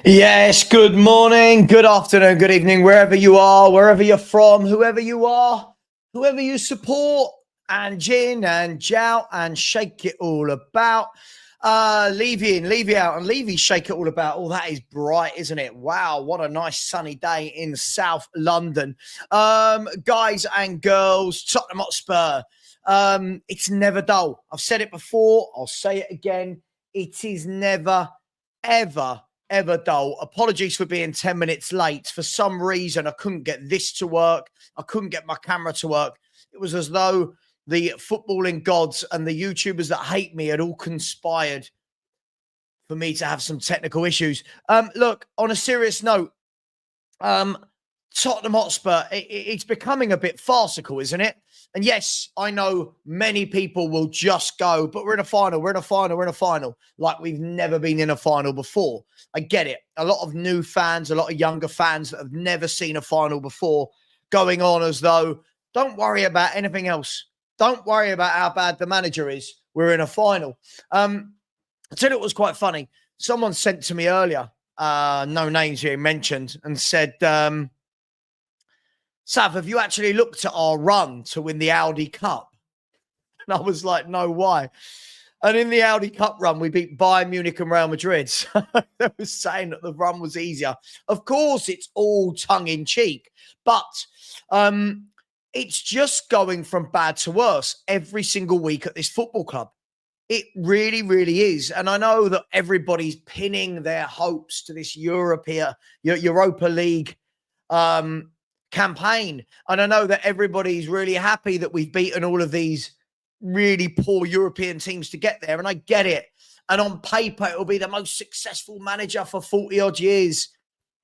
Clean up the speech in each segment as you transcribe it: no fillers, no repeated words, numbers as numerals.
Yes, good morning, good afternoon, good evening, wherever you are, wherever you're from, whoever you are, whoever you support, and gin and jout and shake it all about. Levy in, Levy out, and Levy shake it all about. Oh, that is bright, isn't it? Wow, what a nice sunny day in South London. Guys and girls, Tottenham Hotspur. It's never dull. I've said it before, I'll say it again. It is never, ever dull. Apologies for being 10 minutes late. For some reason, I couldn't get this to work. I couldn't get my camera to work. It was as though the footballing gods and the YouTubers that hate me had all conspired for me to have some technical issues. Look, on a serious note, Tottenham Hotspur, it's becoming a bit farcical, isn't it? And yes, I know many people will just go, but we're in a final, we're in a final, we're in a final, like we've never been in a final before. I get it. A lot of new fans, a lot of younger fans that have never seen a final before, going on as though, don't worry about anything else. Don't worry about how bad the manager is. We're in a final. I tell you what was quite funny. Someone sent to me earlier, no names being mentioned, and said, Sav, have you actually looked at our run to win the Audi Cup? And I was like, no, why? And in the Audi Cup run, we beat Bayern Munich and Real Madrid. So they were saying that the run was easier. Of course, it's all tongue-in-cheek, but it's just going from bad to worse every single week at this football club. It really, really is. And I know that everybody's pinning their hopes to this Europa League campaign. And I know that everybody's really happy that we've beaten all of these really poor European teams to get there. And I get it. And on paper, it'll be the most successful manager for 40 odd years.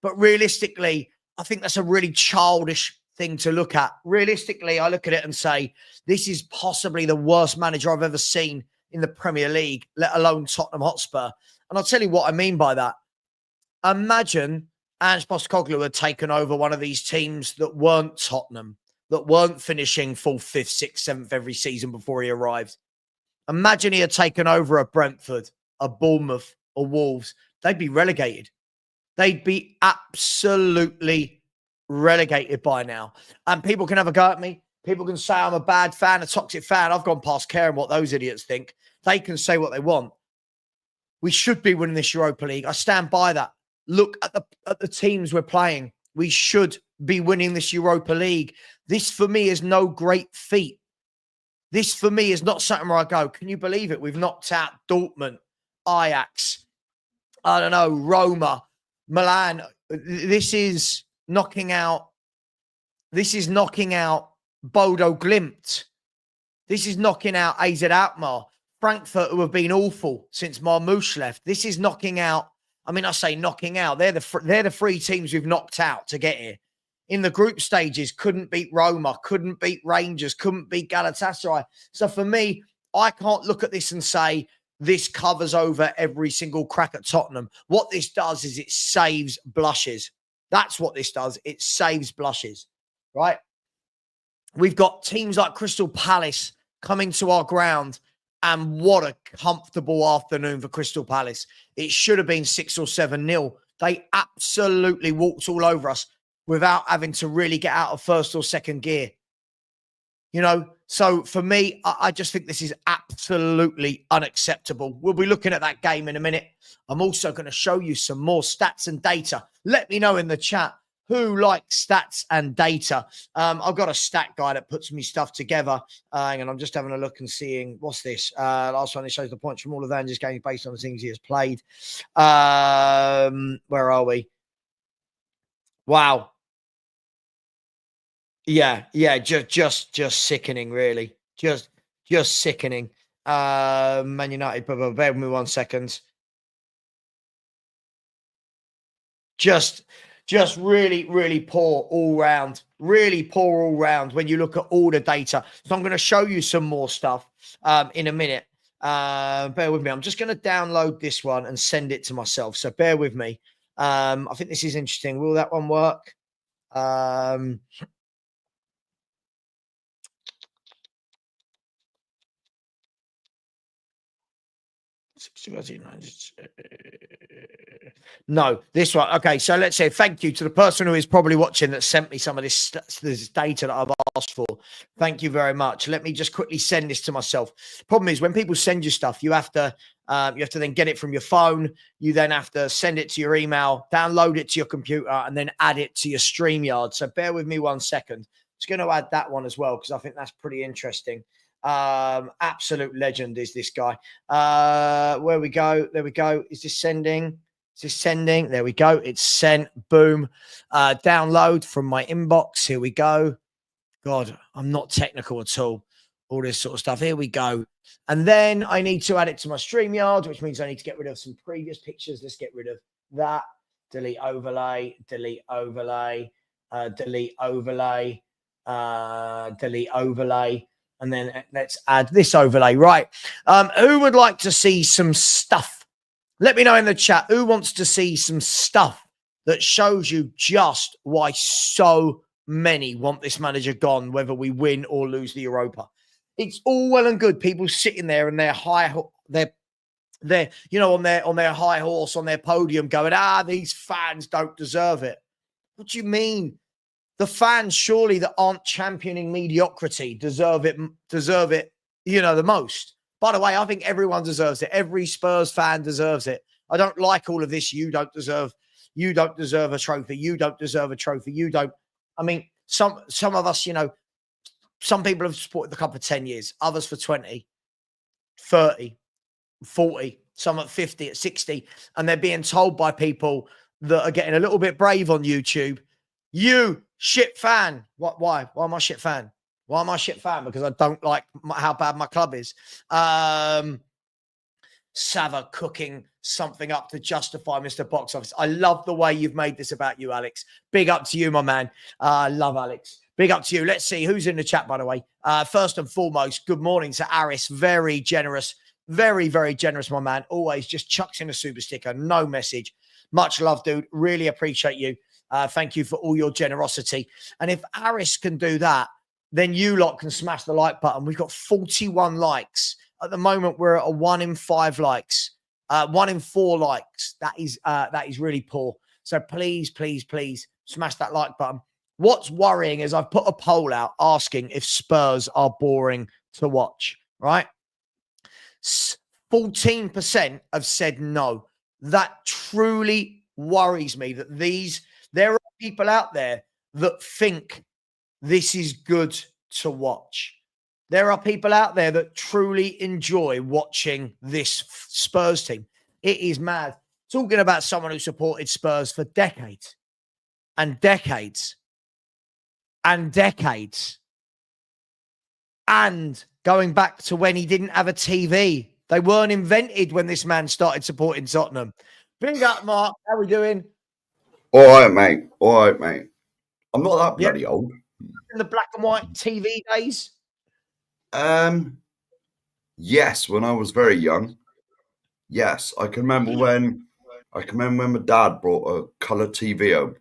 But realistically, I think that's a really childish thing to look at. Realistically, I look at it and say, this is possibly the worst manager I've ever seen in the Premier League, let alone Tottenham Hotspur. And I'll tell you what I mean by that. Imagine Angepostecoglou had taken over one of these teams that weren't Tottenham, that weren't finishing 4th, 5th, 6th, 7th every season before he arrived. Imagine he had taken over a Brentford, a Bournemouth, or Wolves. They'd be relegated. They'd be absolutely relegated by now. And people can have a go at me. People can say I'm a bad fan, a toxic fan. I've gone past caring what those idiots think. They can say what they want. We should be winning this Europa League. I stand by that. Look at the teams we're playing. We should be winning this Europa League. This, for me, is no great feat. This, for me, is not something where I go, can you believe it? We've knocked out Dortmund, Ajax, I don't know, Roma, Milan. This is knocking out Bodo Glimt. This is knocking out AZ Alkmaar. Frankfurt, who have been awful since Marmoush left. This is knocking out, I mean, I say knocking out. They're the three teams we've knocked out to get here. In the group stages, couldn't beat Roma, couldn't beat Rangers, couldn't beat Galatasaray. So for me, I can't look at this and say this covers over every single crack at Tottenham. What this does is it saves blushes. That's what this does. It saves blushes, right? We've got teams like Crystal Palace coming to our ground. And what a comfortable afternoon for Crystal Palace. It should have been 6 or 7-0. They absolutely walked all over us without having to really get out of first or second gear. You know, so for me, I just think this is absolutely unacceptable. We'll be looking at that game in a minute. I'm also going to show you some more stats and data. Let me know in the chat who likes stats and data. I've got a stat guy that puts me stuff together. And I'm just having a look and seeing, what's this? Last one, it shows the points from all of Van's games based on the things he has played. Where are we? Wow. Yeah, just sickening, really. Just sickening. Man United, bear with me 1 second. Just really, really poor all round. Really poor all round when you look at all the data. So I'm going to show you some more stuff in a minute. Bear with me. I'm just going to download this one and send it to myself. So bear with me. I think this is interesting. Will that one work? No, this one. Okay, so let's say thank you to the person who is probably watching that sent me some of this data that I've asked for. Thank you very much. Let me just quickly send this to myself. Problem is, when people send you stuff, you have to then get it from your phone. You then have to send it to your email, download it to your computer, and then add it to your StreamYard. So bear with me 1 second. It's going to add that one as well because I think that's pretty interesting. Absolute legend is this guy. Where we go? There we go. Is this sending? Is this sending? There we go. It's sent. Boom. Download from my inbox. Here we go. God, I'm not technical at all. All this sort of stuff. Here we go. And then I need to add it to my StreamYard, which means I need to get rid of some previous pictures. Let's get rid of that. Delete overlay. Delete overlay. Delete overlay. Delete overlay. And then let's add this overlay. Right. Who would like to see some stuff? Let me know in the chat. Who wants to see some stuff that shows you just why so many want this manager gone, whether we win or lose the Europa? It's all well and good. People sitting there and they're on their high horse on their podium going, these fans don't deserve it. What do you mean? The fans surely that aren't championing mediocrity deserve it, the most. By the way, I think everyone deserves it. Every Spurs fan deserves it. I don't like all of this. You don't deserve a trophy. You don't deserve a trophy. You don't. I mean, some of us, some people have supported the club for 10 years, others for 20, 30, 40, some at 50, at 60, and they're being told by people that are getting a little bit brave on YouTube, you shit fan. What? Why? Why am I shit fan? Why am I shit fan? Because I don't like how bad my club is. Savva cooking something up to justify Mr. Box Office. I love the way you've made this about you, Alex. Big up to you, my man. I love Alex. Big up to you. Let's see who's in the chat, by the way. First and foremost, good morning to Aris. Very generous. Very, very generous, my man. Always just chucks in a super sticker. No message. Much love, dude. Really appreciate you. Thank you for all your generosity. And if Aris can do that, then you lot can smash the like button. We've got 41 likes. At the moment, we're at a 1 in 5 likes. 1 in 4 likes. That is really poor. So please, please, please smash that like button. What's worrying is I've put a poll out asking if Spurs are boring to watch, right? 14% have said no. That truly worries me that there are people out there that think this is good to watch. There are people out there that truly enjoy watching this Spurs team. It is mad. Talking about someone who supported Spurs for decades and decades and decades, and going back to when he didn't have a TV. They weren't invented when this man started supporting Tottenham. Big up, Mark. How are we doing? All right, mate. All right, mate. I'm not that bloody old. In the black and white TV days? Yes, when I was very young. Yes, I can remember when my dad brought a colour TV home.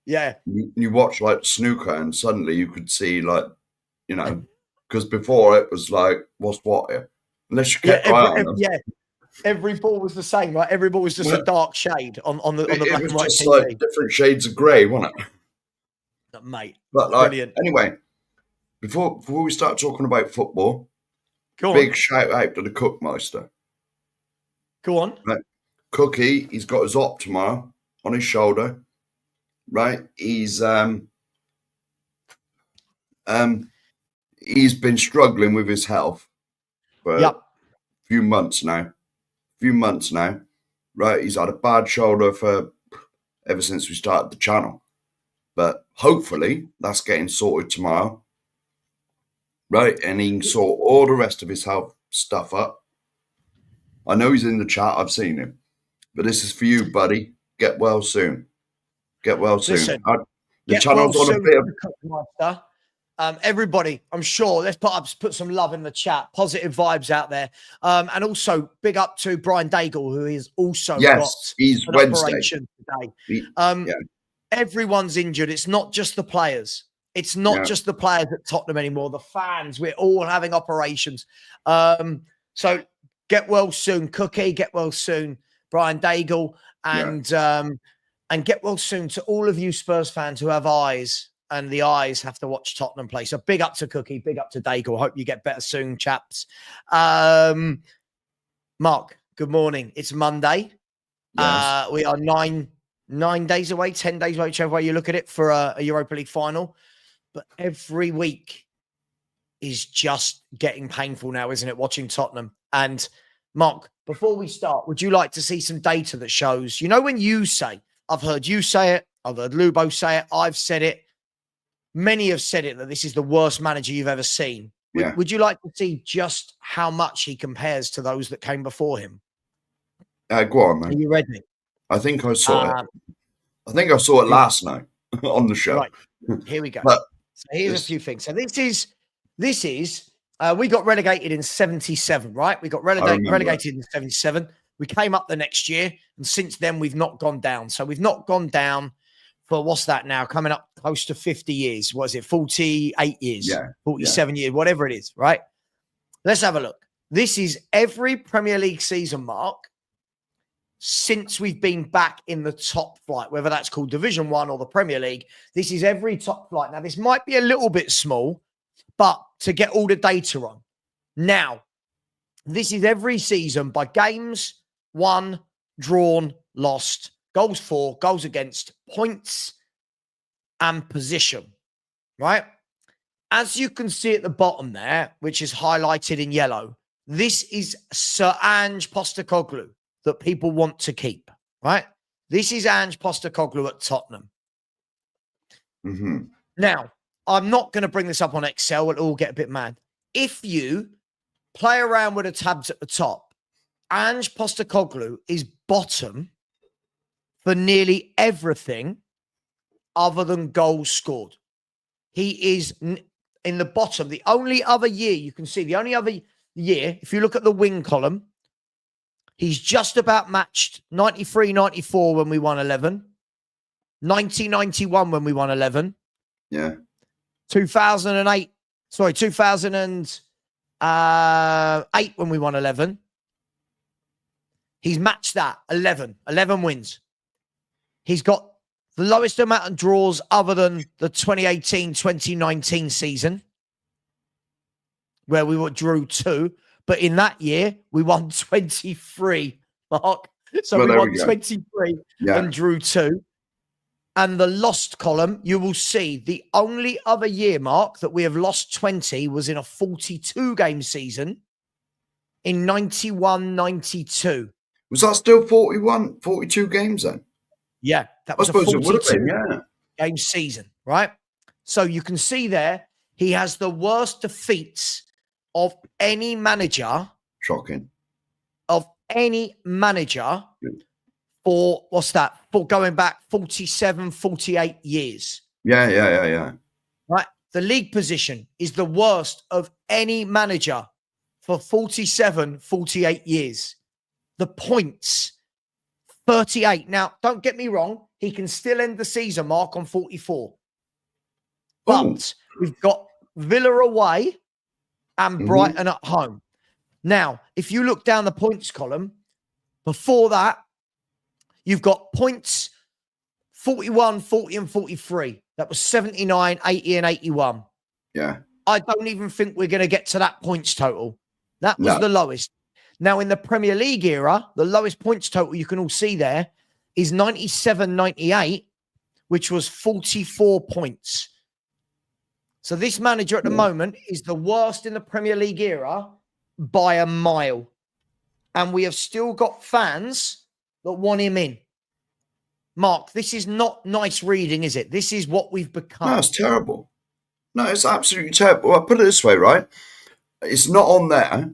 Yeah. You watch like snooker and suddenly you could see because before it was like, what's what here? Unless you kept every ball was the same, right? Every ball was just a dark shade on the black and white TV. Like different shades of grey, wasn't it? Mate, but like, brilliant. Anyway, before we start talking about football, big shout out to the Cookmeister. Go on. Right. Cookie, he's got his op tomorrow on his shoulder. Right, he's been struggling with his health for a few months now. Right, he's had a bad shoulder ever since we started the channel, but hopefully that's getting sorted tomorrow. Right, and he can sort all the rest of his health stuff up. I know he's in the chat. I've seen him, but this is for you, buddy. Get well soon. Get well soon. Listen, the channel's on a bit of... everybody, I'm sure, let's put some love in the chat. Positive vibes out there. And also, big up to Brian Daigle, who is also got he's an Wednesday. operation today. Everyone's injured. It's not just the players. It's not just the players at Tottenham anymore. The fans, we're all having operations. So get well soon, Cookie. Get well soon, Brian Daigle, and get well soon to all of you Spurs fans who have eyes, and the eyes have to watch Tottenham play. So big up to Cookie, big up to Daigle. Hope you get better soon, chaps. Mark, good morning. It's Monday. Yes. We are 9 days away, 10 days away, whichever way you look at it, for a Europa League final. But every week is just getting painful now, isn't it, watching Tottenham? And Mark, before we start, would you like to see some data that shows, when you say, I've heard you say it, I've heard Lubo say it, I've said it, many have said it, that this is the worst manager you've ever seen. Yeah. Would you like to see just how much he compares to those that came before him? Go on, man. Are you ready? I think I saw it. I think I saw it last night on the show. Right. Here we go. But so here's a few things. So this is we got relegated in 77, right? We got relegated in 77. We came up the next year, and since then we've not gone down. So we've not gone down for, what's that now? Coming up close to 50 years. What is it? 48 years, 47 years, whatever it is, right? Let's have a look. This is every Premier League season, Mark, since we've been back in the top flight, whether that's called Division 1 or the Premier League. This is every top flight. Now, this might be a little bit small, but to get all the data on. Now, this is every season by games won, drawn, lost, goals for, goals against, points, and position, right? As you can see at the bottom there, which is highlighted in yellow, this is Sir Angepostecoglou that people want to keep, right? This is Angepostecoglou at Tottenham. Mm-hmm. Now, I'm not going to bring this up on Excel. It'll all get a bit mad. If you play around with the tabs at the top, Angepostecoglou is bottom for nearly everything other than goals scored. He is in the bottom. The only other year you can see, if you look at the win column, he's just about matched 93-94 when we won 11, 90-91 when we won 11. Yeah. 2008 when we won 11. He's matched that, 11 wins. He's got the lowest amount of draws other than the 2018-2019 season, where we drew 2. But in that year, we won 23, Mark. So we won 23 and drew 2. And the lost column, you will see the only other year, Mark, that we have lost 20 was in a 42-game season in 91-92. Was that still 42 games then? Yeah, that was a 42-game season, right? So you can see there, he has the worst defeats of any manager. Shocking. Of any manager for, for going back 47, 48 years. Yeah. Right? The league position is the worst of any manager for 47, 48 years. The points, 38. Now, don't get me wrong. He can still end the season, Mark, on 44. But we've got Villa away and Brighton at home. Now, if you look down the points column, before that, you've got points 41, 40, and 43. That was 79, 80, and 81. Yeah. I don't even think we're going to get to that points total. That was the lowest. Now, in the Premier League era, the lowest points total you can all see there is 97, 98, which was 44 points. So this manager at the moment is the worst in the Premier League era by a mile. And we have still got fans that want him in. Mark, this is not nice reading, is it? This is what we've become. No, it's terrible. No, it's absolutely terrible. I'll put it this way, right? It's not on there,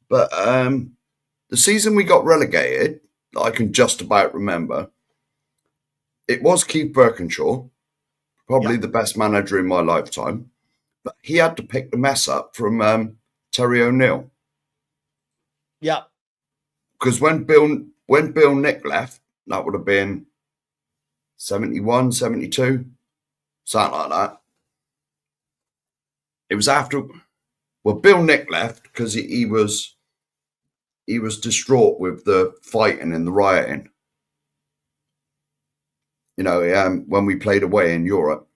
but the season we got relegated, I can just about remember, it was Keith Birkinshaw, probably the best manager in my lifetime, but he had to pick the mess up from Terry O'Neill. Yeah. Because when Bill Nick left, that would have been 71, 72, something like that. It was after, Bill Nick left because he was he was distraught with the fighting and the rioting. You know, when we played away in Europe,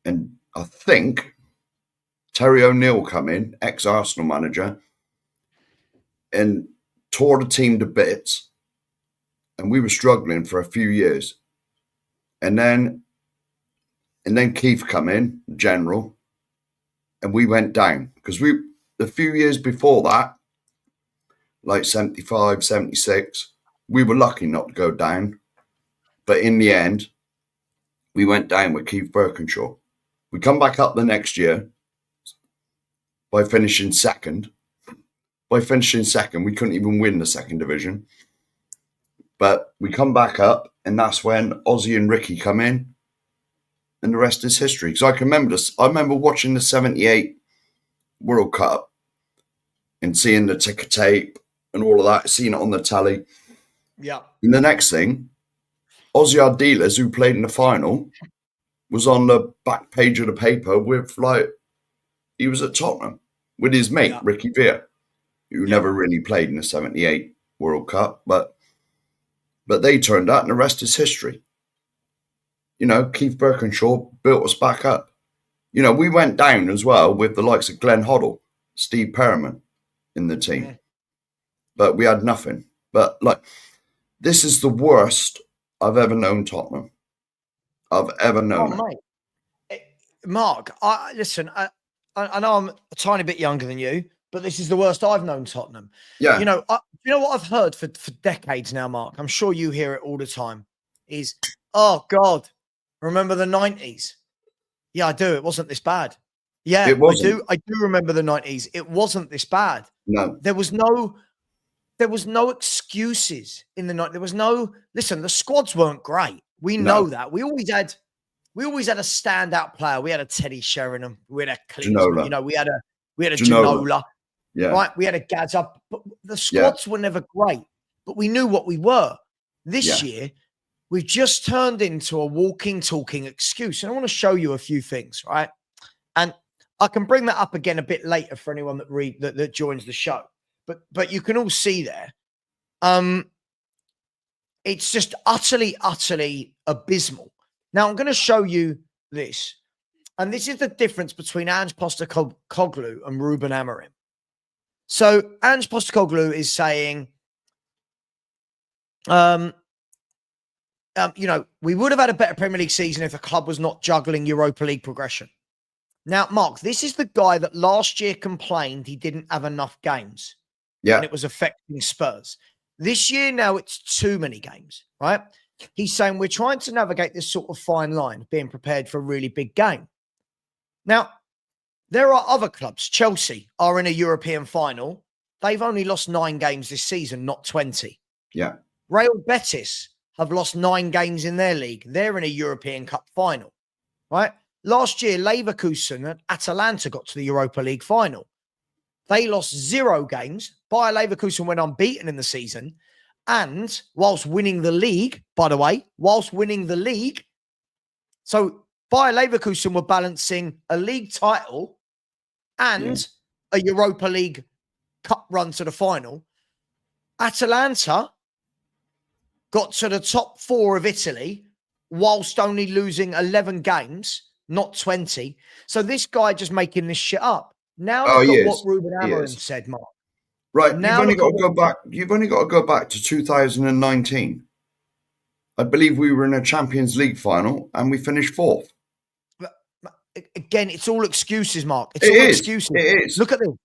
and I think Terry O'Neill come in, ex-Arsenal manager, and tore the team to bits, and we were struggling for a few years, and then Keith come in, general, and we went down because a few years before that, like 75, 76, we were lucky not to go down, but in the end, we went down with Keith Birkinshaw. We come back up the next year by finishing second. By finishing second, we couldn't even win the second division. But we come back up, and that's when Ozzy and Ricky come in, and the rest is history. Because I can remember this. I remember watching the 78 World Cup and seeing the ticker tape and all of that, seeing it on the tally. Yeah. And the next thing, Ozzy Ardiles, who played in the final, was on the back page of the paper with, like, he was at Tottenham with his mate, Ricky Villa, who never really played in the 78 World Cup, but they turned out, and the rest is history. You know, Keith Birkinshaw built us back up. You know, we went down as well with the likes of Glenn Hoddle, Steve Perriman in the team, but we had nothing. But, like, this is the worst I've ever known Tottenham. I've ever known. Oh, mate. Mark, listen, I know I'm a tiny bit younger than you, but this is the worst I've known Tottenham. Yeah. You know, you know what I've heard for decades now, Mark? I'm sure you hear it all the time. Is, oh, God, remember the 90s? Yeah, I do. It wasn't this bad. Yeah, It wasn't. I do remember the 90s. It wasn't this bad. No. There was no excuses in the night. There was no, listen, the squads weren't great. We know that. We always had a standout player. We had a Teddy Sheringham. We had a Klinsmann. You know, we had a Ginola. Yeah. Right. We had a Gaza. But the squads were never great. But we knew what we were. This year, we've just turned into a walking, talking excuse. And I want to show you a few things, right? And I can bring that up again a bit later for anyone that joins the show. But you can all see there. It's just utterly, utterly abysmal. Now, I'm going to show you this. And this is the difference between Angepostecoglou and Ruben Amorim. So Angepostecoglou is saying, you know, we would have had a better Premier League season if the club was not juggling Europa League progression. Now, Mark, this is the guy that last year complained he didn't have enough games. Yeah. And it was affecting Spurs. This year, now it's too many games, right? He's saying we're trying to navigate this sort of fine line, being prepared for a really big game. Now, there are other clubs. Chelsea are in a European final. They've only lost 9 games this season, not 20. Yeah. Real Betis have lost 9 games in their league. They're in a European Cup final, right? Last year, Leverkusen and Atalanta got to the Europa League final. They lost 0 games. Bayer Leverkusen went unbeaten in the season. And whilst winning the league, by the way, so Bayer Leverkusen were balancing a league title and a Europa League Cup run to the final. Atalanta got to the top 4 of Italy whilst only losing 11 games, not 20. So this guy just making this shit up. Now look at what Ruben Amorim said, Mark. Right, now you've only got to go back to 2019. I believe we were in a Champions League final and we finished 4th. Again, it's all excuses, Mark. It's all excuses. It is. Look at this.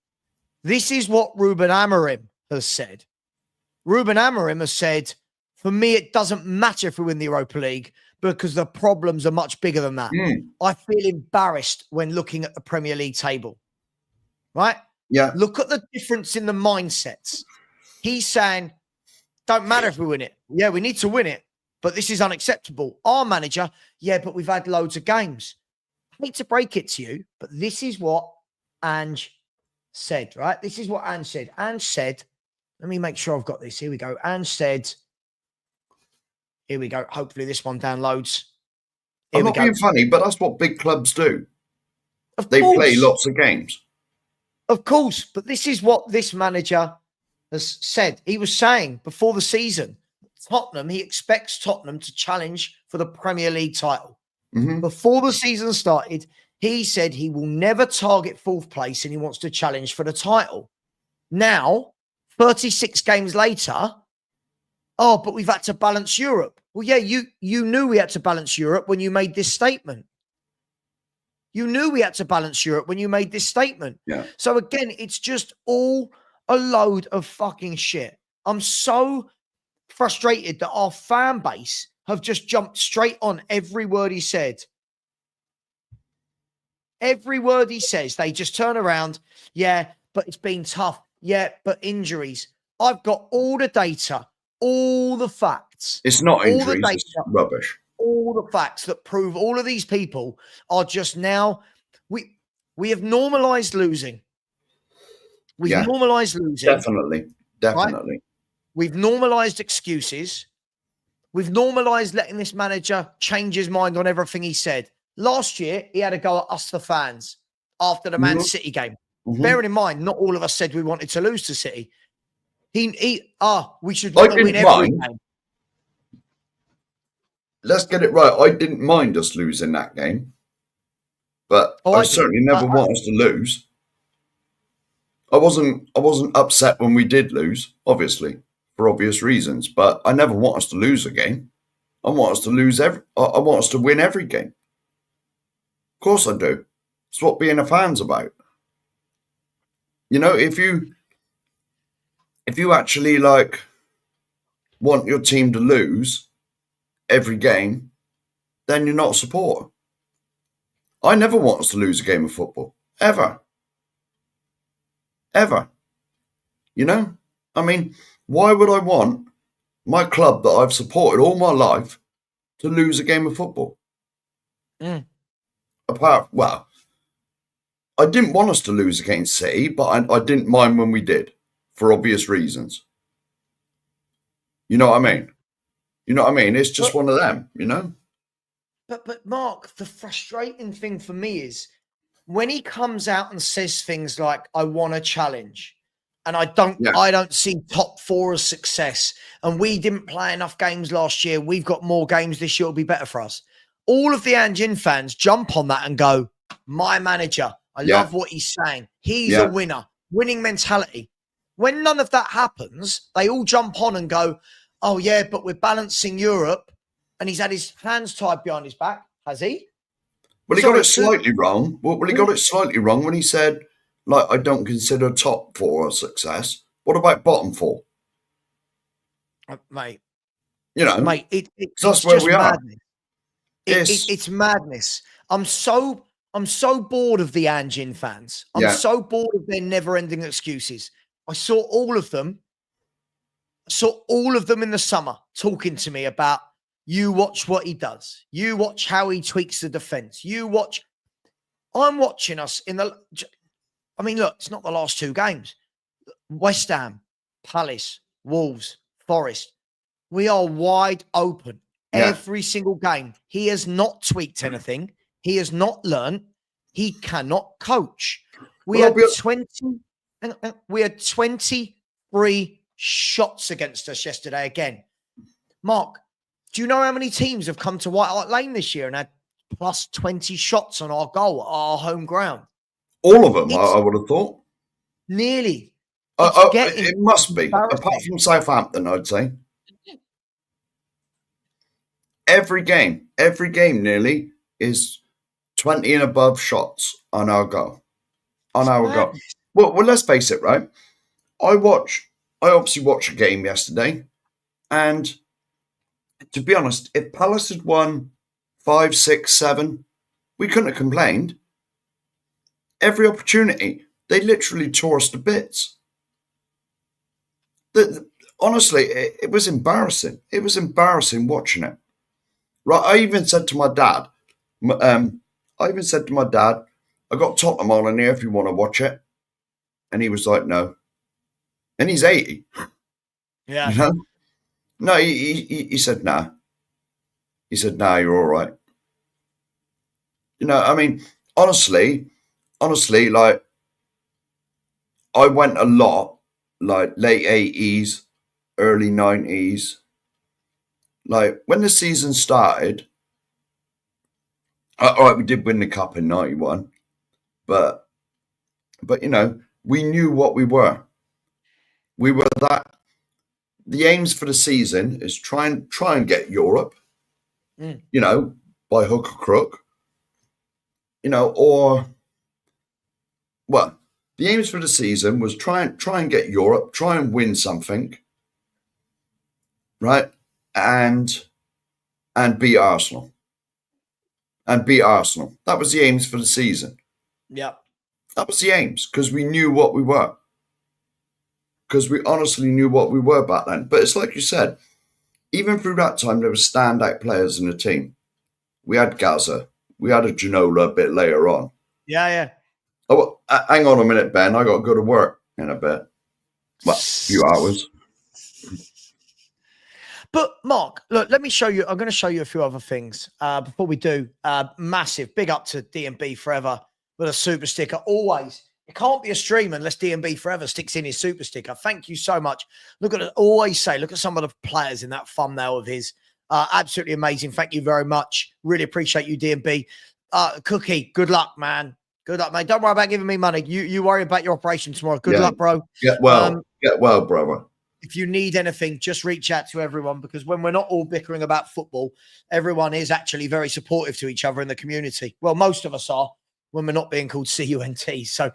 This is what Ruben Amorim has said. Ruben Amorim has said, for me, it doesn't matter if we win the Europa League because the problems are much bigger than that. I feel embarrassed when looking at the Premier League table. Right? Yeah. Look at the difference in the mindsets. He's saying, don't matter if we win it. Yeah, we need to win it, but this is unacceptable. Our manager, but we've had loads of games. I hate to break it to you, but this is what Ange said, right? This is what Ange said. Ange said, let me make sure I've got this. Here we go. Ange said, here we go. Hopefully this one downloads. I'm not being funny, but that's what big clubs do. They play lots of games. Of course, but this is what this manager has said, he was saying before the season, Tottenham, he expects Tottenham to challenge for the Premier League title. Mm-hmm. Before the season started, he said he will never target fourth place and he wants to challenge for the title. Now, 36 games later, oh, but we've had to balance Europe. Well, yeah, you knew we had to balance Europe when you made this statement. You knew we had to balance Europe when you made this statement. Yeah. So again, it's just all a load of fucking shit. I'm so frustrated that our fan base have just jumped straight on every word he said. Every word he says, they just turn around. Yeah, but it's been tough. Yeah, but injuries. I've got all the data, all the facts. It's not all injuries, the data, it's rubbish. all the facts that prove all of these people are just now. We have normalized losing. We've normalized losing. Definitely. Right? We've normalized excuses. We've normalized letting this manager change his mind on everything he said. Last year, he had a go at us, the fans, after the Man City game. Mm-hmm. Bearing in mind, not all of us said we wanted to lose to City. We should win every game. Let's get it right. I didn't mind us losing that game, but I certainly never want us to lose. I wasn't upset when we did lose, obviously, for obvious reasons, but I never want us to lose a game. I want us to I want us to win every game. Of course I do. It's what being a fan's about. You know, if you actually like want your team to lose every game, then you're not a supporter. I never want us to lose a game of football. Ever. Ever. You know? I mean, why would I want my club that I've supported all my life to lose a game of football? I didn't want us to lose against City, but I didn't mind when we did, for obvious reasons. You know what I mean? It's just one of them, you know? But Mark, the frustrating thing for me is when he comes out and says things like, I want a challenge, and I don't see top four as success, and we didn't play enough games last year, we've got more games this year, it'll be better for us. All of the Anjin fans jump on that and go, my manager, I love what he's saying. He's a winner, winning mentality. When none of that happens, they all jump on and go, oh yeah, but we're balancing Europe. And he's had his hands tied behind his back, has he? Well, he got it slightly wrong. Well, he got it slightly wrong when he said, like, I don't consider top four a success. What about bottom four? Mate. You know, mate, it's that's where we madness. are. It's madness. I'm so bored of the Anjin fans. I'm so bored of their never-ending excuses. I saw all of them. In the summer talking to me about, you watch what he does. You watch how he tweaks the defense. I'm watching us look, it's not the last two games. West Ham, Palace, Wolves, Forest. We are wide open every single game. He has not tweaked anything. He has not learned. He cannot coach. We had 23 shots against us yesterday again. Mark, do you know how many teams have come to White Hart Lane this year and had plus 20 shots on our goal at our home ground? All of them, I would have thought. Nearly. It must be. Apart from Southampton, I'd say. Every game nearly is 20 and above shots on our goal. Well, let's face it, right? I obviously watched a game yesterday, and to be honest, if Palace had won 5, 6, 7, we couldn't have complained. Every opportunity, they literally tore us to bits. Honestly, it was embarrassing. It was embarrassing watching it. Right, I even said to my dad, I got Tottenham on in here if you want to watch it. And he was like, no. And he's 80. Yeah. You know? No, he said, nah. He said, nah, you're all right. You know, I mean, honestly, like, I went a lot like late 80s, early 90s. Like when the season started, all right, we did win the cup in 91, but you know, we knew what we were. We were that. The aims for the season is try and get Europe, you know, by hook or crook, you know, or well, the aims for the season was try and get Europe, try and win something, right, and beat Arsenal, That was the aims for the season. Yeah, that was the aims because we knew what we were. Because we honestly knew what we were back then. But it's like you said, even through that time, there were standout players in the team. We had Gaza. We had a Ginola a bit later on. Yeah. Oh, well, hang on a minute, Ben. I got to go to work in a bit. Well, a few hours. But Mark, look, let me show you. I'm going to show you a few other things before we do. Massive big up to DMB Forever with a super sticker. Always. It can't be a stream unless DMB Forever sticks in his super sticker. Thank you so much. Look at it. Always say, look at some of the players in that thumbnail of his. Absolutely amazing. Thank you very much. Really appreciate you, DMB. Cookie, good luck, man. Good luck, mate. Don't worry about giving me money. You worry about your operation tomorrow. Good luck, bro. Get well. Get well, brother. If you need anything, just reach out to everyone, because when we're not all bickering about football, everyone is actually very supportive to each other in the community. Well, most of us are when we're not being called CUNT. So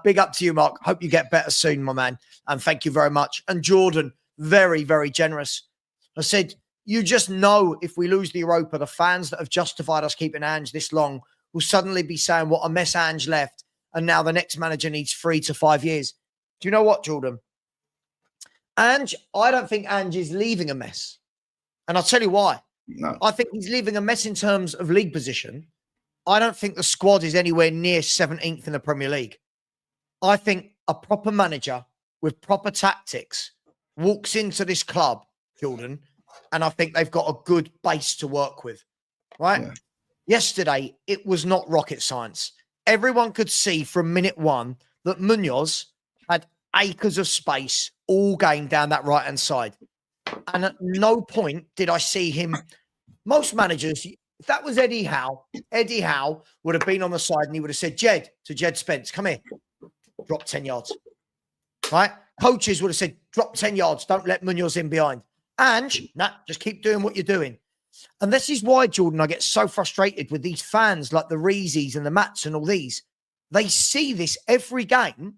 big up to you, Mark. Hope you get better soon, my man. And thank you very much. And Jordan, very, very generous. I said, you just know if we lose the Europa, the fans that have justified us keeping Ange this long will suddenly be saying what a mess Ange left. And now the next manager needs 3 to 5 years. Do you know what, Jordan? Ange, I don't think Ange is leaving a mess. And I'll tell you why. No. I think he's leaving a mess in terms of league position. I don't think the squad is anywhere near 17th in the Premier League. I think a proper manager with proper tactics walks into this club, Jordan, and I think they've got a good base to work with, right? Yeah. Yesterday, it was not rocket science. Everyone could see from minute one that Munoz had acres of space all game down that right-hand side. And at no point did I see him. Most managers, if that was Eddie Howe would have been on the side and he would have said, Jed Spence, come here, drop 10 yards, right? Coaches would have said, drop 10 yards, don't let Munoz in behind. Ange, just keep doing what you're doing. And this is why, Jordan, I get so frustrated with these fans like the Reese's and the Mats and all these. They see this every game,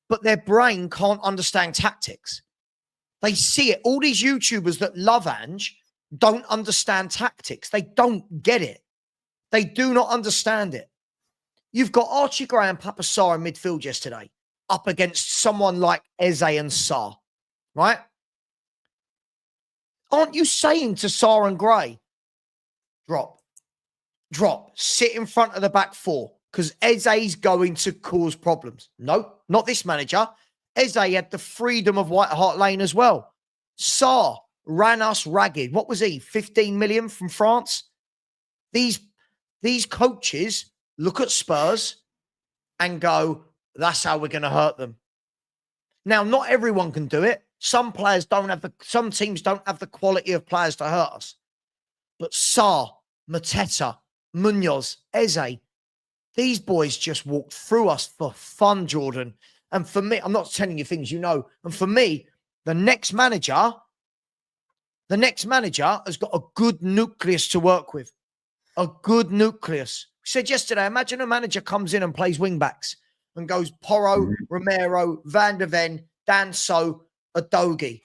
but their brain can't understand tactics. They see it. All these YouTubers that love Ange don't understand tactics. They don't get it. They do not understand it. You've got Archie Gray and Papa Sarr in midfield yesterday up against someone like Eze and Sarr, right? Aren't you saying to Sarr and Gray, drop, sit in front of the back four, because Eze's going to cause problems? No, not this manager. Eze had the freedom of White Hart Lane as well. Sarr ran us ragged. What was he? 15 million from France? These coaches look at Spurs and go, that's how we're going to hurt them. Now, not everyone can do it. Some teams don't have the quality of players to hurt us. But Sarr, Mateta, Munoz, Eze, these boys just walked through us for fun, Jordan. And for me, I'm not telling you things you know. And for me, the next manager has got a good nucleus to work with. A good nucleus. We said yesterday, imagine a manager comes in and plays wing-backs and goes Porro, Romero, Van der Ven, Danso, Adogi,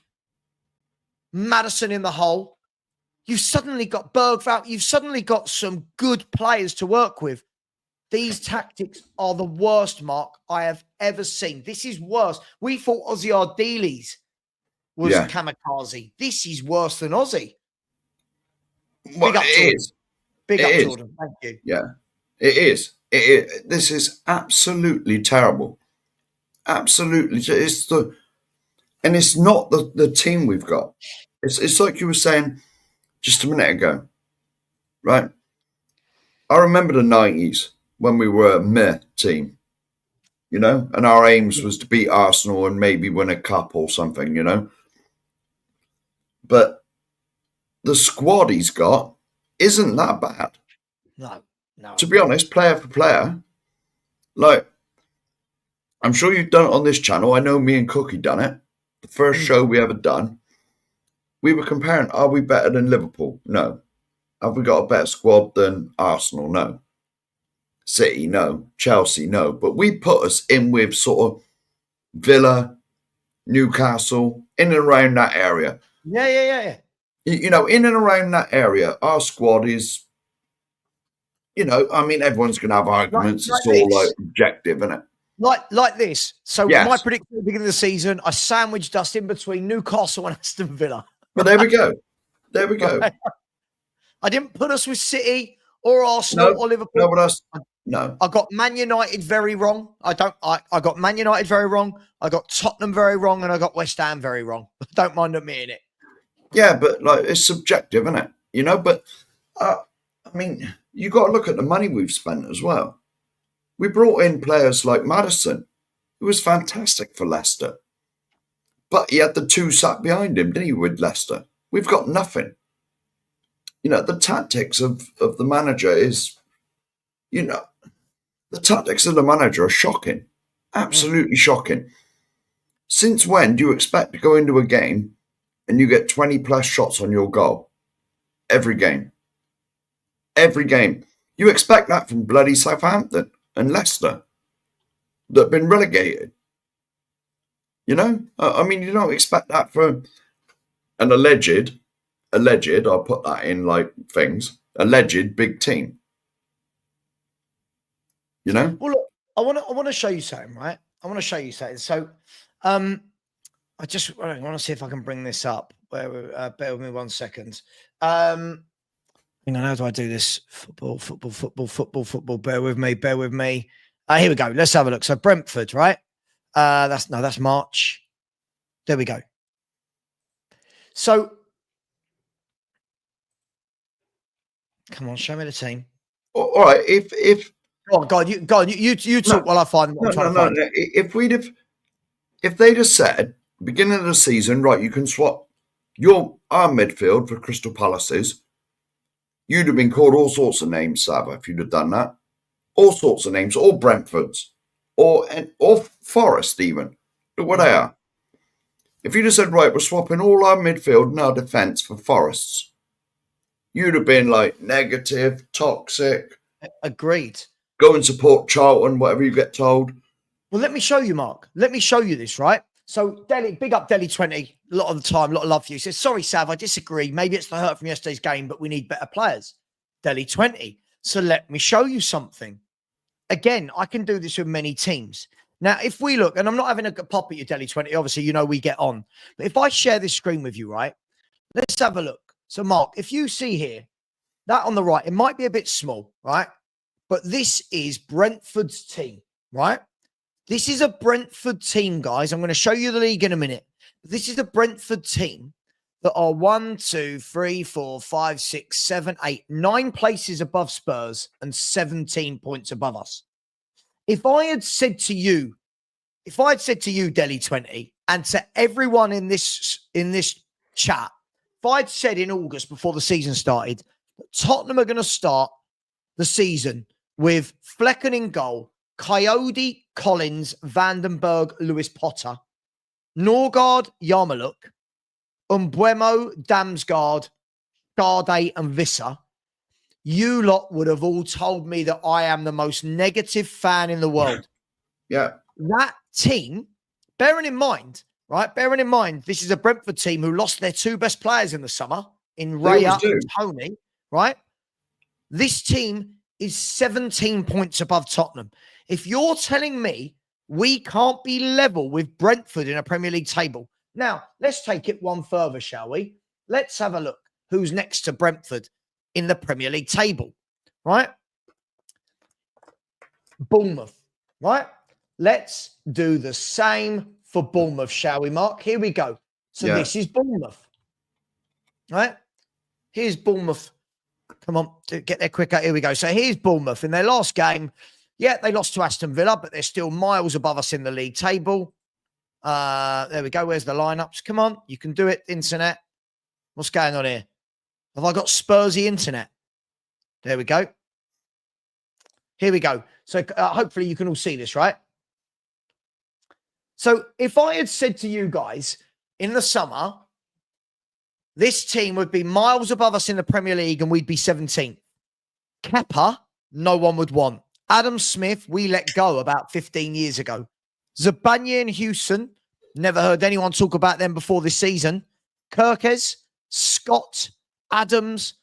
Maddison in the hole. You've suddenly got Bergvall. You've suddenly got some good players to work with. These tactics are the worst, Mark, I have ever seen. This is worse. We thought Ozzy Ardiles was kamikaze. This is worse than Ozzy. Well, Big up, Jordan. Big up, Jordan. Thank you. Yeah, it is. This is absolutely terrible. Absolutely. And it's not the team we've got. It's like you were saying just a minute ago, right? I remember the 90s when we were a meh team. you know, and our aims was to beat Arsenal and maybe win a cup or something, you know. But the squad he's got isn't that bad. No. To be honest, player for player, like, I'm sure you've done it on this channel. I know me and Cookie done it. The first show we ever done, we were comparing, are we better than Liverpool? No. Have we got a better squad than Arsenal? No. City? No. Chelsea? No. But we put us in with sort of Villa, Newcastle, in and around that area. Yeah. You know, in and around that area, our squad is, you know, I mean, everyone's going to have arguments. It's all like objective, isn't it? Like this. So yes. My prediction at the beginning of the season, I sandwiched us in between Newcastle and Aston Villa. But there we go. There we go. I didn't put us with City or Arsenal or Liverpool. No, but no. I got Man United very wrong. I got Man United very wrong. I got Tottenham very wrong, and I got West Ham very wrong. Don't mind admitting it. Yeah, but like it's subjective, isn't it? You know, but I mean, you got to look at the money we've spent as well. We brought in players like Maddison, who was fantastic for Leicester. But he had the two sat behind him, didn't he, with Leicester? We've got nothing. You know, the tactics of the manager is, you know, the tactics of the manager are shocking. Absolutely shocking. Since when do you expect to go into a game and you get 20 plus shots on your goal? Every game. Every game. You expect that from bloody Southampton and Leicester that have been relegated. You know? I mean, you don't expect that from an alleged, I'll put that in like things, alleged big team. You know? Well, look, I want to show you something, right? I want to show you something. So, I want to see if I can bring this up. Bear with me 1 second. Hang on, how do I do this? Football. Bear with me. Here we go. Let's have a look. So Brentford, right? That's March. There we go. So, come on, show me the team. All right. If oh God, you talk while I find what I'm trying to find. If they'd have said beginning of the season, right, you can swap our midfield for Crystal Palace's, you'd have been called all sorts of names, Savva, if you'd have done that. All sorts of names, or Brentford's, or Forest even. Look what they are. If you'd have said, right, we're swapping all our midfield and our defence for Forest's, you'd have been like negative, toxic. Agreed. Go and support Charlton, whatever you get told. Well, let me show you, Mark. Let me show you this, right? So, big up Delhi 20. A lot of the time, a lot of love for you. He says, sorry, Sav, I disagree. Maybe it's the hurt from yesterday's game, but we need better players. Delhi 20. So let me show you something. Again, I can do this with many teams. Now, if we look, and I'm not having a pop at you, Delhi 20. Obviously, you know we get on. But if I share this screen with you, right? Let's have a look. So, Mark, if you see here, that on the right, it might be a bit small, right? But this is Brentford's team, right? This is a Brentford team, guys. I'm going to show you the league in a minute. This is a Brentford team that are 1, 2, 3, 4, 5, 6, 7, 8, 9 places above Spurs and 17 points above us. If I had said to you, Delhi 20, and to everyone in this chat, if I'd said in August before the season started, that Tottenham are going to start the season with Flecken in goal, Coyote, Collins, Vandenberg, Lewis Potter, Norgard, Yarmouk, Umbuemo, Damsgaard, Garde, and Visser, you lot would have all told me that I am the most negative fan in the world. Yeah. That team, bearing in mind, this is a Brentford team who lost their 2 best players in the summer, in Raya and Tony, right? This team is 17 points above Tottenham. If you're telling me we can't be level with Brentford in a Premier League table. Now, let's take it one further, shall we? Let's have a look who's next to Brentford in the Premier League table, right? Bournemouth, right? Let's do the same for Bournemouth, shall we, Mark? Here we go. So This is Bournemouth, right? Here's Bournemouth. Come on, get there quicker. Here we go. So here's Bournemouth in their last game. Yeah, they lost to Aston Villa, but they're still miles above us in the league table. There we go. Where's the lineups? Come on, you can do it, internet. What's going on here? Have I got Spursy internet? There we go. Here we go. So hopefully you can all see this, right? So if I had said to you guys in the summer, this team would be miles above us in the Premier League and we'd be 17th. Kepa, no one would want. Adam Smith, we let go about 15 years ago. Zabanya and Houston, never heard anyone talk about them before this season. Kirkes, Scott, Adams,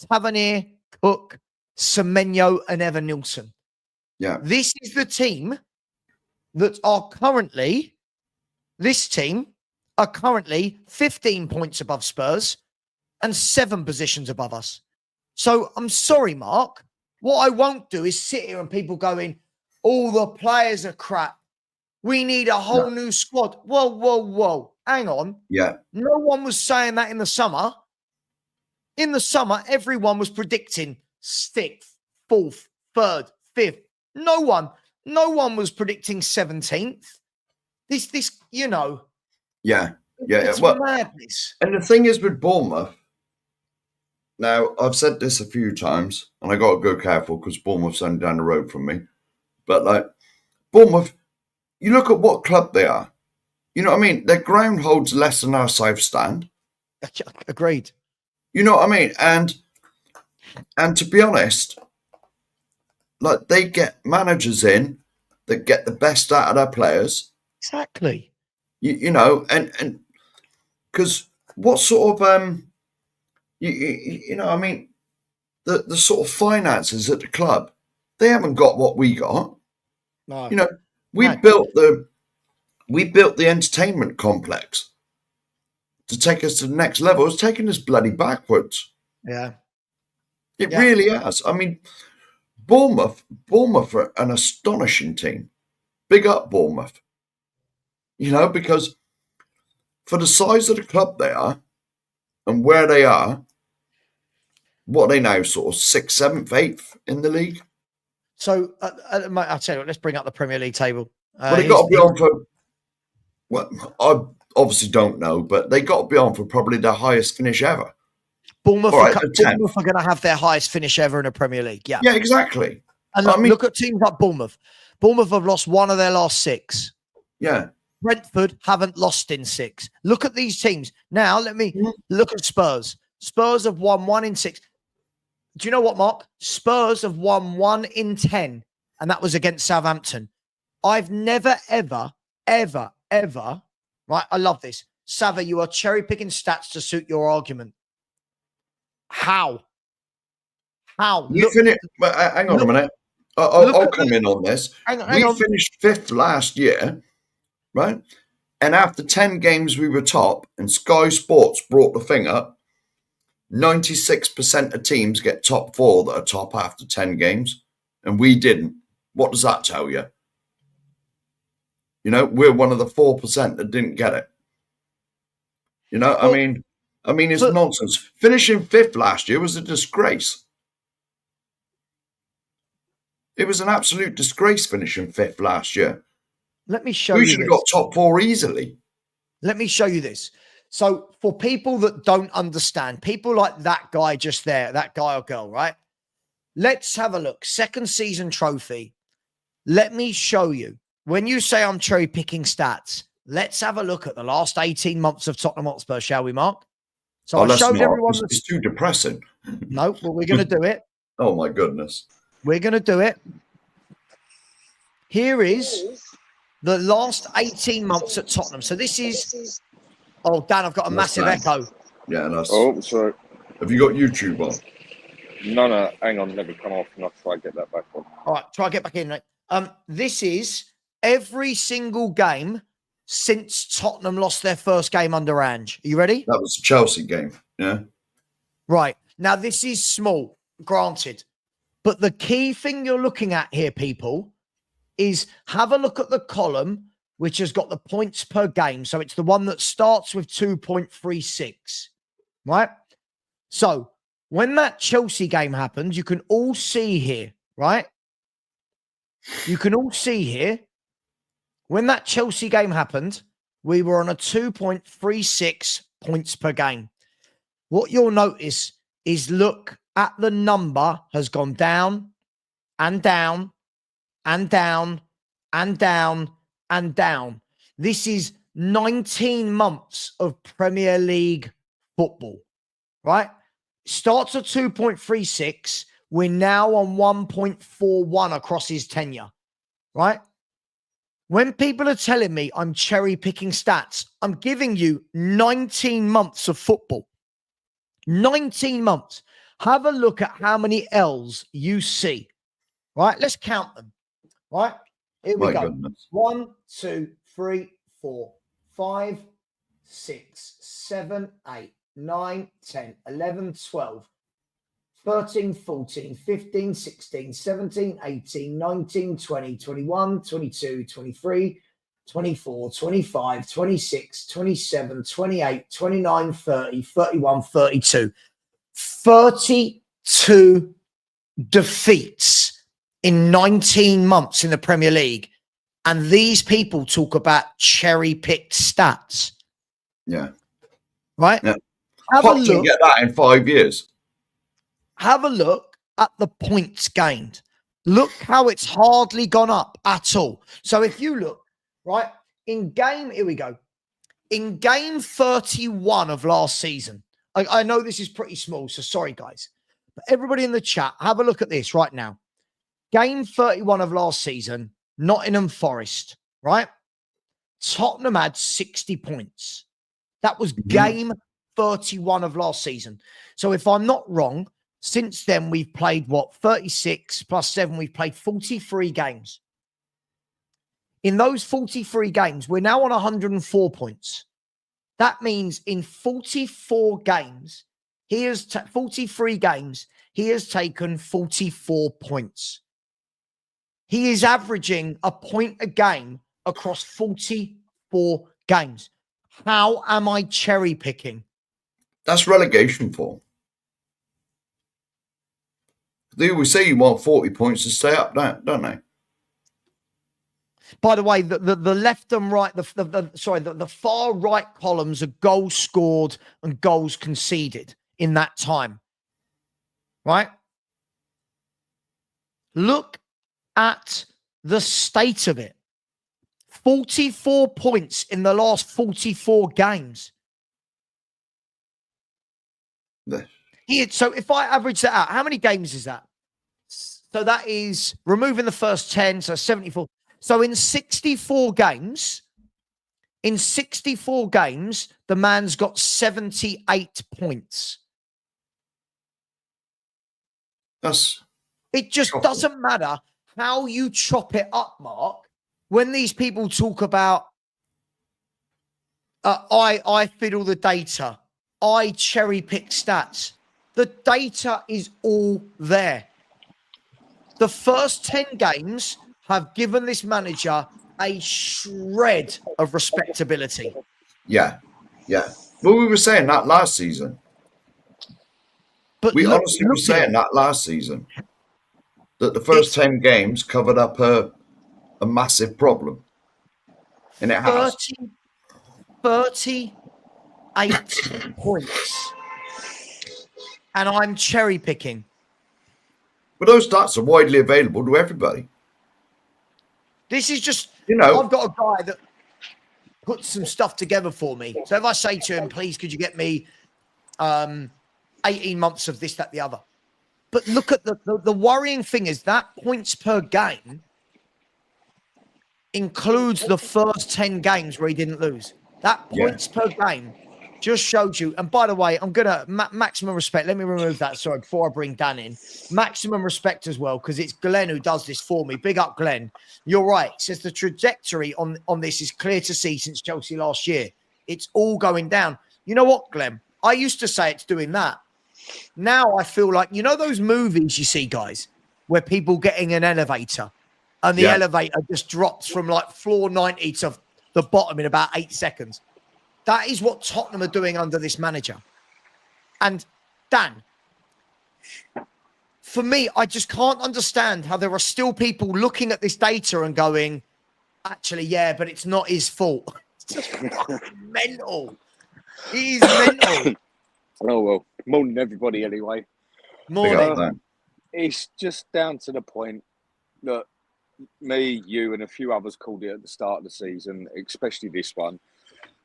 Tavernier, Cook, Semenyo, and Evan Nilsson. Yeah. This is the team that are currently, 15 points above Spurs and 7 positions above us. So I'm sorry, Mark. What I won't do is sit here and people going, all the players are crap. We need a whole new squad. Whoa. Hang on. Yeah. No one was saying that in the summer. In the summer, everyone was predicting 6th, 4th, 3rd, 5th. No one was predicting 17th. This, you know. Yeah. It's well, madness. And the thing is with Bournemouth, now I've said this a few times, and I got to go careful because Bournemouth's only down the road from me. But like Bournemouth, you look at what club they are. You know what I mean? Their ground holds less than our south stand. Agreed. You know what I mean? And to be honest, like they get managers in that get the best out of their players. Exactly. You know, and because what sort of you know, I mean, the sort of finances at the club, they haven't got what we got. No. You know, we built the entertainment complex to take us to the next level. It's taken us bloody backwards. Yeah. It really has. I mean, Bournemouth are an astonishing team. Big up Bournemouth. You know, because for the size of the club they are and where they are, what are they now, sort of 6th, 7th, 8th in the league? So I'll tell you what, let's bring up the Premier League table. Well, they got to be on for, well, I obviously don't know, but they got to be on for probably their highest finish ever. Bournemouth are going to have their highest finish ever in a Premier League. Yeah. Yeah, exactly. And look at teams like Bournemouth. Bournemouth have lost 1 of their last 6. Yeah. Brentford haven't lost in 6. Look at these teams. Now, let me look at Spurs. Spurs have won 1 in 6. Do you know what, Mark? Spurs have won 1 in 10, and that was against Southampton. I've never, ever, right? I love this. Savva, you are cherry-picking stats to suit your argument. How? Hang on a minute. I'll come in on this. We finished 5th last year, right? And after 10 games we were top, and Sky Sports brought the thing up, 96% of teams get top 4 that are top after 10 games, and we didn't. What does that tell you? You know, we're one of the 4% that didn't get it. You know, I mean, it's nonsense. Finishing 5th last year was a disgrace. It was an absolute disgrace finishing 5th last year. Let me show you. We should have got top 4 easily. Let me show you this. So for people that don't understand, people like that guy just there, that guy or girl, right? Let's have a look. 2nd season trophy. Let me show you. When you say I'm cherry picking stats, let's have a look at the last 18 months of Tottenham Hotspur, shall we, Mark? So I showed everyone. It's too depressing. No, but we're going to do it. Oh my goodness. We're going to do it. Here is the last 18 months at Tottenham. So this is... Oh, Dan, I've got a massive echo. Yeah, that's... Oh, sorry. Have you got YouTube on? No, hang on. Let me come off and I'll try to get that back on. All right, try to get back in, mate. This is every single game since Tottenham lost their first game under Ange. Are you ready? That was the Chelsea game, yeah? Right. Now, this is small, granted. But the key thing you're looking at here, people, is have a look at the column which has got the points per game. So it's the one that starts with 2.36, right? So when that Chelsea game happens, you can all see here, right? You can all see here, when that Chelsea game happened, we were on a 2.36 points per game. What you'll notice is look at the number has gone down and down and down and down and down. This is 19 months of Premier League football, right? Starts at 2.36. We're now on 1.41 across his tenure, right? When people are telling me I'm cherry picking stats, I'm giving you 19 months of football. 19 months. Have a look at how many L's you see, right? Let's count them, right? Here we go. Goodness. 1, 2, 3, 4, 5, 6, 7, 8, 9, 10, 11, 12, 13, 14, 15, 16, 17, 18, 19, 20, 21, 22, 23, 24, 25, 26, 27, 28, 29, 30, 31, 32. 32 defeats in 19 months in the Premier League. And these people talk about cherry-picked stats. Yeah. Right? Yeah. Have a Klopp didn't look. get that in 5 years. Have a look at the points gained. Look how it's hardly gone up at all. So if you look, right, in game, here we go. In game 31 of last season, I know this is pretty small, so sorry, guys. But everybody in the chat, have a look at this right now. Game 31 of last season, Nottingham Forest, right? Tottenham had 60 points. That was game 31 of last season. So if I'm not wrong, since then we've played, 36 plus 7, we've played 43 games. In those 43 games, we're now on 104 points. That means in 44 games, 43 games, he has taken 44 points. He is averaging a point a game across 44 games. How am I cherry picking? That's relegation form. They always say you want 40 points to stay up, don't they? By the way, the left and right, the far right columns are goals scored and goals conceded in that time. Right? Look at the state of it. 44 points in the last 44 games. So if I average that out, how many games is that? So that is removing the first 10, so 74. So in 64 games, the man's got 78 points. It just doesn't matter how you chop it up, Mark. When these people talk about, I fiddle the data, I cherry pick stats. The data is all there. The first 10 games have given this manager a shred of respectability. Yeah. Well, we were saying that last season. But we honestly were saying that last season. That the first 10 games covered up a massive problem. And it has. 38 points. And I'm cherry picking. But those stats are widely available to everybody. This is just, I've got a guy that puts some stuff together for me. So if I say to him, please, could you get me 18 months of this, that, the other? But look at the worrying thing is that points per game includes the first 10 games where he didn't lose. That points per game just shows you. And by the way, I'm going to maximum respect. Let me remove that. Sorry, before I bring Dan in. Maximum respect as well, because it's Glenn who does this for me. Big up, Glenn. You're right. It says the trajectory on this is clear to see since Chelsea last year. It's all going down. You know what, Glenn? I used to say it's doing that. Now I feel like, those movies you see, guys, where people getting an elevator and the elevator just drops from like floor 90 to the bottom in about 8 seconds. That is what Tottenham are doing under this manager. And Dan, for me, I just can't understand how there are still people looking at this data and going, actually, yeah, but it's not his fault. It's just fucking mental. It is mental. Oh, well, more than everybody anyway. More Big up than. that. It's just down to the point that me, you, and a few others called it at the start of the season, especially this one.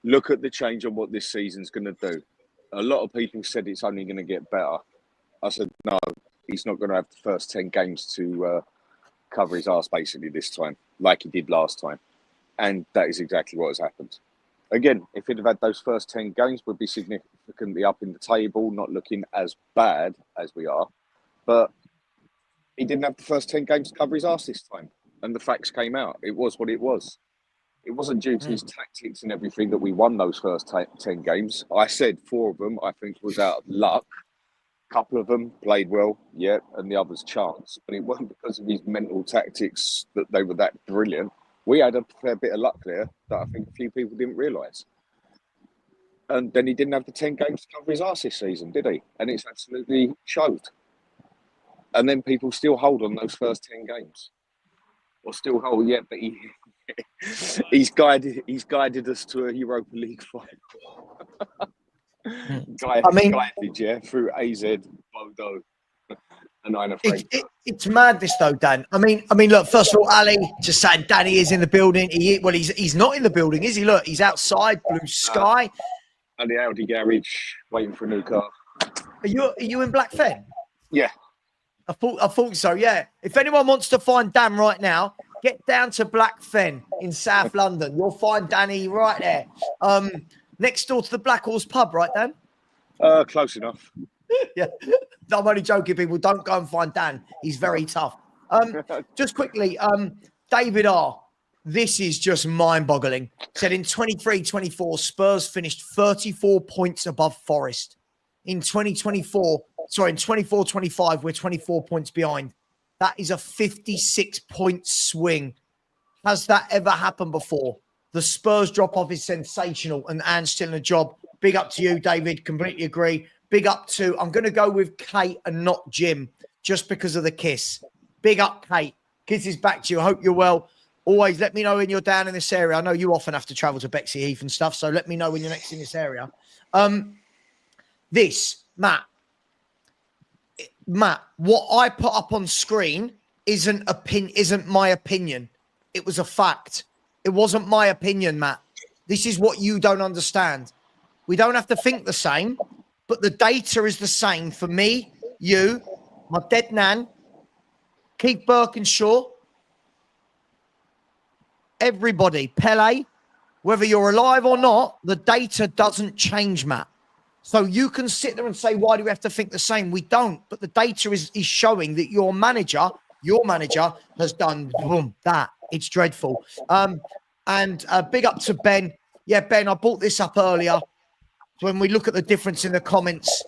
Look at the change on what this season's going to do. A lot of people said it's only going to get better. I said, no, he's not going to have the first 10 games to cover his arse, basically, this time, like he did last time. And that is exactly what has happened. Again, if he'd have had those first 10 games, we'd be significantly up in the table, not looking as bad as we are. But he didn't have the first 10 games to cover his arse this time. And the facts came out. It was what it was. It wasn't due to his tactics and everything that we won those first 10 games. I said 4 of them, I think, was out of luck. A couple of them played well, yeah, and the others chance. But it wasn't because of his mental tactics that they were that brilliant. We had a fair bit of luck there that I think a few people didn't realise. And then he didn't have the 10 games to cover his arse this season, did he? And it's absolutely showed. And then people still hold on those first 10 games. Or still hold, yeah, but he's guided us to a Europa League final. Guided, yeah, through AZ, Bodo, and Ina Frank. It's madness, though, Dan. I mean, look. First of all, Ali just saying Danny is in the building. He's not in the building, is he? Look, he's outside, blue sky. At the Audi garage, waiting for a new car. Are you in Blackfen? Yeah. I thought so. Yeah. If anyone wants to find Dan right now, get down to Blackfen in South London. You'll find Danny right there. Next door to the Black Horse pub, right, Dan? Close enough. Yeah. No, I'm only joking, people. Don't go and find Dan. He's very tough. Just quickly, David R. This is just mind-boggling. Said in 23-24, Spurs finished 34 points above Forest. In 24-25, we're 24 points behind. That is a 56-point swing. Has that ever happened before? The Spurs drop-off is sensational, and Anne's still in a job. Big up to you, David. Completely agree. Big up to, I'm going to go with Kate and not Jim, just because of the kiss. Big up, Kate. Kisses back to you. I hope you're well. Always let me know when you're down in this area. I know you often have to travel to Bexley Heath and stuff, so let me know when you're next in this area. Matt, what I put up on screen isn't my opinion. It was a fact. It wasn't my opinion, Matt. This is what you don't understand. We don't have to think the same, but the data is the same for me, you, my dead nan, Keith Birkinshaw, everybody, Pele, whether you're alive or not, the data doesn't change, Matt. So you can sit there and say, why do we have to think the same? We don't. But the data is showing that your manager has done boom, that. It's dreadful. And big up to Ben. Yeah, Ben, I brought this up earlier. When we look at the difference in the comments,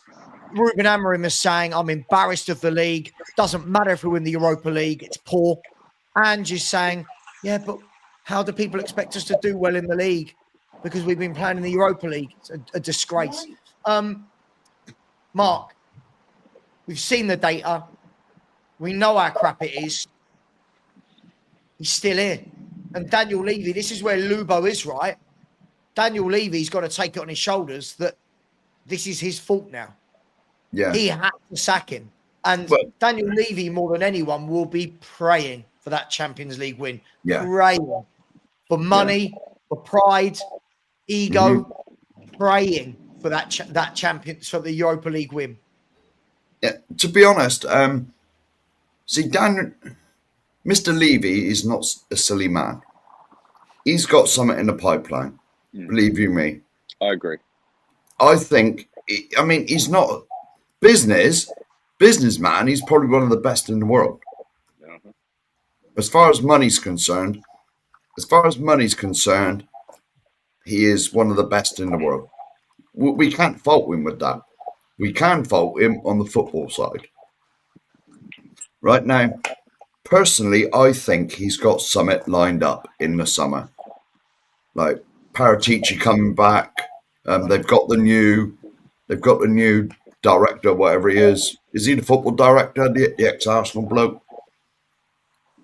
Ruben Amorim is saying, I'm embarrassed of the league. Doesn't matter if we win the Europa League. It's poor. Ange is saying, yeah, but how do people expect us to do well in the league? Because we've been playing in the Europa League. It's a disgrace. Mark, we've seen the data. We know how crap it is. He's still here. And Daniel Levy, this is where Lubo is, right? Daniel Levy's got to take it on his shoulders that this is his fault now. Yeah. He had to sack him. And Daniel Levy, more than anyone, will be praying for that Champions League win. Yeah. Praying for money, for pride, ego, praying for that Champions, for the Europa League win. Yeah. To be honest, Mr. Levy is not a silly man. He's got something in the pipeline. Believe you me. I agree. I think, he's not businessman. He's probably one of the best in the world. Uh-huh. As far as money's concerned, he is one of the best in the world. We can't fault him with that. We can fault him on the football side. Right now, personally, I think he's got something lined up in the summer. Like Paratici coming back. They've got the new director, whatever he is he the football director, the ex-Arsenal bloke?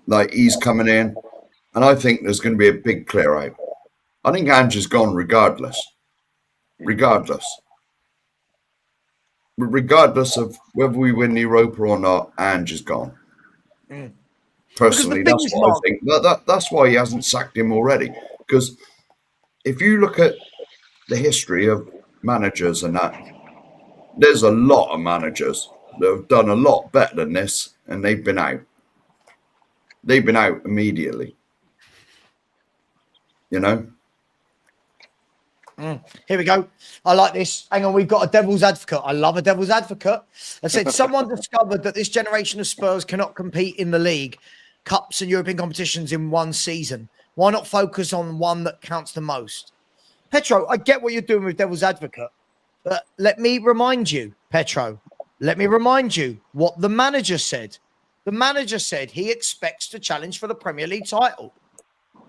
Like, he's coming in, and I think there's going to be a big clear out. I think Ange is gone regardless of whether we win the Europa or not. Ange is gone. Personally, that's what I think. That's why he hasn't sacked him already. Because if you look at the history of managers and that, there's a lot of managers that have done a lot better than this, and they've been out. They've been out immediately. You know? Here we go. I like this. Hang on, we've got a devil's advocate. I love a devil's advocate. I said, someone discovered that this generation of Spurs cannot compete in the league, cups and European competitions in one season. Why not focus on one that counts the most? Petro, I get what you're doing with devil's advocate, but let me remind you, Petro, what the manager said. The manager said he expects to challenge for the Premier League title.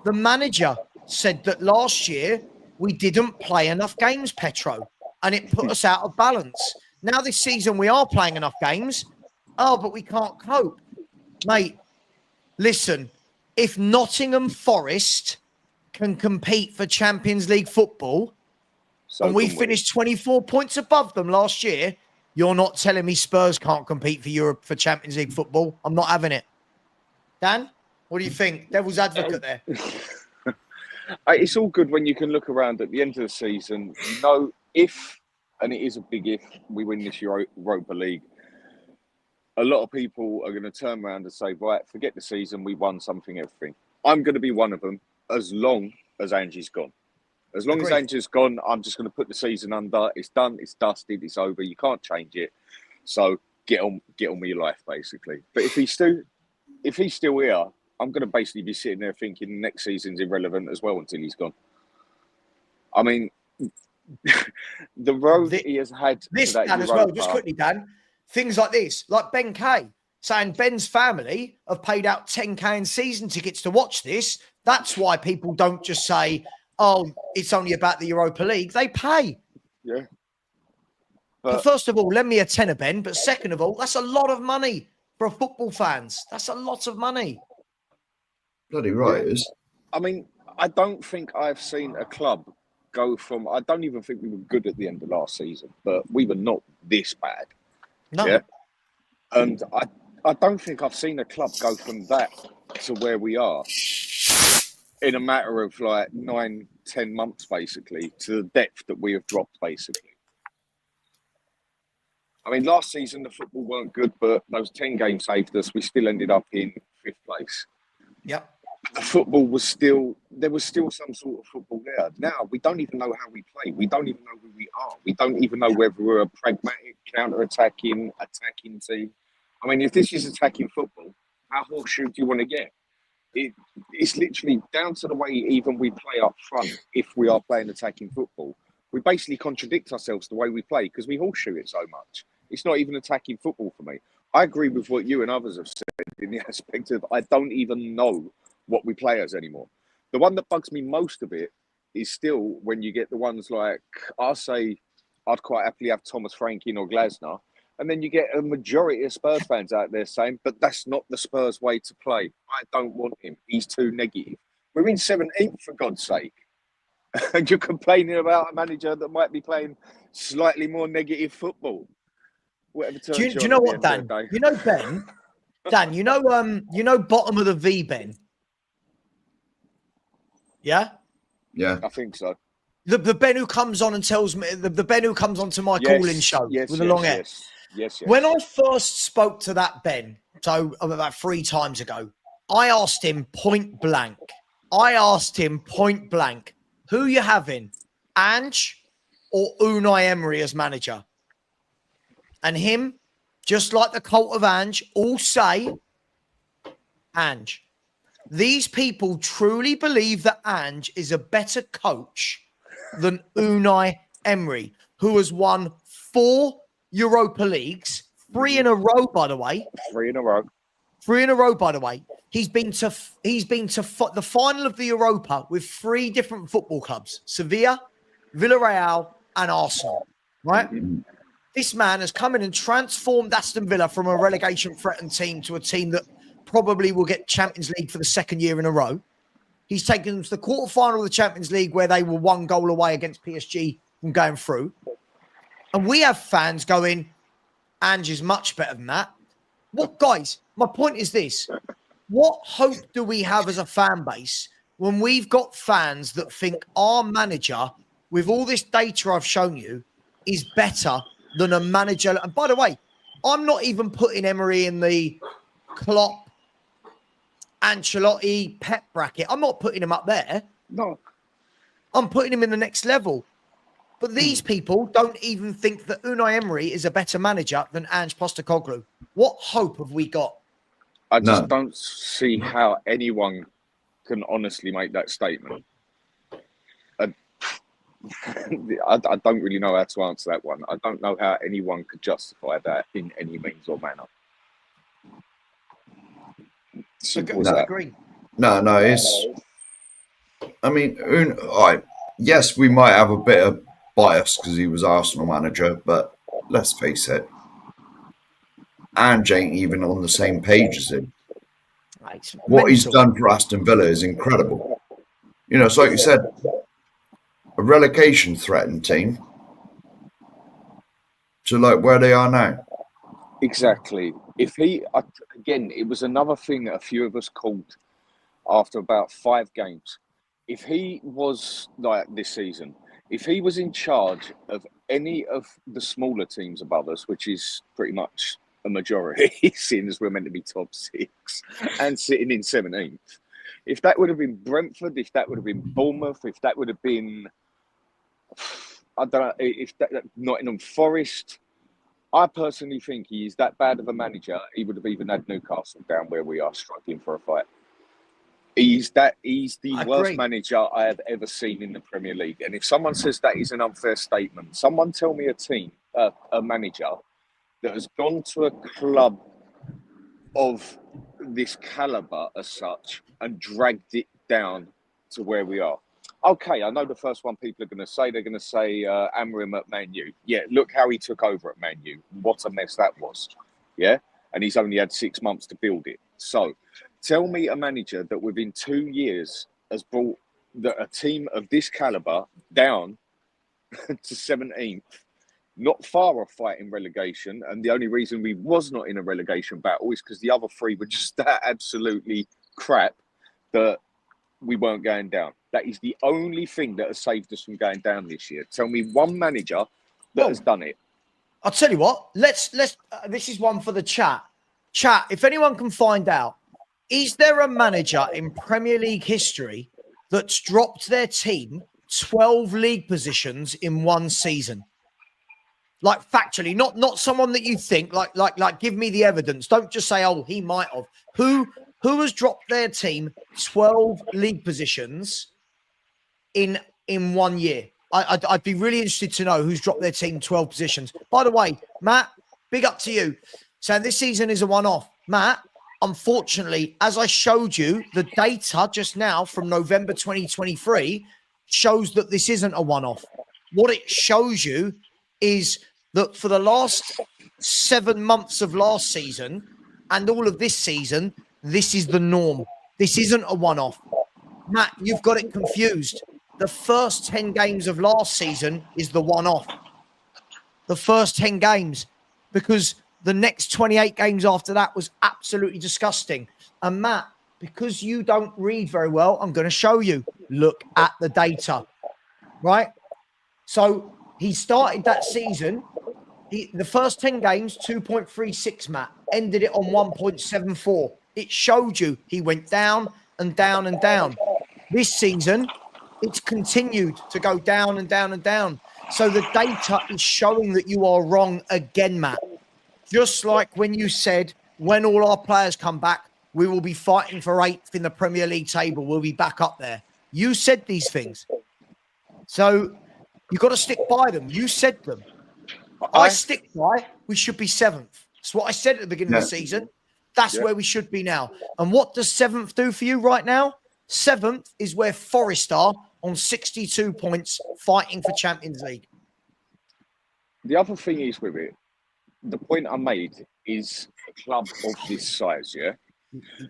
The manager said that last year we didn't play enough games, Petro, and it put us out of balance. Now this season we are playing enough games. Oh, but we can't cope. Mate, listen, if Nottingham Forest can compete for Champions League football and we finished 24 points above them last year, you're not telling me Spurs can't compete for Europe for Champions League football. I'm not having it. Dan, what do you think? Devil's advocate there. It's all good when you can look around at the end of the season. You know, if, and it is a big if, we win this Europa League, a lot of people are going to turn around and say, right, forget the season, we won something, everything. I'm going to be one of them as long as Angie's gone. As long as Angie's gone, I'm just going to put the season under. It's done, it's dusted, it's over. You can't change it. So get on with your life, basically. But if he's still here, I'm going to basically be sitting there thinking next season's irrelevant as well until he's gone. I mean, the road he has had this, to that Dan, Europa, as well, just quickly, Dan, things like this, like Ben Kay saying Ben's family have paid out 10K in season tickets to watch this. That's why people don't just say, oh, it's only about the Europa League. They pay. Yeah. But first of all, lend me a tenner, Ben. But second of all, that's a lot of money for football fans. That's a lot of money. Bloody right it is. I mean, I don't think I've seen a club go from, I don't even think we were good at the end of last season, but we were not this bad. No. Yeah. And I don't think I've seen a club go from that to where we are in a matter of like 9-10 months, basically, to the depth that we have dropped, basically. I mean, last season, the football weren't good, but those 10 games saved us. We still ended up in 5th place. Yep. The football was there was still some sort of football there. Now, we don't even know how we play. We don't even know who we are. We don't even know whether we're a pragmatic, counter-attacking, attacking team. I mean, if this is attacking football, how horseshoe do you want to get? It's literally down to the way even we play up front. If we are playing attacking football, we basically contradict ourselves the way we play because we horseshoe it so much. It's not even attacking football for me. I agree with what you and others have said in the aspect of I don't even know what we play as anymore. The one that bugs me most of it is still when you get the ones like, I'll say I'd quite happily have Thomas Frank in or Glasner. And then you get a majority of Spurs fans out there saying, but that's not the Spurs way to play. I don't want him. He's too negative. We're in 17th, for God's sake. And you're complaining about a manager that might be playing slightly more negative football. Whatever turns do you know what, Dan? You know Ben? Dan, you know bottom of the V, Ben? Yeah? Yeah. I think so. The Ben who comes on and tells me, the Ben who comes on to my call-in show with the long hair. Yes. When I first spoke to that Ben, so about 3 times ago, I asked him point blank, who you having, Ange or Unai Emery as manager? And him, just like the cult of Ange, all say Ange. These people truly believe that Ange is a better coach than Unai Emery, who has won 4 Europa Leagues, 3 in a row, by the way. 3 in a row. 3 in a row, by the way. He's been to the final of the Europa with 3 different football clubs: Sevilla, Villarreal, and Arsenal. Right? This man has come in and transformed Aston Villa from a relegation-threatened team to a team that probably will get Champions League for the second year in a row. He's taken them to the quarterfinal of the Champions League where they were 1 goal away against PSG from going through. And we have fans going, Ange is much better than that. What, guys, my point is this. What hope do we have as a fan base when we've got fans that think our manager, with all this data I've shown you, is better than a manager? And by the way, I'm not even putting Emery in the Klopp, Ancelotti, Pep bracket. I'm not putting him up there. No. I'm putting him in the next level. But these people don't even think that Unai Emery is a better manager than Ange Postecoglou. What hope have we got? I just don't see how anyone can honestly make that statement. I don't really know how to answer that one. I don't know how anyone could justify that in any means or manner. Simple as that. Agree. No, it's... I mean, yes, we might have a bit of bias because he was Arsenal manager, but let's face it, Ange ain't even on the same page as him. What he's done for Aston Villa is incredible. You know, it's like you said, a relegation threatened team to like where they are now. Exactly. If he, again, it was another thing that a few of us called after about 5 games. If he was like this season, if he was in charge of any of the smaller teams above us, which is pretty much a majority, seeing as we're meant to be top 6 and sitting in 17th, if that would have been Brentford, if that would have been Bournemouth, if that would have been, I don't know, if that Nottingham Forest, I personally think he is that bad of a manager, he would have even had Newcastle down where we are struggling for a fight. He's the worst manager I have ever seen in the Premier League. And if someone says that is an unfair statement, someone tell me a manager that has gone to a club of this caliber as such and dragged it down to where we are. Okay, I know the first one people are going to say, they're going to say Amorim at Man U. Yeah, look how he took over at Man U. What a mess that was. Yeah, and he's only had 6 months to build it. So tell me a manager that within 2 years has brought a team of this caliber down to 17th, not far off fighting relegation. And the only reason we was not in a relegation battle is because the other 3 were just that absolutely crap that we weren't going down. That is the only thing that has saved us from going down this year. Tell me one manager that has done it. I'll tell you what. Let's. This is one for the chat. Chat. If anyone can find out, is there a manager in Premier League history that's dropped their team 12 league positions in one season? Like factually, not someone that you think like. Give me the evidence. Don't just say, oh, he might have. Who has dropped their team 12 league positions in 1 year? I'd be really interested to know who's dropped their team 12 positions. By the way, Matt, big up to you. Saying this season is a one-off. Matt, unfortunately, as I showed you, the data just now from November 2023 shows that this isn't a one-off. What it shows you is that for the last 7 months of last season and all of this season, this is the norm. This isn't a one-off. Matt, you've got it confused. The first 10 games of last season is the one-off. The first 10 games, because the next 28 games after that was absolutely disgusting. And Matt, because you don't read very well, I'm going to show you. Look at the data, right? So he started that season. The first 10 games, 2.36, Matt. Ended it on 1.74. It showed you he went down and down and down. This season, it's continued to go down and down and down. So the data is showing that you are wrong again, Matt. Just like when you said, when all our players come back, we will be fighting for 8th in the Premier League table. We'll be back up there. You said these things. So you've got to stick by them. You said them. I stick by, we should be 7th. That's what I said at the beginning of the season. That's where we should be now. And what does 7th do for you right now? 7th is where Forest are on 62 points fighting for Champions League. the other thing is with it, the point I made is a club of this size, yeah?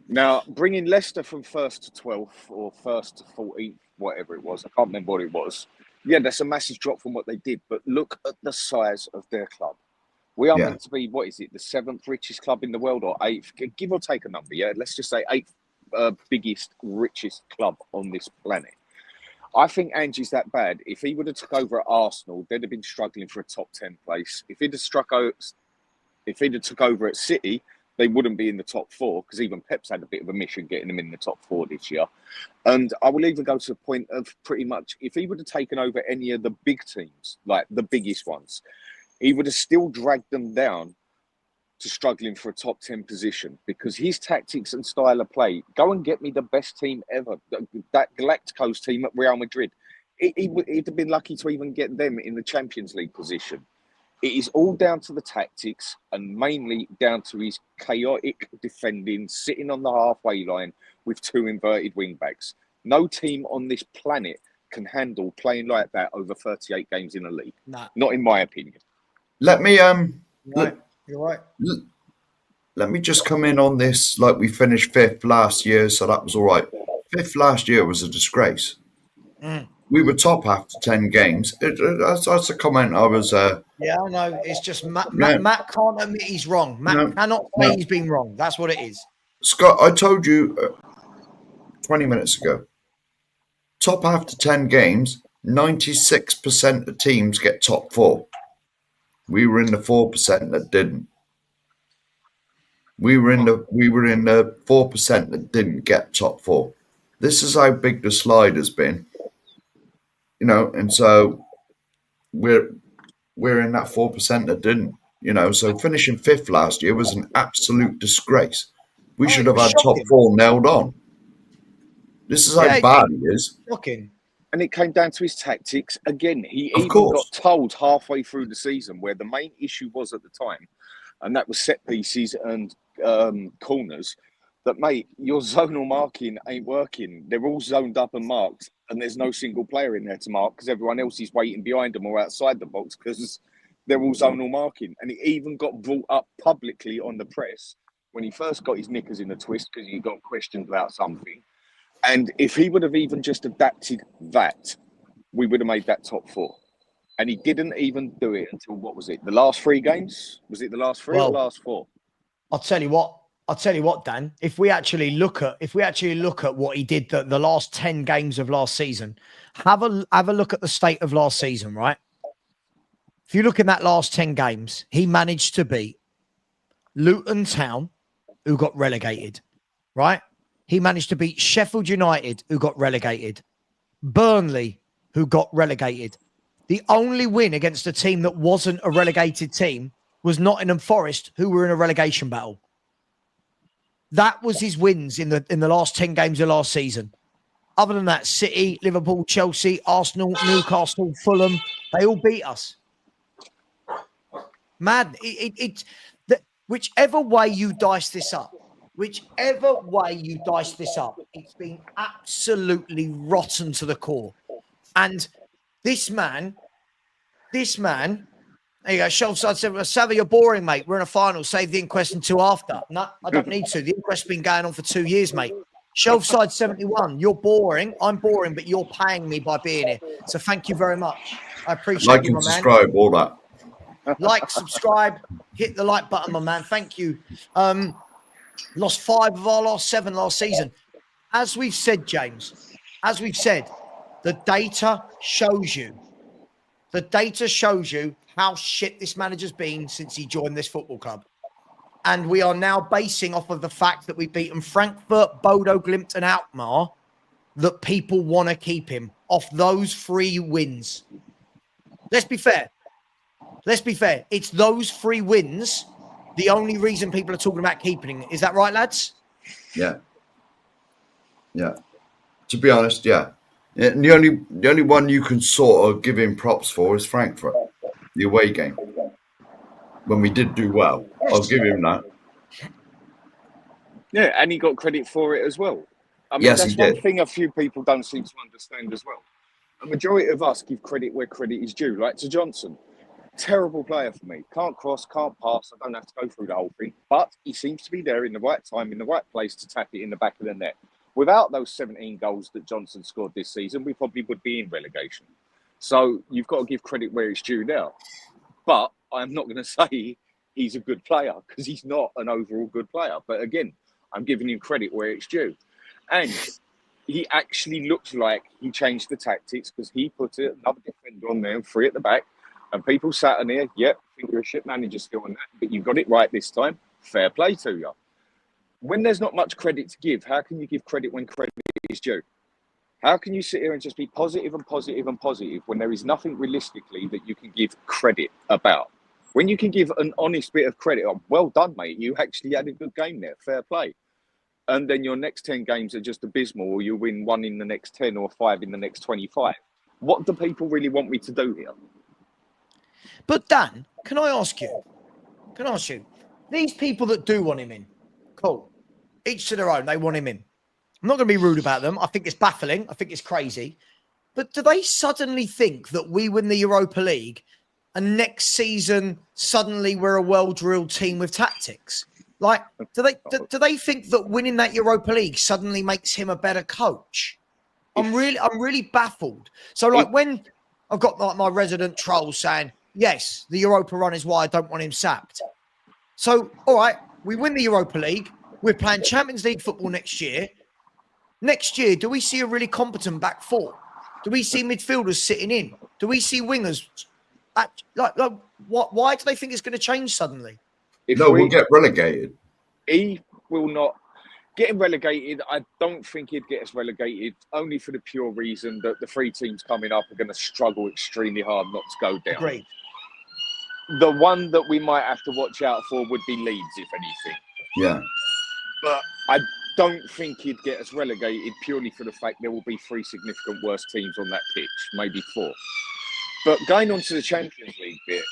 Now, bringing Leicester from 1st to 12th or 1st to 14th, whatever it was, I can't remember what it was. Yeah, that's a massive drop from what they did, but look at the size of their club. We are meant to be, what is it, the 7th richest club in the world or 8th, give or take a number, yeah? Let's just say 8th biggest, richest club on this planet. I think Angie's that bad. If he would have took over at Arsenal, they'd have been struggling for a top 10 place. If he'd have took over at City, they wouldn't be in the top 4 because even Pep's had a bit of a mission getting them in the top 4 this year. And I will even go to the point of pretty much if he would have taken over any of the big teams, like the biggest ones, he would have still dragged them down to struggling for a top 10 position because his tactics and style of play, go and get me the best team ever, that Galacticos team at Real Madrid. He'd have been lucky to even get them in the Champions League position. It is all down to the tactics and mainly down to his chaotic defending, sitting on the halfway line with 2 inverted wing backs. No team on this planet can handle playing like that over 38 games in a league. Nah. Not in my opinion. Let me You're right. let me just come in on this. Like, we finished 5th last year, so that was all right. 5th last year was a disgrace. We were top after 10 games. That's a comment I was... Yeah, I know. It's just Matt can't admit he's wrong. Matt cannot say he's been wrong. That's what it is. Scott, I told you 20 minutes ago, top after 10 games, 96% of teams get top 4. We were in the 4% that didn't. We were in the 4% that didn't get top 4. This is how big the slide has been. You know, and so we're in that 4% that didn't, you know. So finishing 5th last year was an absolute disgrace. We should have had top 4 nailed on. This is how bad he is. Shocking. And it came down to his tactics. Again, he even got told halfway through the season where the main issue was at the time, and that was set pieces and corners, that, mate, your zonal marking ain't working. They're all zoned up and marked, and there's no single player in there to mark because everyone else is waiting behind them or outside the box because they're all zonal marking. And it even got brought up publicly on the press when he first got his knickers in a twist because he got questioned about something. And if he would have even just adapted that, we would have made that top 4. And he didn't even do it until, what was it, the last 3 games? Was it the last 3 or last 4? I'll tell you what, Dan. If we actually look at what he did the last 10 games of last season, have a look at the state of last season, right? If you look in that last 10 games, he managed to beat Luton Town, who got relegated, right? He managed to beat Sheffield United, who got relegated. Burnley, who got relegated. The only win against a team that wasn't a relegated team was Nottingham Forest, who were in a relegation battle. That was his wins in the last 10 games of last season. Other than that, City, Liverpool, Chelsea, Arsenal, Newcastle, Fulham, they all beat us. Man, whichever way you dice this up, it's been absolutely rotten to the core. And this man, there you go, Shelf Side said, Savva, you're boring, mate. We're in a final. Save the inquest until after. No, I don't need to. The inquest's been going on for 2 years, mate. Shelf Side 71, you're boring. I'm boring, but you're paying me by being here. So thank you very much. I appreciate you, my man. Like and subscribe, all that. Like, subscribe, hit the like button, my man. Thank you. Lost 5 of our last 7 last season. As we've said, James, the data shows you how shit this manager's been since he joined this football club. And we are now basing off of the fact that we've beaten Frankfurt, Bodo Glimt and Alkmaar, that people want to keep him off those 3 wins. Let's be fair. It's those 3 wins, the only reason people are talking about keeping him. Is that right, lads? Yeah. To be honest, yeah. And the only one you can sort of give him props for is Frankfurt, the away game, when we did do well. I'll give him that. Yeah, and he got credit for it as well. I mean, yes, that's one thing a few people don't seem to understand as well. A majority of us give credit where credit is due, like to Johnson. Terrible player for me. Can't cross, can't pass. I don't have to go through the whole thing. But he seems to be there in the right time, in the right place to tap it in the back of the net. Without those 17 goals that Johnson scored this season, we probably would be in relegation. So you've got to give credit where it's due now. But I'm not going to say he's a good player because he's not an overall good player. But again, I'm giving him credit where it's due. And he actually looks like he changed the tactics because he put another defender on there and 3 at the back. And people sat on here, yep, I think you're a shit manager still on that, but you got it right this time. Fair play to you. When there's not much credit to give, how can you give credit when credit is due? How can you sit here and just be positive and positive and positive when there is nothing realistically that you can give credit about? When you can give an honest bit of credit, oh, well done, mate, you actually had a good game there, fair play. And then your next 10 games are just abysmal, or you win 1 in the next 10 or 5 in the next 25. What do people really want me to do here? But Dan, can I ask you? These people that do want him in, cool. Each to their own, they want him in. I'm not going to be rude about them. I think it's baffling. I think it's crazy. But do they suddenly think that we win the Europa League and next season suddenly we're a well-drilled team with tactics? Like, do they think that winning that Europa League suddenly makes him a better coach? I'm really baffled. So, like, when I've got like my resident trolls saying, yes, the Europa run is why I don't want him sacked. So, all right, we win the Europa League. We're playing Champions League football next year. Next year, do we see a really competent back 4? Do we see midfielders sitting in? Do we see wingers? Why do they think it's going to change suddenly? We'll get relegated. He will not. Getting relegated, I don't think he'd get us relegated, only for the pure reason that the 3 teams coming up are going to struggle extremely hard not to go down. Agreed. The one that we might have to watch out for would be Leeds, if anything. Yeah. But I don't think he'd get us relegated purely for the fact there will be 3 significant worse teams on that pitch, maybe 4. But going on to the Champions League bit,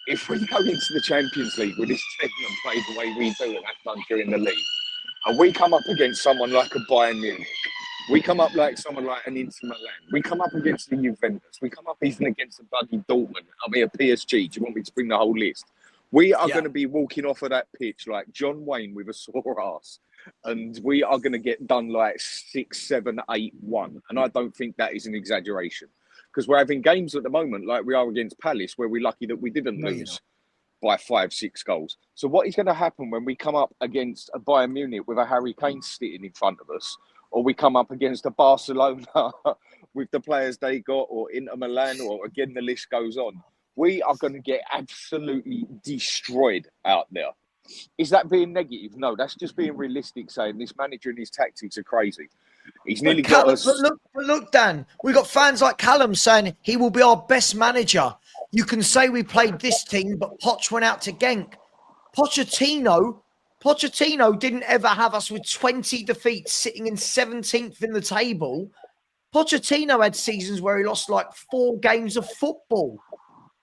if we go into the Champions League with this team and play the way we do and have done during the league, and we come up against someone like a Bayern Munich, we come up like someone like an Inter Milan, we come up against the Juventus, we come up even against a bloody Dortmund, I mean a PSG, do you want me to bring the whole list? We are going to be walking off of that pitch like John Wayne with a sore ass, and we are going to get done like 6-7-8-1, and I don't think that is an exaggeration. Because we're having games at the moment like we are against Palace where we're lucky that we didn't lose by 5-6 goals. So what is going to happen when we come up against a Bayern Munich with a Harry Kane sitting in front of us, or we come up against a Barcelona with the players they got, or Inter Milan, or again, the list goes on. We are going to get absolutely destroyed out there. Is that being negative? No, that's just being realistic, saying this manager and his tactics are crazy. He's nearly got us. But look, Dan, we've got fans like Callum saying he will be our best manager. You can say we played this team, but Poch went out to Genk. Pochettino didn't ever have us with 20 defeats sitting in 17th in the table. Pochettino had seasons where he lost like 4 games of football.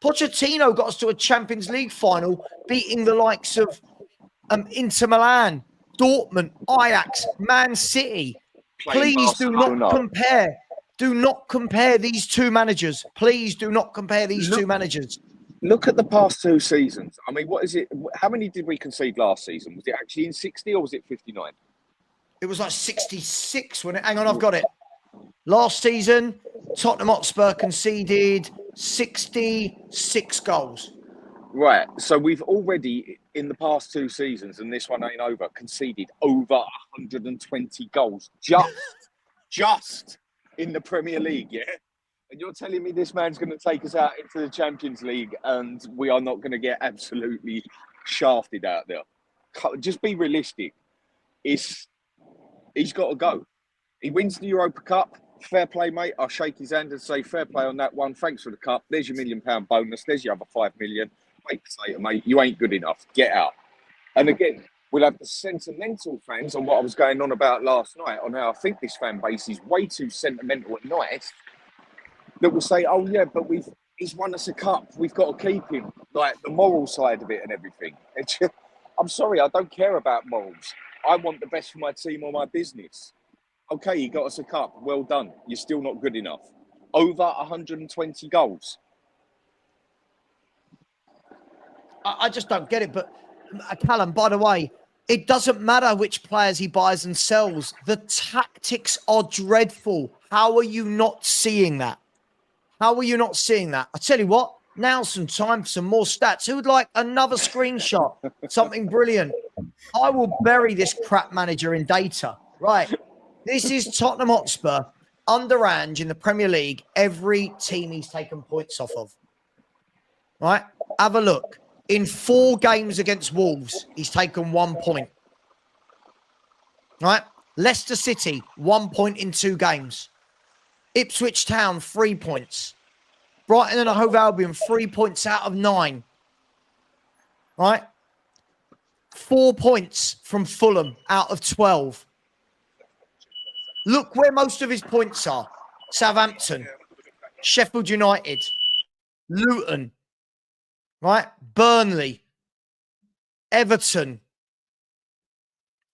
Pochettino got us to a Champions League final, beating the likes of Inter Milan, Dortmund, Ajax, Man City. Please do not compare. Do not compare these 2 managers. Please do not compare these 2 managers. Look at the past 2 seasons. I mean, what is it? How many did we concede last season? Was it actually in 60 or was it 59? It was like 66 when it. Hang on, I've got it. Last season, Tottenham Hotspur conceded 66 goals. Right. So we've already, in the past 2 seasons, and this one ain't over, conceded over 120 goals. Just in the Premier League, yeah? And you're telling me this man's going to take us out into the Champions League and we are not going to get absolutely shafted out there? Just be realistic. He's got to go. He wins the Europa Cup. Fair play, mate. I'll shake his hand and say fair play on that one. Thanks for the cup. There's your £1 million bonus. There's your other 5 million. Wait potato, mate. You ain't good enough. Get out. And again, we'll have the sentimental fans on what I was going on about last night, on how I think this fan base is way too sentimental at night, that will say, oh yeah, but he's won us a cup. We've got to keep him. Like the moral side of it and everything. I'm sorry, I don't care about morals. I want the best for my team or my business. Okay, you got us a cup. Well done. You're still not good enough. Over 120 goals. I just don't get it. But Callum, by the way, it doesn't matter which players he buys and sells. The tactics are dreadful. How are you not seeing that? How are you not seeing that? I tell you what, now's some time for some more stats. Who would like another screenshot? Something brilliant. I will bury this crap manager in data. Right. This is Tottenham Hotspur under Ange in the Premier League. Every team he's taken points off of. Right. Have a look. In 4 games against Wolves, he's taken 1 point. Right. Leicester City, 1 point in 2 games. Ipswich Town, 3 points. Brighton and Hove Albion, 3 points out of 9. Right? 4 points from Fulham out of 12. Look where most of his points are. Southampton, Sheffield United, Luton, right? Burnley, Everton,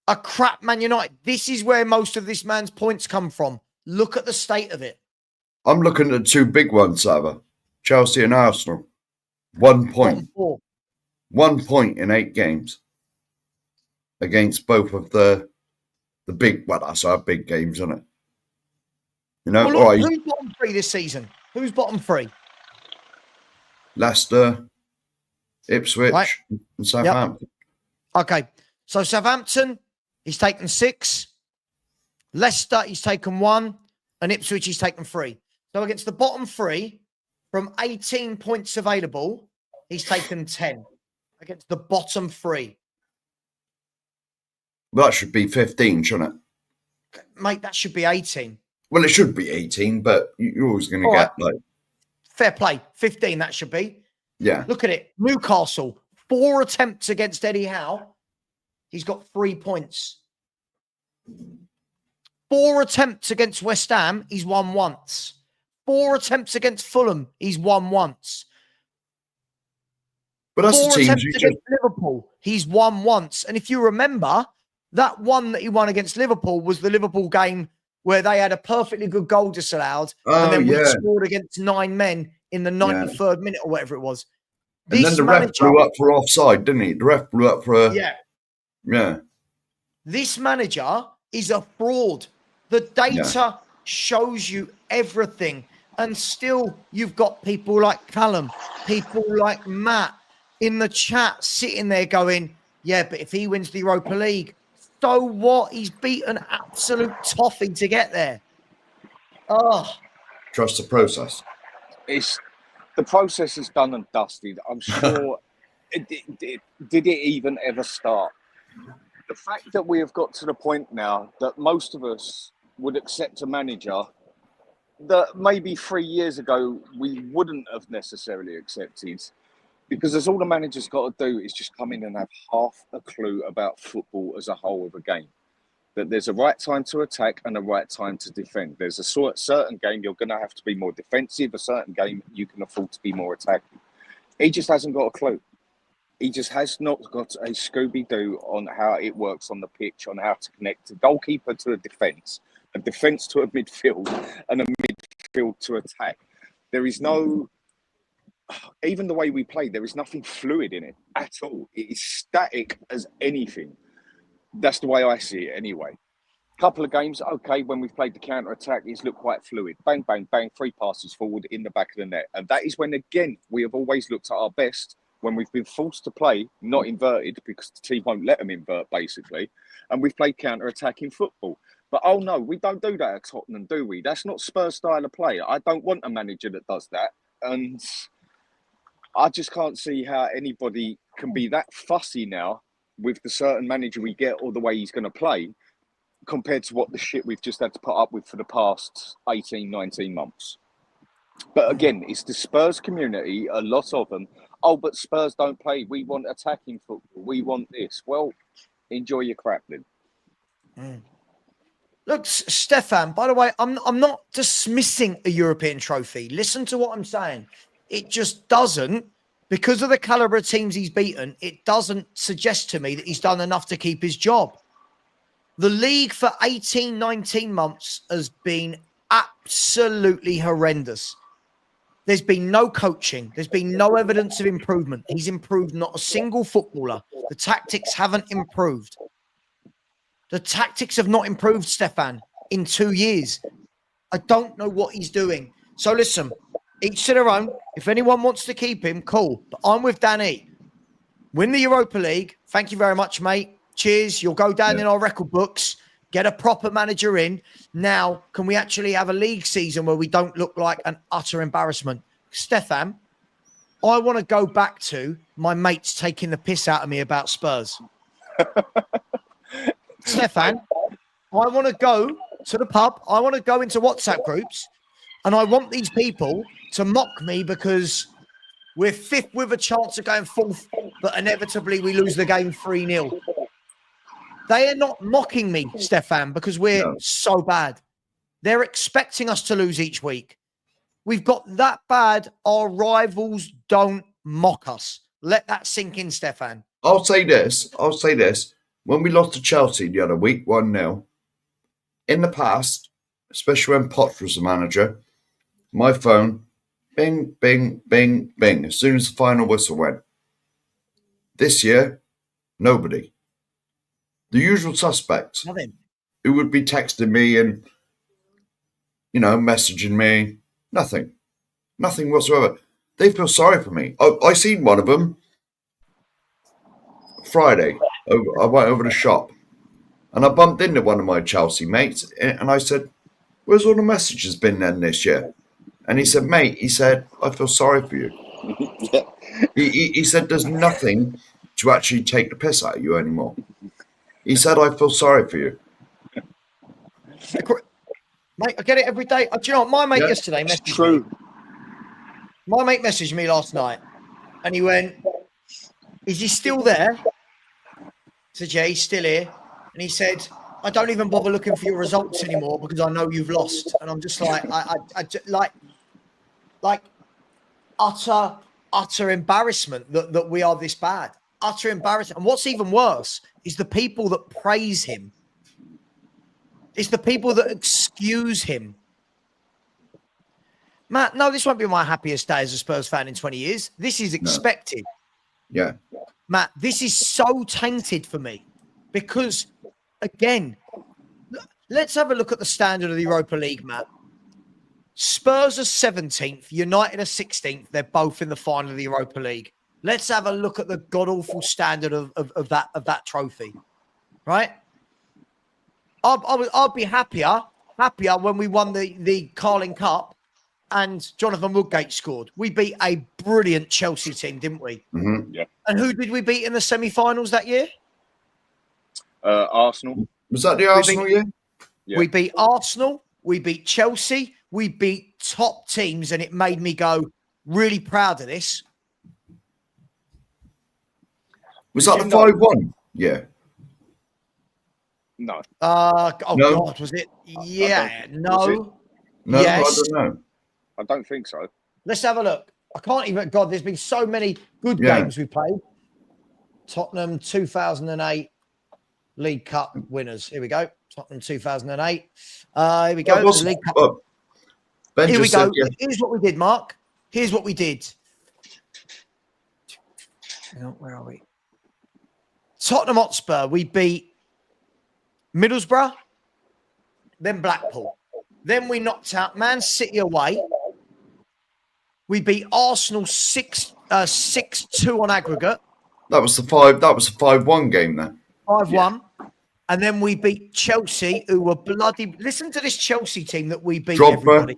a crap Man United. This is where most of this man's points come from. Look at the state of it. I'm looking at 2 big ones, Savva. Chelsea and Arsenal. 1 point. 1 point in 8 games against both of the big, well, that's our big games, isn't it? You know, well, look, who's bottom 3 this season? Who's bottom 3? Leicester, Ipswich, right, and Southampton. Yep. Okay, so Southampton, he's taken 6. Leicester, he's taken 1. And Ipswich, he's taken 3. So against the bottom 3, from 18 points available, he's taken 10. Against the bottom 3. Well, that should be 15, shouldn't it? Mate, that should be 18. Well, it should be 18, but you're always going to get like... Fair play. 15, that should be. Yeah. Look at it. Newcastle, 4 attempts against Eddie Howe. He's got 3 points. 4 attempts against West Ham, he's won once. 4 attempts against Fulham, he's won once. But that's 4 the teams attempts against Liverpool, he's won once. And if you remember, that one that he won against Liverpool was the Liverpool game where they had a perfectly good goal disallowed. And then we scored against 9 men in the 93rd minute or whatever it was. And then the ref blew up for offside, didn't he? The ref blew up for a... Yeah. This manager is a fraud. The data shows you everything. And still, you've got people like Callum, people like Matt in the chat sitting there going, yeah, but if he wins the Europa League, so what? He's beaten absolute toffee to get there. Oh. Trust the process. The process is done and dusted. I'm sure. Did it even ever start? The fact that we have got to the point now that most of us would accept a manager that maybe 3 years ago we wouldn't have necessarily accepted, because as all the manager's got to do is just come in and have half a clue about football as a whole of a game. That there's a right time to attack and a right time to defend. There's a certain game you're going to have to be more defensive, a certain game you can afford to be more attacking. He just hasn't got a clue. He just has not got a Scooby-Doo on how it works on the pitch, on how to connect a goalkeeper to a defence to a midfield, and a midfield to attack. There is no... Even the way we play, there is nothing fluid in it at all. It is static as anything. That's the way I see it anyway. Couple of games, okay, when we've played the counter-attack, it's looked quite fluid. Bang, bang, bang, 3 passes forward in the back of the net. And that is when, again, we have always looked at our best when we've been forced to play, not inverted, because the team won't let them invert, basically. And we've played counter-attacking football. But, oh no, we don't do that at Tottenham, do we? That's not Spurs style of play. I don't want a manager that does that. And I just can't see how anybody can be that fussy now with the certain manager we get or the way he's going to play compared to what the shit we've just had to put up with for the past 18, 19 months. But again, it's the Spurs community, a lot of them. Oh, but Spurs don't play. We want attacking football. We want this. Well, enjoy your crap then. Look, Stefan, by the way, I'm not dismissing a European trophy. Listen to what I'm saying. It just doesn't, because of the calibre of teams he's beaten, it doesn't suggest to me that he's done enough to keep his job. The league for 18, 19 months has been absolutely horrendous. There's been no coaching. There's been no evidence of improvement. He's improved not a single footballer. The tactics haven't improved. The tactics have not improved, Stefan, in 2 years. I don't know what he's doing. So listen, each to their own. If anyone wants to keep him, cool. But I'm with Danny. Win the Europa League. Thank you very much, mate. Cheers. You'll go down in our record books. Get a proper manager in. Now, can we actually have a league season where we don't look like an utter embarrassment? Stefan, I want to go back to my mates taking the piss out of me about Spurs. Stefan, I want to go to the pub. I want to go into WhatsApp groups, and I want these people to mock me because we're fifth with a chance of going fourth, but inevitably we lose the game 3-0. They are not mocking me, Stefan, because we're so bad. They're expecting us to lose each week. We've got that bad. Our rivals don't mock us. Let that sink in, Stefan. I'll say this. When we lost to Chelsea the other week, 1-0, in the past, especially when Poch was the manager, my phone, bing, bing, bing, bing, as soon as the final whistle went. This year, nobody. The usual suspects. Nothing. Who would be texting me and, messaging me. Nothing whatsoever. They feel sorry for me. I seen one of them Friday. I went over the shop and I bumped into one of my Chelsea mates and I said, "Where's all the messages been then this year?" And he said, "Mate," he said, "I feel sorry for you." Yeah. He said, "There's nothing to actually take the piss out of you anymore." He said, "I feel sorry for you." Mate, I get it every day. Do you know what? My mate yesterday messaged me. My mate messaged me last night and he went, "Is he still there?" I said, "Yeah, he's still here." And he said, "I don't even bother looking for your results anymore because I know you've lost." And I'm just like, like utter embarrassment that we are this bad. Utter embarrassment. And what's even worse is the people that praise him. It's the people that excuse him. Matt, no, this won't be my happiest day as a Spurs fan in 20 years. This is expected. Yeah. Matt, this is so tainted for me because, again, let's have a look at the standard of the Europa League, Matt. Spurs are 17th, United are 16th. They're both in the final of the Europa League. Let's have a look at the god-awful standard of that trophy, right? I'll be happier when we won the Carling Cup and Jonathan Woodgate scored. We beat a brilliant Chelsea team, didn't we? Mm-hmm. Yeah. And who did we beat in the semi-finals that year? Arsenal. Was that the Arsenal year? Yeah. We beat Arsenal. We beat Chelsea. We beat top teams, and it made me go really proud of this. Was that the 5-1? Yeah. No. No? God, was it? Yeah. No. No, Yes. I don't know. I don't think so. Let's have a look. I can't even. God, there's been so many good games we played. Tottenham 2008 League Cup winners. Here we go. Tottenham 2008. Here we go. The League Cup. Here we go. Here's what we did, Mark. Here's what we did. Hang on, where are we? Tottenham Hotspur. We beat Middlesbrough, then Blackpool. Then we knocked out Man City away. We beat Arsenal 6-2 on aggregate. That was the 5-1 game then. 5-1. Yeah. And then we beat Chelsea, who were bloody. Listen to this Chelsea team that we beat. Drogba. Everybody.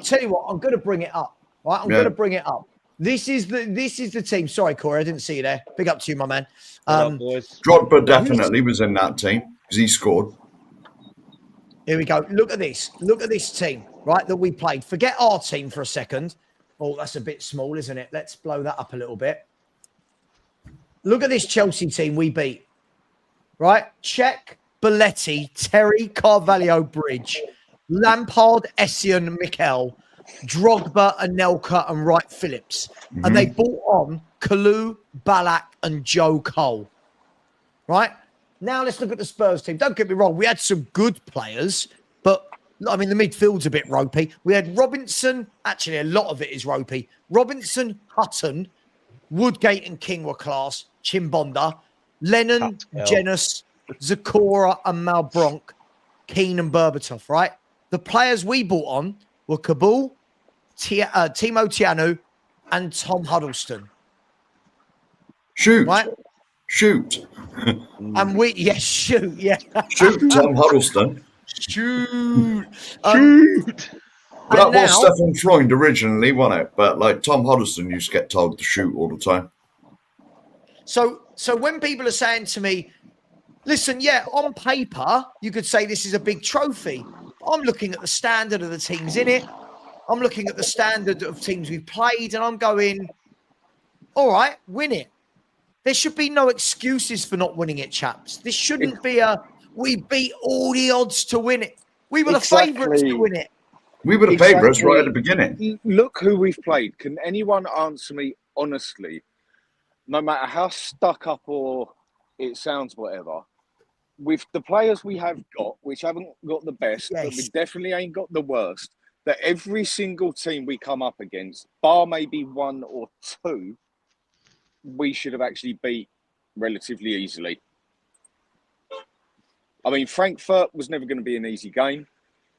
Tell you what, I'm going to bring it up. Right, I'm going to bring it up. This is the team. Sorry, Corey, I didn't see you there. Big up to you, my man. Drogba definitely was in that team because he scored. Here we go. Look at this. Look at this team, right, that we played. Forget our team for a second. Oh, that's a bit small, isn't it? Let's blow that up a little bit. Look at this Chelsea team we beat. Right? Cech, Belletti, Terry, Carvalho, Bridge, Lampard, Essien, Mikel, Drogba, Anelka, and Wright Phillips. Mm-hmm. And they brought on Kalou, Ballack, and Joe Cole. Right? Now let's look at the Spurs team. Don't get me wrong. We had some good players, but I mean, the midfield's a bit ropey. We had Robinson. Actually, a lot of it is ropey. Robinson, Hutton, Woodgate and King were class. Chimbonda, Lennon, Genus, Zakora and Malbronk, Keane and Berbatov, right? The players we bought on were Kabul, Timo Tianu and Tom Huddleston. Shoot. Right? Shoot. And shoot, yeah. Shoot, Tom Huddleston. Shoot. That was Stefan Freund originally, wasn't it? But like Tom Huddleston used to get told to shoot all the time. So when people are saying to me, listen, yeah, on paper, you could say this is a big trophy. I'm looking at the standard of the teams in it. I'm looking at the standard of teams we've played, and I'm going, all right, win it. There should be no excuses for not winning it, chaps. This shouldn't be we beat all the odds to win it. We were the favourites to win it. We were the favourites right at the beginning. Look who we've played. Can anyone answer me honestly, no matter how stuck up or it sounds whatever, with the players we have got, which haven't got the best, but we definitely ain't got the worst, that every single team we come up against, bar maybe one or two, we should have actually beat relatively easily. I mean, Frankfurt was never going to be an easy game,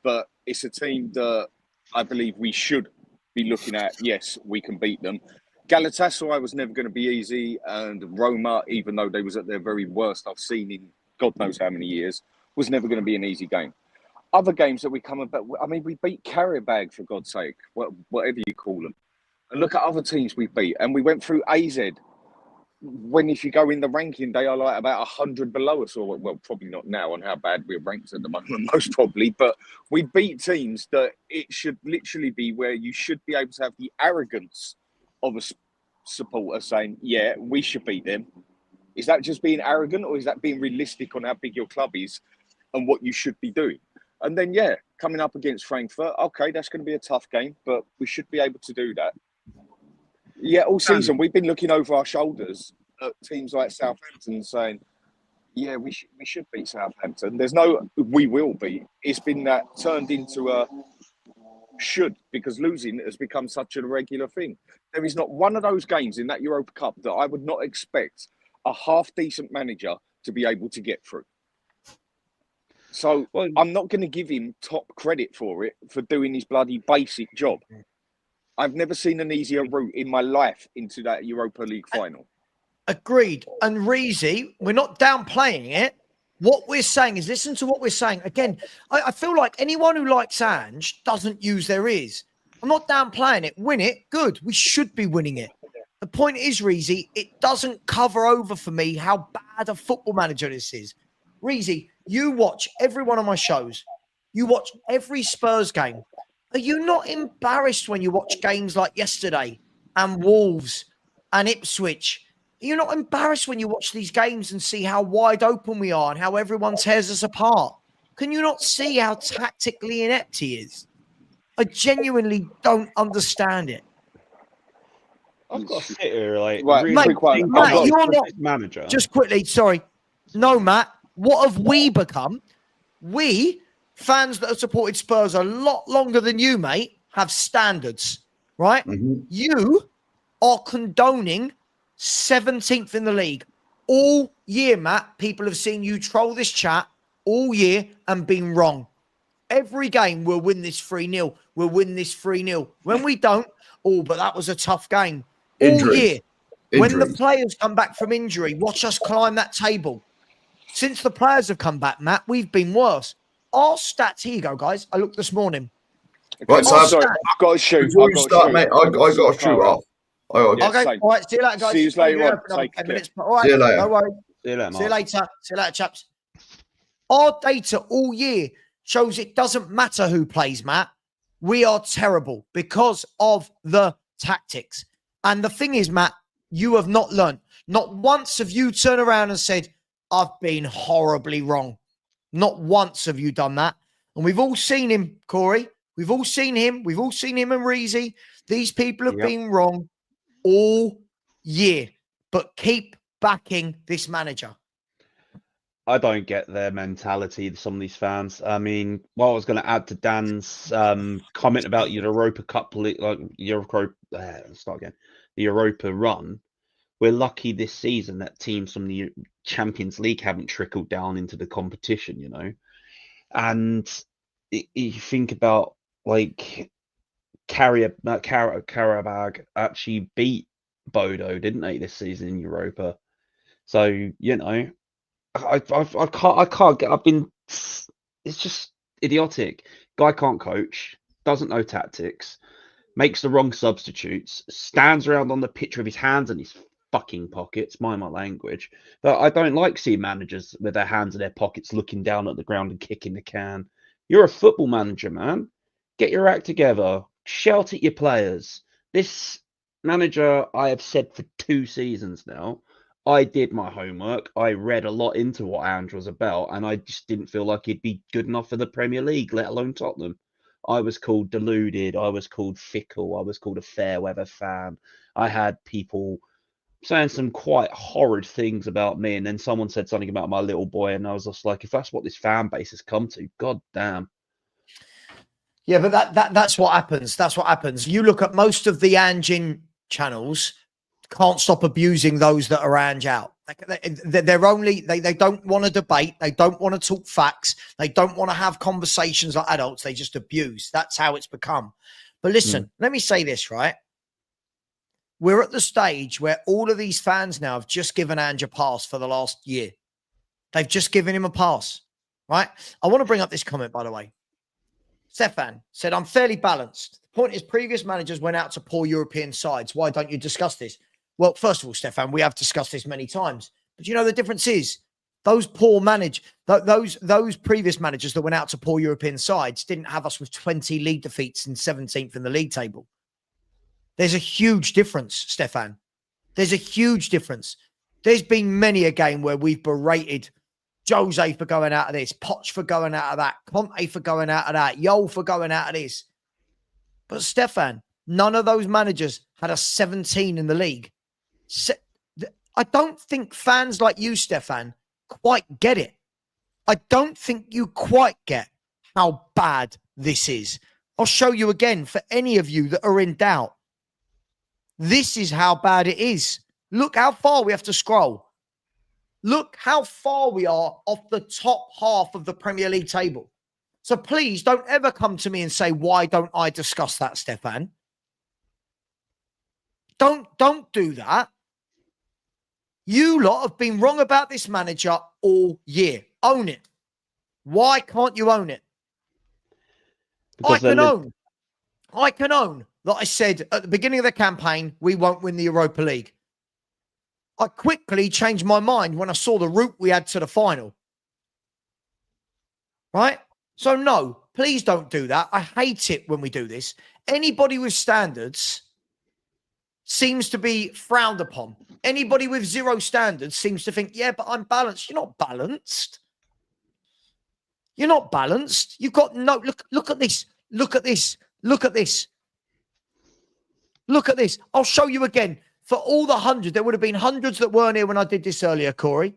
but it's a team that I believe we should be looking at. Yes, we can beat them. Galatasaray was never going to be easy, and Roma, even though they was at their very worst I've seen in God knows how many years, was never going to be an easy game. Other games that we come about, I mean, we beat Karabag, for God's sake, whatever you call them. And look at other teams we beat. And we went through AZ, when if you go in the ranking, they are like about 100 below us, or well, probably not now on how bad we're ranked at the moment, most probably, but we beat teams that it should literally be where you should be able to have the arrogance of a supporter saying, yeah, we should beat them. Is that just being arrogant, or is that being realistic on how big your club is and what you should be doing? And then, yeah, coming up against Frankfurt, okay, that's going to be a tough game, but we should be able to do that. Yeah, all season we've been looking over our shoulders at teams like Southampton saying, yeah, we should beat Southampton. There's no we will beat. It's been that turned into a should, because losing has become such a regular thing. There is not one of those games in that Europa Cup that I would not expect a half-decent manager to be able to get through. So I'm not going to give him top credit for it, for doing his bloody basic job. I've never seen an easier route in my life into that Europa League final. Agreed. And Reezy, we're not downplaying it. What we're saying is, listen to what we're saying. Again, I feel like anyone who likes Ange doesn't use their ears. I'm not downplaying it. Win it, good. We should be winning it. The point is, Reezy, it doesn't cover over for me how bad a football manager this is. Reezy, you watch every one of my shows. You watch every Spurs game. Are you not embarrassed when you watch games like yesterday and Wolves and Ipswich? Are you not embarrassed when you watch these games and see how wide open we are and how everyone tears us apart? Can you not see how tactically inept he is? I genuinely don't understand it. I've got to sit here like, right, really Matt, you're not manager. Just quickly, sorry. No, Matt, what have we become? We, fans that have supported Spurs a lot longer than you, mate, have standards, right? Mm-hmm. You are condoning 17th in the league. All year, Matt, people have seen you troll this chat all year and been wrong. Every game, we'll win this 3-0. We'll win this 3-0. When we don't, but that was a tough game. All year. When the players come back from injury, watch us climb that table. Since the players have come back, Matt, we've been worse. Our stats, here you go, guys. I looked this morning. Right, so I've got to shoot. Before you start, mate, I got to shoot off. Okay, same. all right, see you later, guys. See you later on. Take care. All right, See you later. no worries. See you later, See you later. See you later, chaps. Our data all year shows it doesn't matter who plays, Matt. We are terrible because of the tactics. And the thing is, Matt, you have not learned. Not once have you turned around and said, I've been horribly wrong. Not once have you done that. And we've all seen him, Corey. We've all seen him. We've all seen him and Reezy. These people have been wrong all year. But keep backing this manager. I don't get their mentality, some of these fans. I mean, what I was going to add to Dan's comment about the Europa Cup, like start again, the Europa run. We're lucky this season that teams from the Champions League haven't trickled down into the competition, you know. And you think about like Karabag actually beat Bodo, didn't they, this season in Europa? So you know. I can't get. It's just idiotic. Guy can't coach, doesn't know tactics, makes the wrong substitutes, stands around on the pitch with his hands in his fucking pockets. Mind my language. But I don't like seeing managers with their hands in their pockets, looking down at the ground and kicking the can. You're a football manager, man. Get your act together. Shout at your players. This manager, I have said for 2 seasons now. I did my homework. I read a lot into what Ange was about, and I just didn't feel like he'd be good enough for the Premier League, let alone Tottenham. I was called deluded. I was called fickle. I was called a fair weather fan. I had people saying some quite horrid things about me, and then someone said something about my little boy, and I was just like, if that's what this fan base has come to, god damn. Yeah, but that's what happens. That's what happens. You look at most of the Angin channels, can't stop abusing those that are Ange out. They're only, they don't want to debate. They don't want to talk facts. They don't want to have conversations like adults. They just abuse. That's how it's become. But listen, let me say this, right? We're at the stage where all of these fans now have just given Ange a pass for the last year. They've just given him a pass, right? I want to bring up this comment, by the way. Stefan said, I'm fairly balanced. The point is previous managers went out to poor European sides. Why don't you discuss this? Well, first of all, Stefan, we have discussed this many times. But you know, the difference is those those previous managers that went out to poor European sides didn't have us with 20 league defeats and 17th in the league table. There's a huge difference, Stefan. There's a huge difference. There's been many a game where we've berated Jose for going out of this, Poch for going out of that, Conte for going out of that, Yol for going out of this. But Stefan, none of those managers had a 17 in the league. I don't think fans like you, Stefan, quite get it. I don't think you quite get how bad this is. I'll show you again for any of you that are in doubt. This is how bad it is. Look how far we have to scroll. Look how far we are off the top half of the Premier League table. So please don't ever come to me and say, why don't I discuss that, Stefan? Don't do that. You lot have been wrong about this manager all year. Own it. Why can't you own it? I can own that I said at the beginning of the campaign, we won't win the Europa League. I quickly changed my mind when I saw the route we had to the final. Right? So no, please don't do that. I hate it when we do this. Anybody with standards seems to be frowned upon. Anybody with zero standards seems to think, yeah, but I'm balanced. You're not balanced. You're not balanced. You've got no, look at this. Look at this. Look at this. Look at this. I'll show you again. For all the 100, there would have been hundreds that weren't here when I did this earlier, Corey.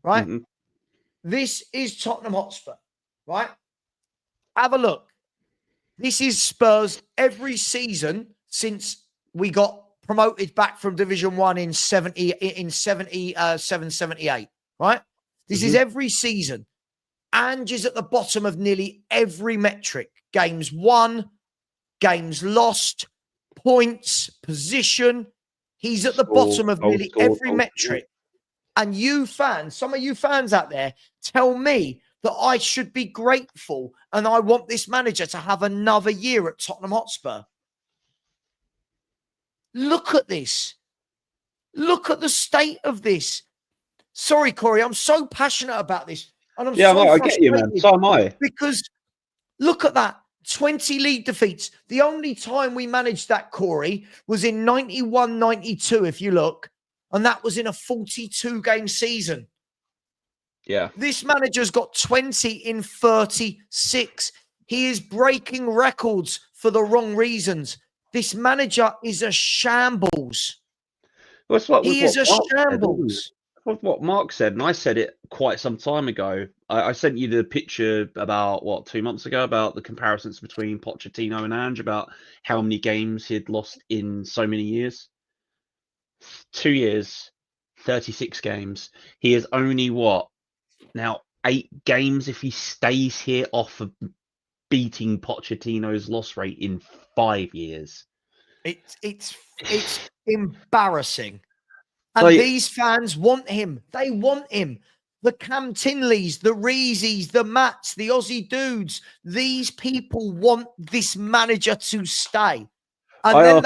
Right? Mm-hmm. This is Tottenham Hotspur. Right? Have a look. This is Spurs every season since we got promoted back from Division 1 in 77, 78. Right? This is every season. Ange is at the bottom of nearly every metric. Games won, games lost, points, position. He's at the bottom of nearly every metric. And you fans, some of you fans out there, tell me that I should be grateful and I want this manager to have another year at Tottenham Hotspur. Look at this. Look at the state of this. Sorry, Corey, I'm so passionate about this. And I'm so I get you, man. So am I. Because look at that. 20 league defeats. The only time we managed that, Corey, was in 91-92, if you look. And that was in a 42-game season. Yeah. This manager's got 20 in 36. He is breaking records for the wrong reasons. This manager is a shambles. Well, he is a shambles. with what Mark said, and I said it quite some time ago. I sent you the picture about 2 months ago about the comparisons between Pochettino and Ange, about how many games he had lost in so many years. 2 years, 36 games. He has only now 8 games if he stays here off of beating Pochettino's loss rate in 5 years. It's embarrassing. And Like, these fans want him. They want him. The Cam Tinleys, the Reeseys, the Matts, the Aussie dudes. These people want this manager to stay. And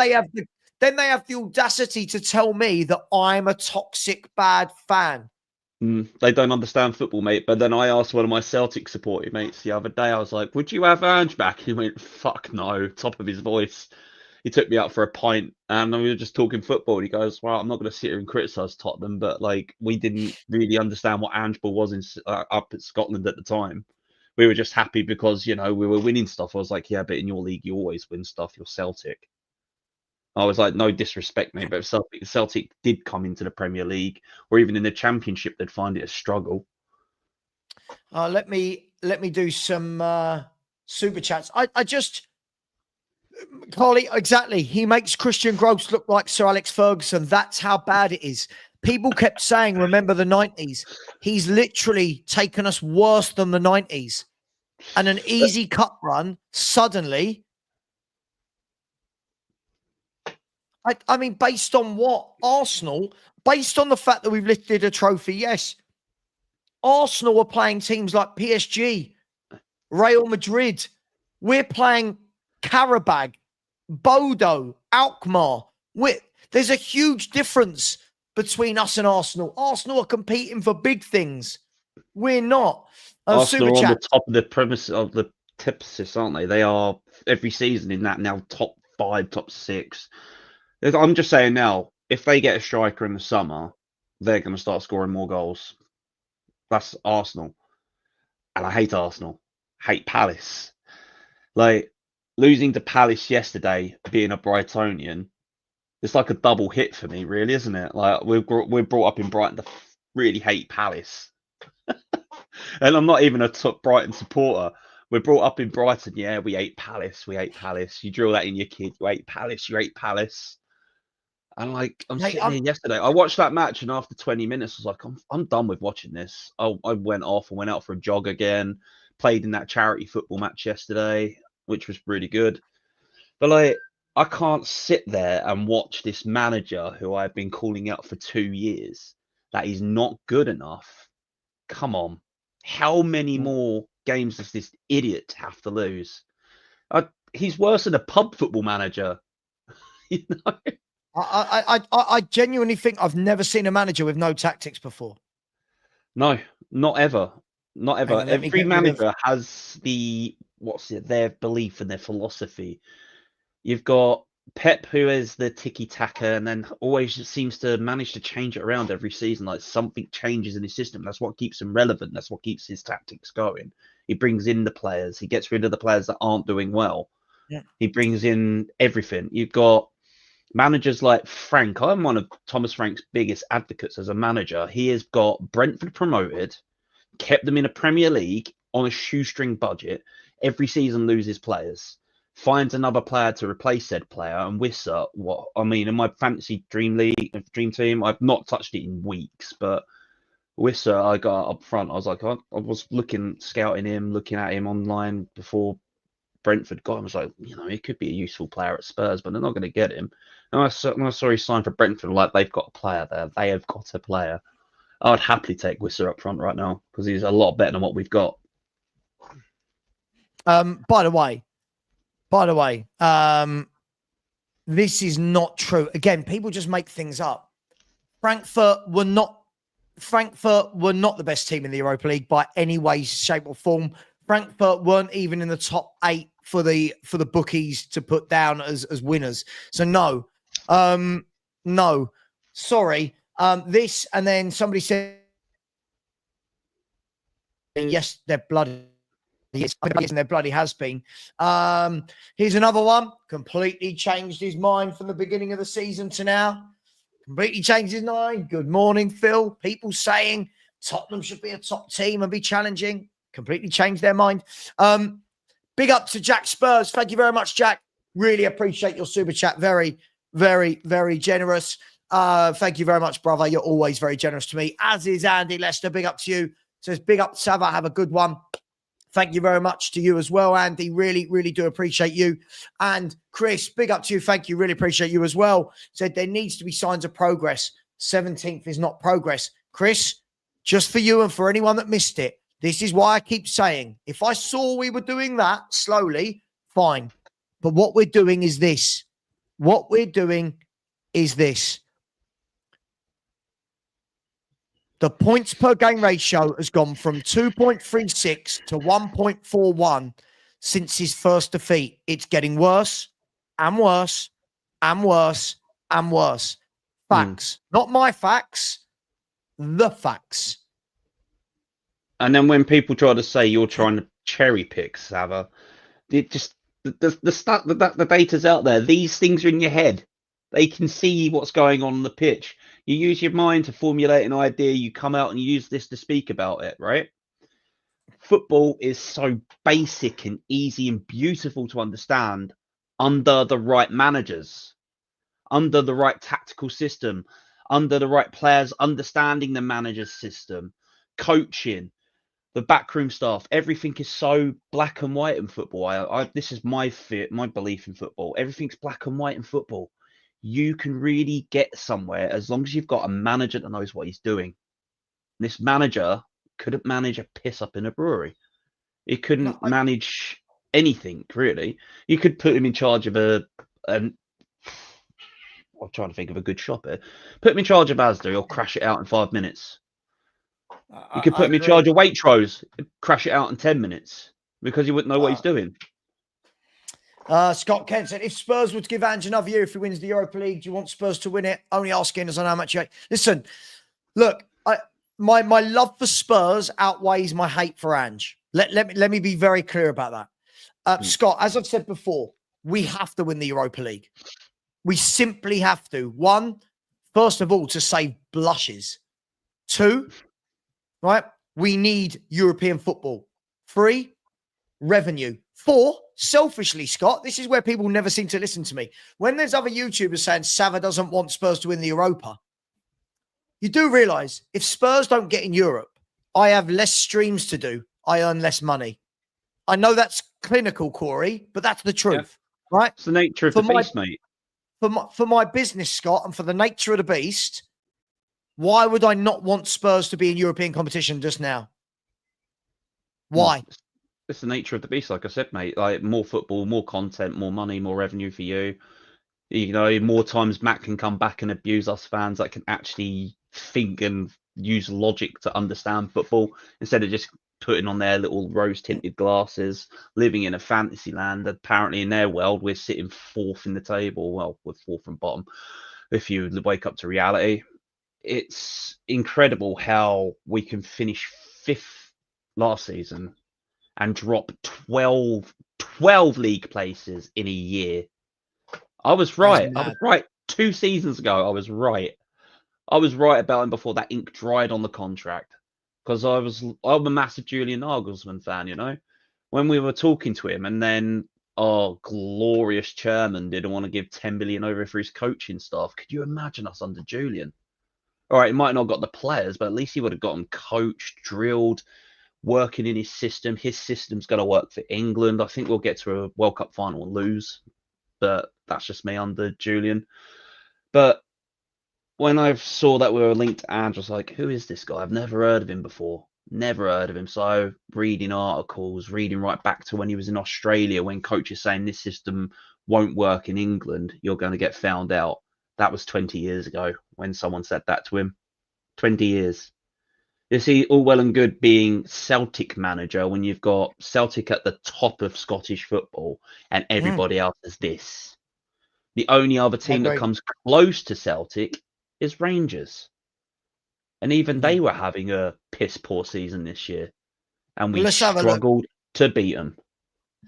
then they have the audacity to tell me that I'm a toxic bad fan. They don't understand football, mate. But then I asked one of my Celtic supporting mates the other day, I was like, would you have Ange back? He went, fuck no, top of his voice. He took me out for a pint and we were just talking football. He goes, well, I'm not going to sit here and criticise Tottenham, but like we didn't really understand what Ange ball was up at Scotland at the time. We were just happy because, we were winning stuff. I was like, yeah, but in your league, you always win stuff. You're Celtic. I was like, no disrespect, mate, but if Celtic did come into the Premier League or even in the Championship, they'd find it a struggle. Let me do some super chats. I just, Carly, exactly. He makes Christian Gross look like Sir Alex Ferguson. That's how bad it is. People kept saying, remember the 90s. He's literally taken us worse than the 90s. And an easy cup run, suddenly. I mean, based on what? Arsenal, based on the fact that we've lifted a trophy, yes. Arsenal are playing teams like PSG, Real Madrid. We're playing Karabag, Bodo, Alkmaar. There's a huge difference between us and Arsenal. Arsenal are competing for big things. We're not. Arsenal are on the top of the premise of the tipsis, aren't they? They are every season in that now top 5, top 6. I'm just saying now, if they get a striker in the summer, they're going to start scoring more goals. That's Arsenal. And I hate Arsenal. Hate Palace. Like, losing to Palace yesterday, being a Brightonian, it's like a double hit for me, really, isn't it? Like, we're brought up in Brighton to really hate Palace. And I'm not even a top Brighton supporter. We're brought up in Brighton. Yeah, we hate Palace. We hate Palace. You drill that in your kid. You hate Palace. You hate Palace. And like, I'm sitting here yesterday. I watched that match, and after 20 minutes, I was like, I'm done with watching this. I went off and went out for a jog again. Played in that charity football match yesterday, which was really good. But like, I can't sit there and watch this manager who I've been calling out for 2 years that is not good enough. Come on. How many more games does this idiot have to lose? He's worse than a pub football manager. You know? I genuinely think I've never seen a manager with no tactics before. No, not ever. Not ever. Every manager has their belief and their philosophy. You've got Pep, who is the tiki-taka, and then always just seems to manage to change it around every season. Like something changes in his system. That's what keeps him relevant. That's what keeps his tactics going. He brings in the players. He gets rid of the players that aren't doing well. Yeah. He brings in everything. You've got managers like Frank. I'm one of Thomas Frank's biggest advocates as a manager. He has got Brentford promoted, kept them in a Premier League on a shoestring budget. Every season loses players. Finds another player to replace said player, and Wissa, in my fantasy dream team, I've not touched it in weeks, but Wissa, I got up front. I was like, I was scouting him, looking at him online before Brentford got him. I was like, he could be a useful player at Spurs, but they're not going to get him. And I saw he signed for Brentford, like they've got a player there. They have got a player. I would happily take Wissa up front right now because he's a lot better than what we've got. By the way, this is not true. Again, people just make things up. Frankfurt were not the best team in the Europa League by any way, shape, or form. Frankfurt weren't even in the top 8 for the bookies to put down as winners. So no, sorry. This, and then somebody said, yes, they're bloody. Yes, and there bloody has been. Here's another one. Completely changed his mind from the beginning of the season to now. Completely changed his mind. Good morning, Phil. People saying Tottenham should be a top team and be challenging. Completely changed their mind. Big up to Jack Spurs. Thank you very much, Jack. Really appreciate your super chat. Very, very, very generous. Thank you very much, brother. You're always very generous to me, as is Andy Lester. Big up to you. Says big up to Savva. Have a good one. Thank you very much to you as well, Andy. Really, really do appreciate you. And Chris, big up to you. Thank you. Really appreciate you as well. Said there needs to be signs of progress. 17th is not progress. Chris, just for you and for anyone that missed it, this is why I keep saying, if I saw we were doing that slowly, fine. But what we're doing is this. What we're doing is this. The points per game ratio has gone from 2.36 to 1.41 since his first defeat. It's getting worse and worse and worse and worse. Facts. Not my facts, the facts. And then when people try to say you're trying to cherry pick, Savva, it just the data's out there. These things are in your head. They can see what's going on the pitch. You use your mind to formulate an idea. You come out and use this to speak about it, right? Football is so basic and easy and beautiful to understand under the right managers, under the right tactical system, under the right players, understanding the manager's system, coaching, the backroom staff. Everything is so black and white in football. This is my belief in football. Everything's black and white in football. You can really get somewhere as long as you've got a manager that knows what he's doing. This manager couldn't manage a piss up in a brewery. He couldn't manage anything, really. You could put him in charge of I'm trying to think of a good shop here. Put him in charge of Asda, he'll crash it out in 5 minutes. You could put him in charge of Waitrose, crash it out in 10 minutes because he wouldn't know what he's doing. Scott Kent said, if Spurs were to give Ange another year if he wins the Europa League, do you want Spurs to win it? Only asking as I know how much you hate. Listen, look, my love for Spurs outweighs my hate for Ange. Let me be very clear about that. Scott, as I've said before, we have to win the Europa League. We simply have to. One, first of all, to save blushes. Two, right? We need European football. Three, revenue. Four, selfishly, Scott, this is where people never seem to listen to me. When there's other YouTubers saying Savva doesn't want Spurs to win the Europa, you do realize if Spurs don't get in Europe, I have less streams to do. I earn less money. I know that's clinical, Corey, but that's the truth, right? It's the nature of the beast, mate. For my business, Scott, and for the nature of the beast, why would I not want Spurs to be in European competition just now? Why? It's the nature of the beast, like I said, mate. Like more football, more content, more money, more revenue for you. You know, more times Matt can come back and abuse us fans that can actually think and use logic to understand football instead of just putting on their little rose-tinted glasses, living in a fantasy land. Apparently, in their world, we're sitting fourth in the table. Well, we're fourth from bottom. If you wake up to reality, it's incredible how we can finish fifth last season and drop 12 league places in a year. I was right. I was right 2 seasons ago. I was right. I was right about him before that ink dried on the contract because I'm a massive Julian Nagelsmann fan, you know. When we were talking to him and then our glorious chairman didn't want to give 10 million over for his coaching staff. Could you imagine us under Julian? All right, he might not have got the players, but at least he would have got them coached, drilled, working in his system. His system's going to work for England. I think we'll get to a World Cup final and lose, but that's just me under Julian. But when I saw that we were linked to Ange, I was like, who is this guy? I've never heard of him before. Never heard of him. So reading articles, reading right back to when he was in Australia, when coaches saying this system won't work in England, you're going to get found out. That was 20 years ago when someone said that to him. 20 years. You see, all well and good being Celtic manager when you've got Celtic at the top of Scottish football and everybody else is this. The only other team that comes close to Celtic is Rangers. And even they were having a piss poor season this year. And we struggled to beat them.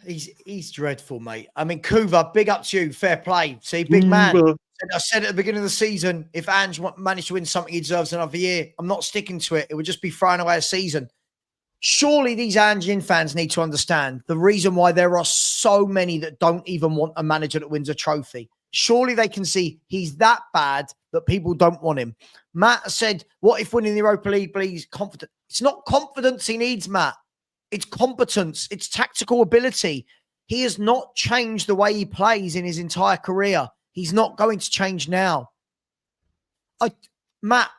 He's dreadful, mate. I mean, Kuva, big up to you. Fair play. See, big man. I said at the beginning of the season, if Ange managed to win something, he deserves another year. I'm not sticking to it. It would just be throwing away a season. Surely these Angian fans need to understand the reason why there are so many that don't even want a manager that wins a trophy. Surely they can see he's that bad that people don't want him. Matt said, what if winning the Europa League brings confidence? It's not confidence he needs, Matt. It's competence. It's tactical ability. He has not changed the way he plays in his entire career. He's not going to change now. Matt,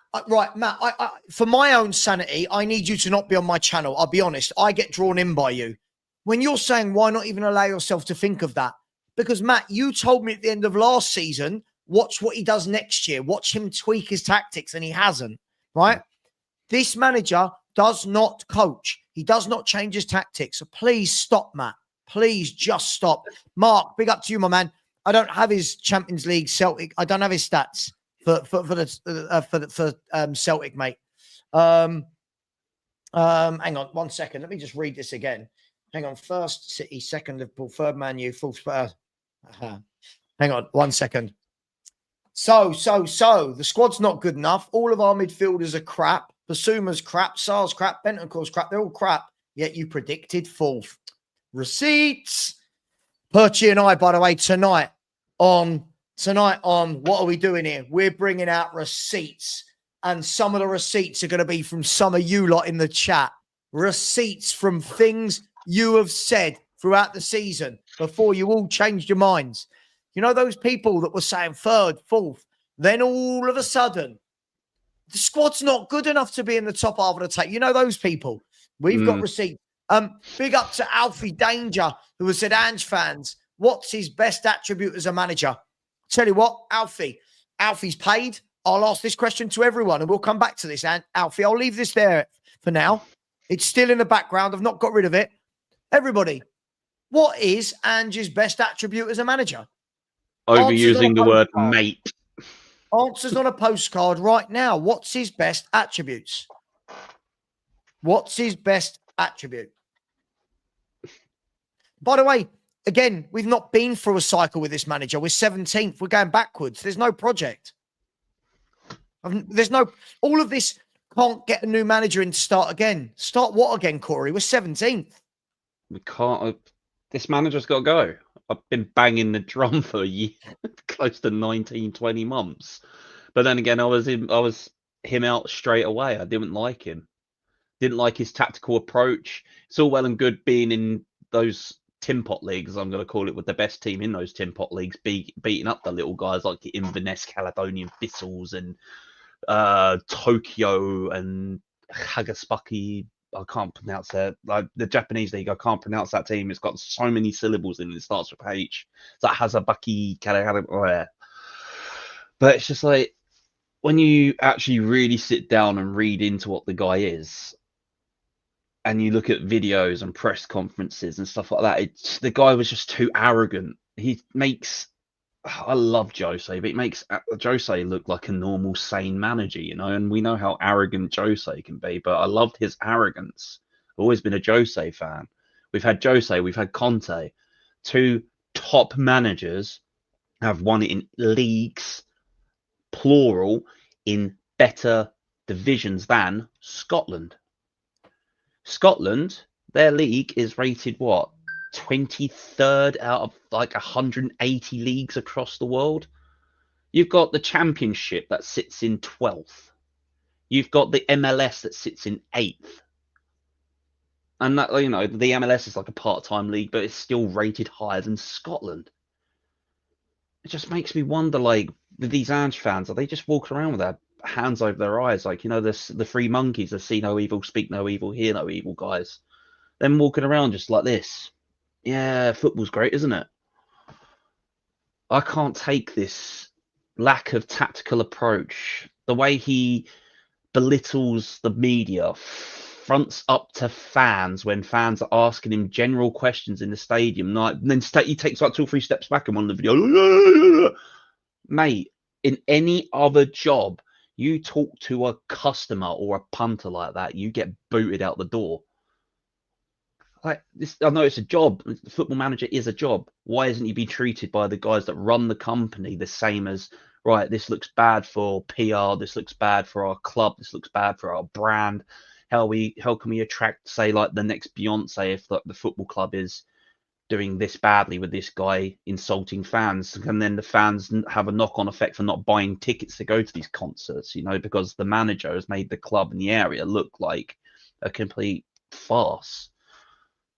for my own sanity, I need you to not be on my channel. I'll be honest. I get drawn in by you. When you're saying, why not even allow yourself to think of that? Because, Matt, you told me at the end of last season, watch what he does next year. Watch him tweak his tactics, and he hasn't, right? This manager does not coach. He does not change his tactics. So please stop, Matt. Please just stop. Mark, big up to you, my man. I don't have his Champions League Celtic. I don't have his stats for Celtic, mate. Hang on 1 second. Let me just read this again. Hang on. First City, second Liverpool, third Man U, fourth Spurs. Hang on 1 second. So the squad's not good enough. All of our midfielders are crap. Basuma's crap. Sar's crap. Bentancur's crap. They're all crap. Yet you predicted fourth. Receipts. Perchy and I, by the way, tonight on what are we doing here? We're bringing out receipts, and some of the receipts are going to be from some of you lot in the chat. Receipts from things you have said throughout the season before you all changed your minds. You know, those people that were saying third, fourth, then all of a sudden the squad's not good enough to be in the top half of the table. You know those people. We've got receipts. Big up to Alfie Danger, who has said, Ange fans, what's his best attribute as a manager? Tell you what, Alfie's paid. I'll ask this question to everyone, and we'll come back to this. And Alfie, I'll leave this there for now. It's still in the background. I've not got rid of it. Everybody, what is Ange's best attribute as a manager? Overusing the word mate. Answers on a postcard right now. What's his best attributes? What's his best attribute? By the way, again, we've not been through a cycle with this manager. We're 17th. We're going backwards. There's no project. All of this can't get a new manager in to start again. Start what again, Corey? We're 17th. We can't. This manager's got to go. I've been banging the drum for a year, close to 19, 20 months. But then again, I was him out straight away. I didn't like him. Didn't like his tactical approach. It's all well and good being in those tin pot leagues, I'm going to call it, with the best team in those tin pot leagues, beating up the little guys like the Inverness Caledonian Thistles and Tokyo and Hagaspaki. I can't pronounce that. Like the Japanese league, I can't pronounce that team. It's got so many syllables in it. It starts with H. It's like Hazabaki, but it's just like when you actually really sit down and read into what the guy is, and you look at videos and press conferences and stuff like that, the guy was just too arrogant. I love Jose, but it makes Jose look like a normal, sane manager, you know, and we know how arrogant Jose can be, but I loved his arrogance. I've always been a Jose fan. We've had Jose, we've had Conte. Two top managers have won it in leagues, plural, in better divisions than Scotland. Scotland, their league is rated what? 23rd out of like 180 leagues across the world. You've got the Championship that sits in 12th. You've got the MLS that sits in 8th. And that, you know, the MLS is like a part-time league, but it's still rated higher than Scotland. It just makes me wonder, like, with these Ange fans, are they just walking around with their hands over their eyes, like, you know, the three monkeys, the see no evil, speak no evil, hear no evil guys? Them walking around just like this. Yeah, football's great, isn't it? I can't take this lack of tactical approach. The way he belittles the media, fronts up to fans when fans are asking him general questions in the stadium, and then he takes like 2 or 3 steps back in one of the video. Mate, in any other job, you talk to a customer or a punter like that, you get booted out the door. Like this, I know it's a job. The football manager is a job. Why isn't he being treated by the guys that run the company the same as right, this looks bad for PR, this looks bad for our club, this looks bad for our brand. How can we attract, say, like the next Beyonce if the football club is doing this badly with this guy insulting fans, and then the fans have a knock-on effect for not buying tickets to go to these concerts, you know, because the manager has made the club in the area look like a complete farce.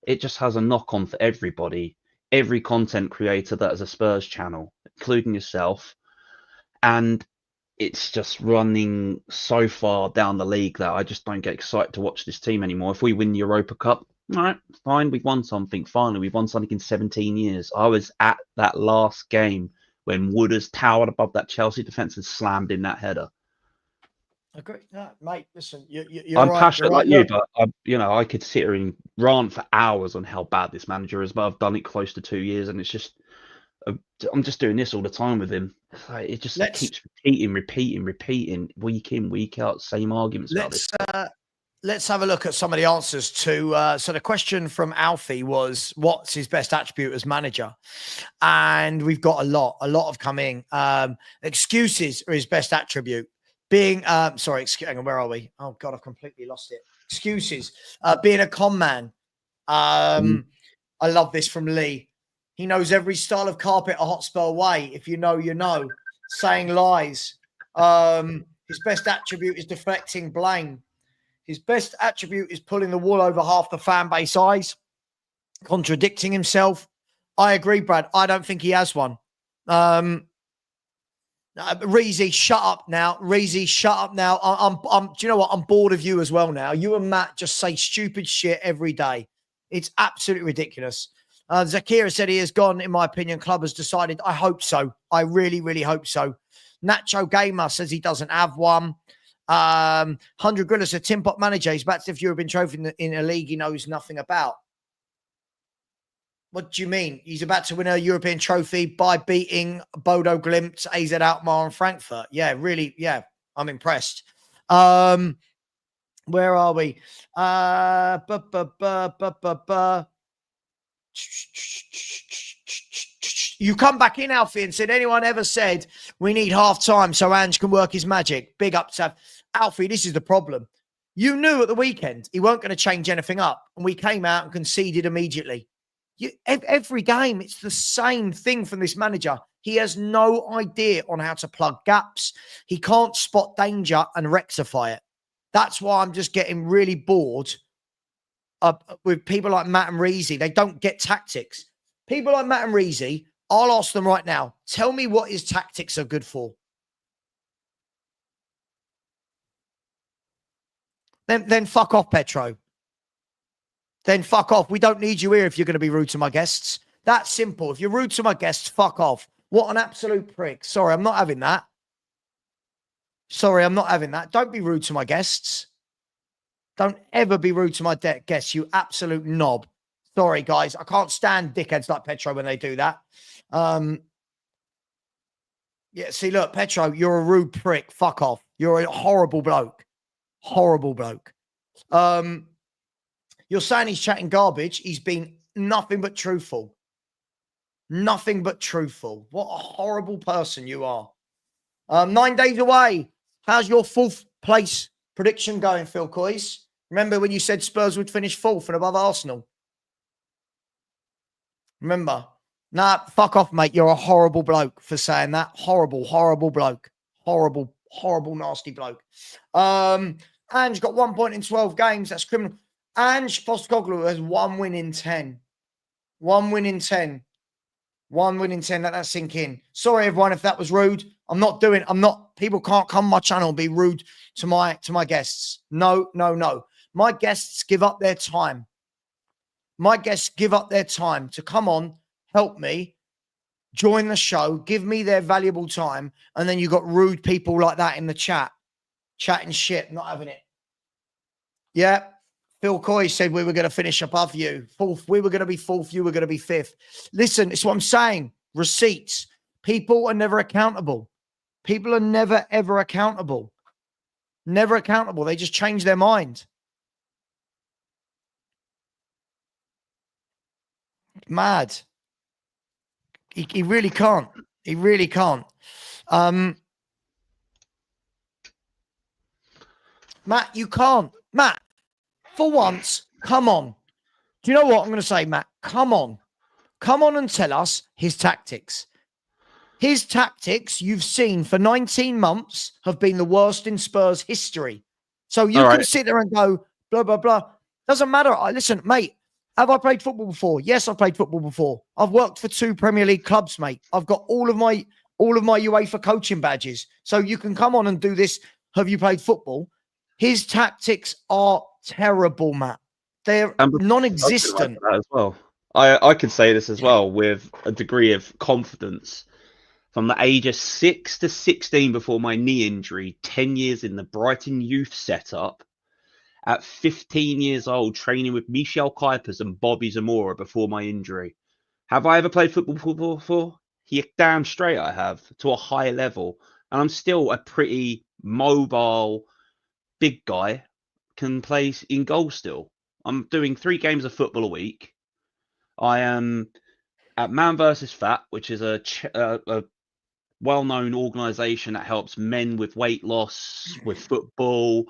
It just has a knock-on for everybody, every content creator that has a Spurs channel, including yourself, and it's just running so far down the league that I just don't get excited to watch this team anymore. If we win the Europa Cup, all right, fine, we've won something. Finally, we've won something in 17 years. I was at that last game when Wooders towered above that Chelsea defence and slammed in that header. Agree, no, mate. Listen, you're I'm right. passionate You're right. like you, Look, but I could sit here and rant for hours on how bad this manager is. But I've done it close to 2 years, and it's just I'm just doing this all the time with him. It just keeps repeating, week in, week out, same arguments about this. Let's have a look at some of the answers to. So the question from Alfie was, "What's his best attribute as manager?" And we've got a lot have come in. Excuses are his best attribute. Being, sorry, hang on, where are we? Oh God, I've completely lost it. Excuses. Being a con man. I love this from Lee. He knows every style of carpet a Hotspur way. If you know, you know. Saying lies. His best attribute is deflecting blame. His best attribute is pulling the wool over half the fan base eyes. Contradicting himself. I agree, Brad. I don't think he has one. Reezy, shut up now. Reezy, shut up now. Do you know what? I'm bored of you as well now. You and Matt just say stupid shit every day. It's absolutely ridiculous. Zakira said he has gone, in my opinion. Club has decided. I hope so. I really, really hope so. Nacho Gamer says he doesn't have one. 100 Grilla said Tim Pot manager. He's back to the European trophy in a league he knows nothing about. What do you mean? He's about to win a European trophy by beating Bodo Glimt, AZ Alkmaar, and Frankfurt. Yeah, really. Yeah, I'm impressed. Where are we? You come back in, Alfie, and said, anyone ever said we need half time so Ange can work his magic? Big up to Alfie. This is the problem. You knew at the weekend he weren't going to change anything up, and we came out and conceded immediately. Every game, it's the same thing from this manager. He has no idea on how to plug gaps. He can't spot danger and rectify it. That's why I'm just getting really bored with people like Matt and Reezy. They don't get tactics. People like Matt and Reezy, I'll ask them right now, tell me what his tactics are good for. Then fuck off, Petro. Then fuck off. We don't need you here if you're going to be rude to my guests. That's simple. If you're rude to my guests, fuck off. What an absolute prick. Sorry, I'm not having that. Sorry, I'm not having that. Don't be rude to my guests. Don't ever be rude to my guests, you absolute knob. Sorry, guys. I can't stand dickheads like Petro when they do that. Yeah, see, look, Petro, you're a rude prick. Fuck off. You're a horrible bloke. Horrible bloke. You're saying he's chatting garbage. He's been nothing but truthful. Nothing but truthful. What a horrible person you are. 9 days away. How's your fourth place prediction going, Phil Coys? Remember when you said Spurs would finish fourth and above Arsenal? Remember? Nah, fuck off, mate. You're a horrible bloke for saying that. Horrible, horrible bloke. Horrible, horrible, nasty bloke. Ange got 1 point in 12 games. That's criminal. Angepostecoglou has 1 win in 10. 1 win in 10. 1 win in 10. Let that sink in. Sorry, everyone, if that was rude. People can't come on my channel and be rude to my guests. No. My guests give up their time. My guests give up their time to come on, help me, join the show, give me their valuable time, and then you got rude people like that in the chat, chatting shit, not having it. Yeah. Phil Coy said we were going to finish above you. Fourth. We were going to be fourth. You were going to be fifth. Listen, it's what I'm saying. Receipts. People are never accountable. People are never, ever accountable. Never accountable. They just change their mind. Mad. He really can't. He really can't. Matt, you can't. Matt, for once, come on. Do you know what I'm going to say, Matt? Come on. Come on and tell us his tactics. His tactics, you've seen for 19 months, have been the worst in Spurs history. So you can sit there and go, blah, blah, blah. Doesn't matter. Listen, mate, have I played football before? Yes, I've played football before. I've worked for 2 Premier League clubs, mate. I've got all of my UEFA coaching badges. So you can come on and do this. Have you played football? His tactics are terrible, Matt. They're non-existent. As well. I can say this as well with a degree of confidence. From the age of 6 to 16 before my knee injury, 10 years in the Brighton youth setup, at 15 years old, training with Michel Kuipers and Bobby Zamora before my injury. Have I ever played football before? Yeah, damn straight I have, to a high level. And I'm still a pretty mobile, big guy, can play in goal still. I'm doing 3 games of football a week. I am at Man vs. Fat, which is a well-known organisation that helps men with weight loss, with football.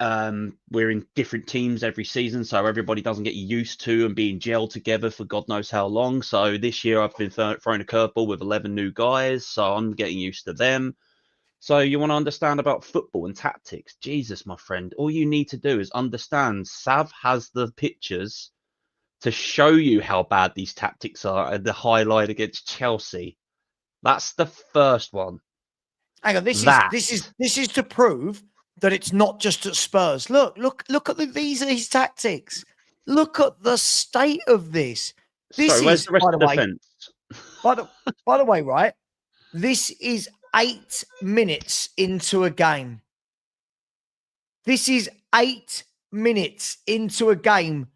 We're in different teams every season, so everybody doesn't get used to and being gelled together for God knows how long. So this year I've been thrown a curveball with 11 new guys, so I'm getting used to them. So you want to understand about football and tactics? Jesus, my friend, all you need to do is understand Sav has the pictures to show you how bad these tactics are at the highlight against Chelsea. That's the first one. Hang on, this is to prove that it's not just at Spurs. Look at these are his tactics. Look at the state of this. This Sorry, where's the rest of the defense? By the way, right? This is 8 minutes into a game. This is 8 minutes into a game,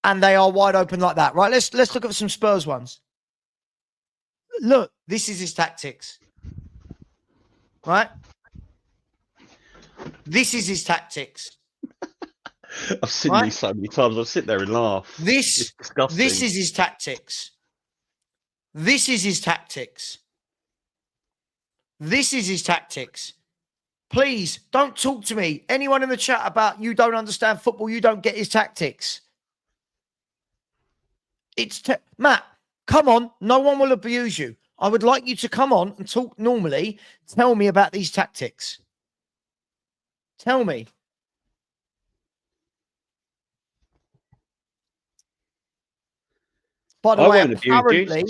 and they are wide open like that, right? Let's look at some Spurs ones. Look, this is his tactics, right? This is his tactics. I've seen these so many times. I'll sit there and laugh. This is his tactics. This is his tactics. This is his tactics. Please don't talk to me. Anyone in the chat about you don't understand football, you don't get his tactics. Matt, come on. No one will abuse you. I would like you to come on and talk normally. Tell me about these tactics. Tell me. By the way, apparently,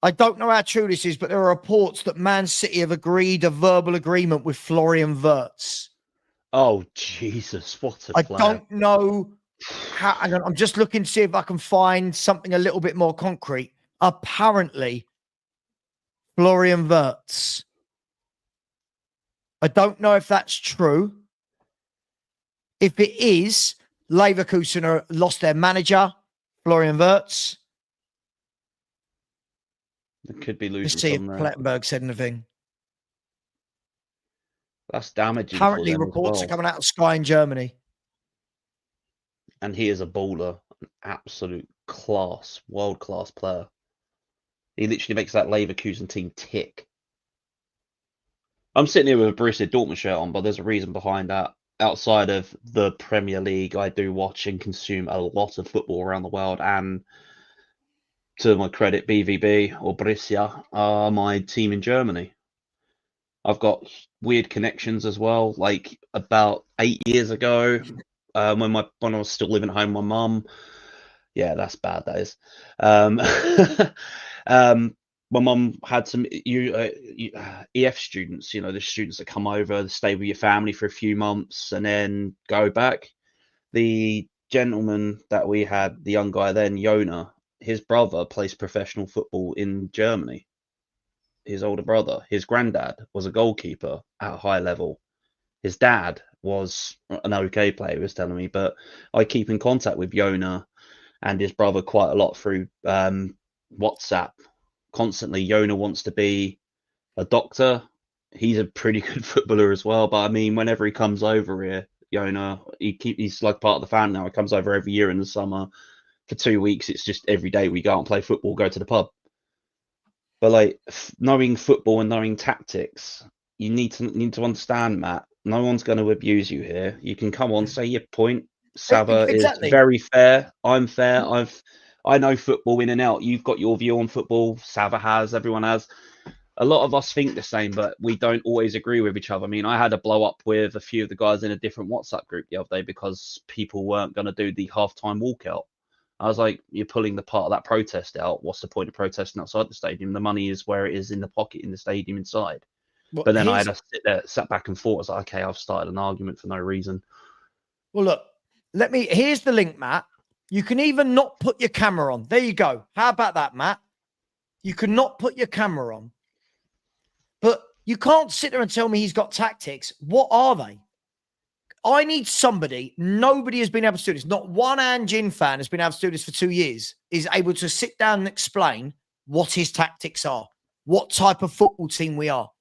I don't know how true this is, but there are reports that Man City have agreed a verbal agreement with Florian Wirtz. Oh, Jesus. What a player. I don't know how. I'm just looking to see if I can find something a little bit more concrete. Apparently, Florian Wirtz. I don't know if that's true. If it is, Leverkusen lost their manager, Florian Wirtz. It could be losing. Let's see if Plettenberg said anything. That's damaging. Apparently, reports are coming out of Sky in Germany. And he is a baller, an absolute class, world-class player. He literally makes that Leverkusen team tick. I'm sitting here with a Borussia Dortmund shirt on, but there's a reason behind that. Outside of the Premier League, I do watch and consume a lot of football around the world, and to my credit, BVB or Borussia are my team in Germany. I've got weird connections as well. Like about 8 years ago, when I was still living at home, my mum. Yeah, that's bad. That is. My mum had some EF students. You know, the students that come over, stay with your family for a few months, and then go back. The gentleman that we had, the young guy then, Yona, his brother plays professional football in Germany. His older brother, his granddad was a goalkeeper at a high level. His dad was an okay player, he was telling me, but I keep in contact with Yona and his brother quite a lot through WhatsApp. Constantly, Yona wants to be a doctor. He's a pretty good footballer as well, but I mean, whenever he comes over here, Yona, he's like part of the family now. He comes over every year in the summer for 2 weeks. It's just every day we go out and play football, go to the pub. But like knowing football and knowing tactics, you need to understand, Matt. No one's going to abuse you here. You can come on, say your point. Savva is Exactly. very fair. I'm fair. I know football in and out. You've got your view on football. Savva has. Everyone has. A lot of us think the same, but we don't always agree with each other. I mean, I had a blow up with a few of the guys in a different WhatsApp group the other day because people weren't going to do the halftime walkout. I was like, you're pulling the part of that protest out. What's the point of protesting outside the stadium? The money is where it is in the pocket in the stadium inside. Well, But then I had to sit there, sat back and thought, I was like, okay, I've started an argument for no reason. Well, look, here's the link, Matt. You can even not put your camera on. There you go. How about that, Matt? You can not put your camera on. But you can't sit there and tell me he's got tactics. What are they? I need somebody. Nobody has been able to do this. Not one Anjin fan has been able to do this for 2 years. Is able to sit down and explain what his tactics are, what type of football team we are.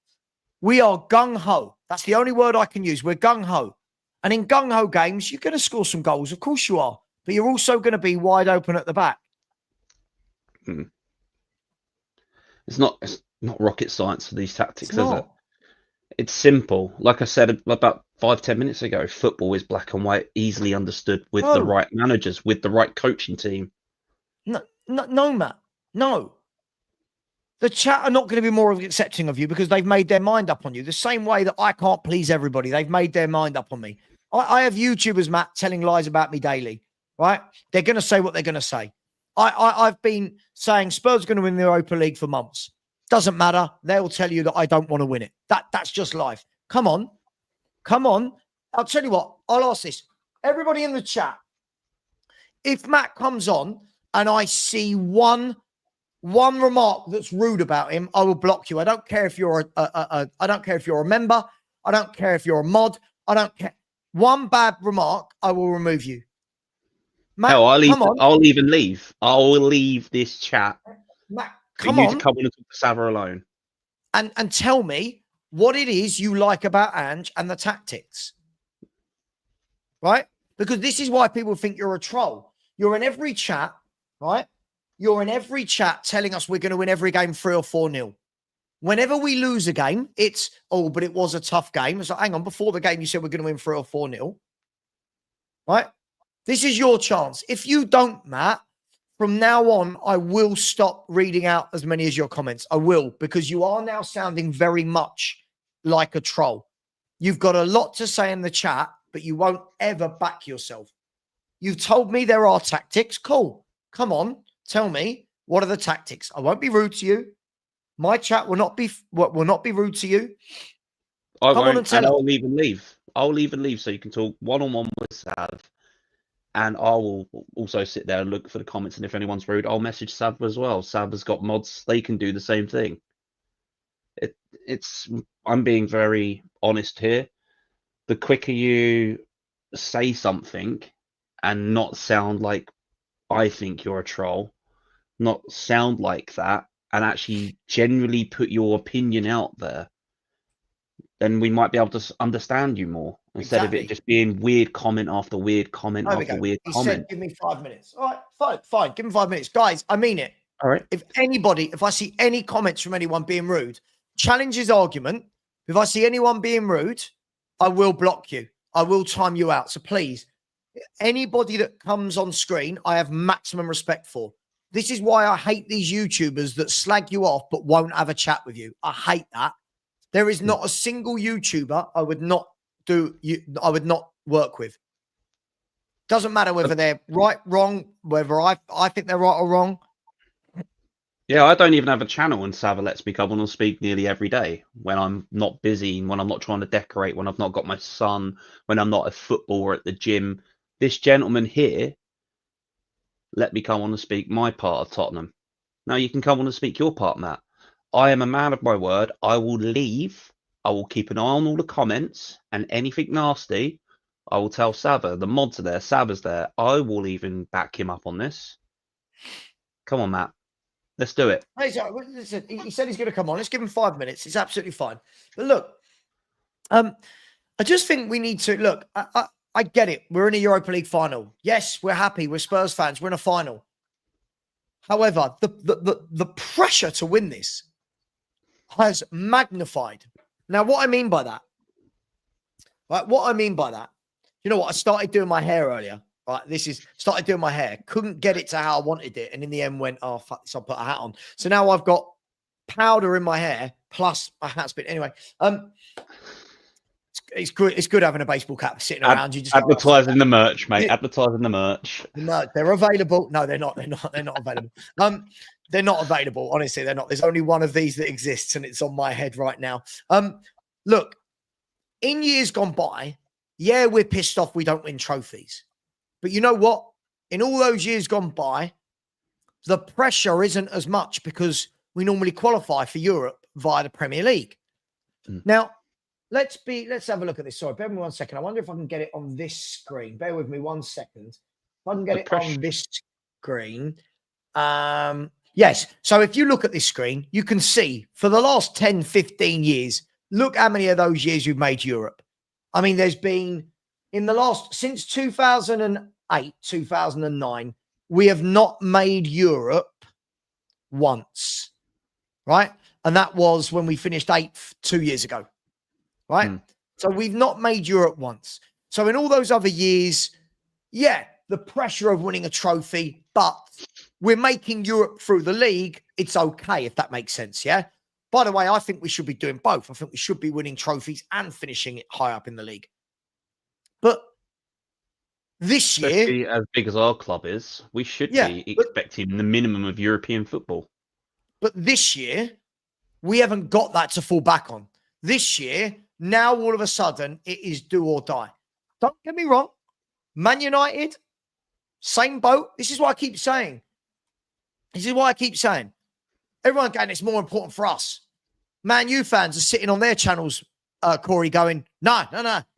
We are gung-ho. That's the only word I can use. We're gung-ho. And in gung-ho games, you're going to score some goals. Of course you are. But you're also going to be wide open at the back. It's not rocket science for these tactics, is it? It's simple. Like I said about 5-10 minutes ago, football is black and white, easily understood with the right managers, with the right coaching team. No, Matt. No. The chat are not going to be more accepting of you because they've made their mind up on you. The same way that I can't please everybody. They've made their mind up on me. I have YouTubers, Matt, telling lies about me daily, right? They're going to say what they're going to say. I've been saying Spurs are going to win the Europa League for months. Doesn't matter. They'll tell you that I don't want to win it. That's just life. Come on. I'll tell you what. I'll ask this. Everybody in the chat, if Matt comes on and I see one remark that's rude about him, I will block you. I don't care if you're I don't care if you're a member. I don't care if you're a mod. I don't care. One bad remark, I will remove you. Matt, Hell, come on. I'll even leave. I'll leave this chat. Matt, For come you on. to come on and talk to Savva alone. And tell me what it is you like about Ange and the tactics. Right? Because this is why people think you're a troll. You're in every chat, right? You're in every chat telling us we're going to win every game 3 or 4-0. Whenever we lose a game, it's, oh, but it was a tough game. It's like, hang on, before the game, you said we're going to win 3 or 4-0. Right? This is your chance. If you don't, Matt, from now on, I will stop reading out as many as your comments. I will, because you are now sounding very much like a troll. You've got a lot to say in the chat, but you won't ever back yourself. You've told me there are tactics. Cool. Come on. Tell me, what are the tactics? I won't be rude to you. My chat will not be rude to you. I Come on and tell us. I'll even leave. I'll even leave so you can talk one-on-one with Sav. And I will also sit there and look for the comments. And if anyone's rude, I'll message Savva as well. Savva's got mods. They can do the same thing. I'm being very honest here. The quicker you say something and not sound like I think you're a troll, not sound like that, and actually genuinely put your opinion out there, then we might be able to understand you more instead of it just being weird comment after weird comment after weird comment. He said, give me 5 minutes. All right, fine. Give him 5 minutes. Guys, I mean it. All right. If I see any comments from anyone being rude, challenge his argument. If I see anyone being rude, I will block you. I will time you out. So please, anybody that comes on screen, I have maximum respect for. This is why I hate these YouTubers that slag you off but won't have a chat with you. I hate that. There is not a single YouTuber I would not work with. Doesn't matter whether they're right, wrong, whether I think they're right or wrong. Yeah, I don't even have a channel, and Savva lets me come on and speak nearly every day when I'm not busy, when I'm not trying to decorate, when I've not got my son, when I'm not at football or at the gym. This gentleman here let me come on and speak my part of Tottenham. Now you can come on and speak your part, Matt. I am a man of my word. I will leave. I will keep an eye on all the comments, and anything nasty, I will tell Savva. The mods are there. Savva's there. I will even back him up on this. Come on, Matt. Let's do it. Listen, he said he's going to come on. Let's give him 5 minutes. It's absolutely fine. But look, I just think we need to look. I get it. We're in a Europa League final. Yes, we're happy. We're Spurs fans. We're in a final. However, the pressure to win this has magnified. Now, what I mean by that, right? What I mean by that, you know what? I started doing my hair earlier. Right, started doing my hair. Couldn't get it to how I wanted it, and in the end, went, oh fuck this! I'll put a hat on. So now I've got powder in my hair plus a hat spin. Anyway, it's good. It's good having a baseball cap sitting around. You just advertising the merch, mate. Advertising the merch. No, they're available. No, they're not. They're not available. They're not available. Honestly, they're not. There's only one of these that exists, and it's on my head right now. Look, in years gone by, yeah, we're pissed off we don't win trophies. But you know what? In all those years gone by, the pressure isn't as much because we normally qualify for Europe via the Premier League. Now, let's have a look at this. Sorry, bear with me 1 second. I wonder if I can get it on this screen. Bear with me 1 second. If I can get it on this screen. Yes. So if you look at this screen, you can see for the last 10, 15 years, look how many of those years you've made Europe. I mean, there's been since 2008, 2009, we have not made Europe once, right? And that was when we finished 8th 2 years ago, right? So we've not made Europe once. So in all those other years, yeah, the pressure of winning a trophy, but we're making Europe through the league. It's okay, if that makes sense, yeah? By the way, I think we should be doing both. I think we should be winning trophies and finishing it high up in the league. But this year, especially as big as our club is, we should be expecting the minimum of European football. But this year, we haven't got that to fall back on. This year, now all of a sudden, it is do or die. Don't get me wrong. Man United, same boat. This is what I keep saying. Everyone going, it's more important for us. Man U fans are sitting on their channels, Corey, going, no,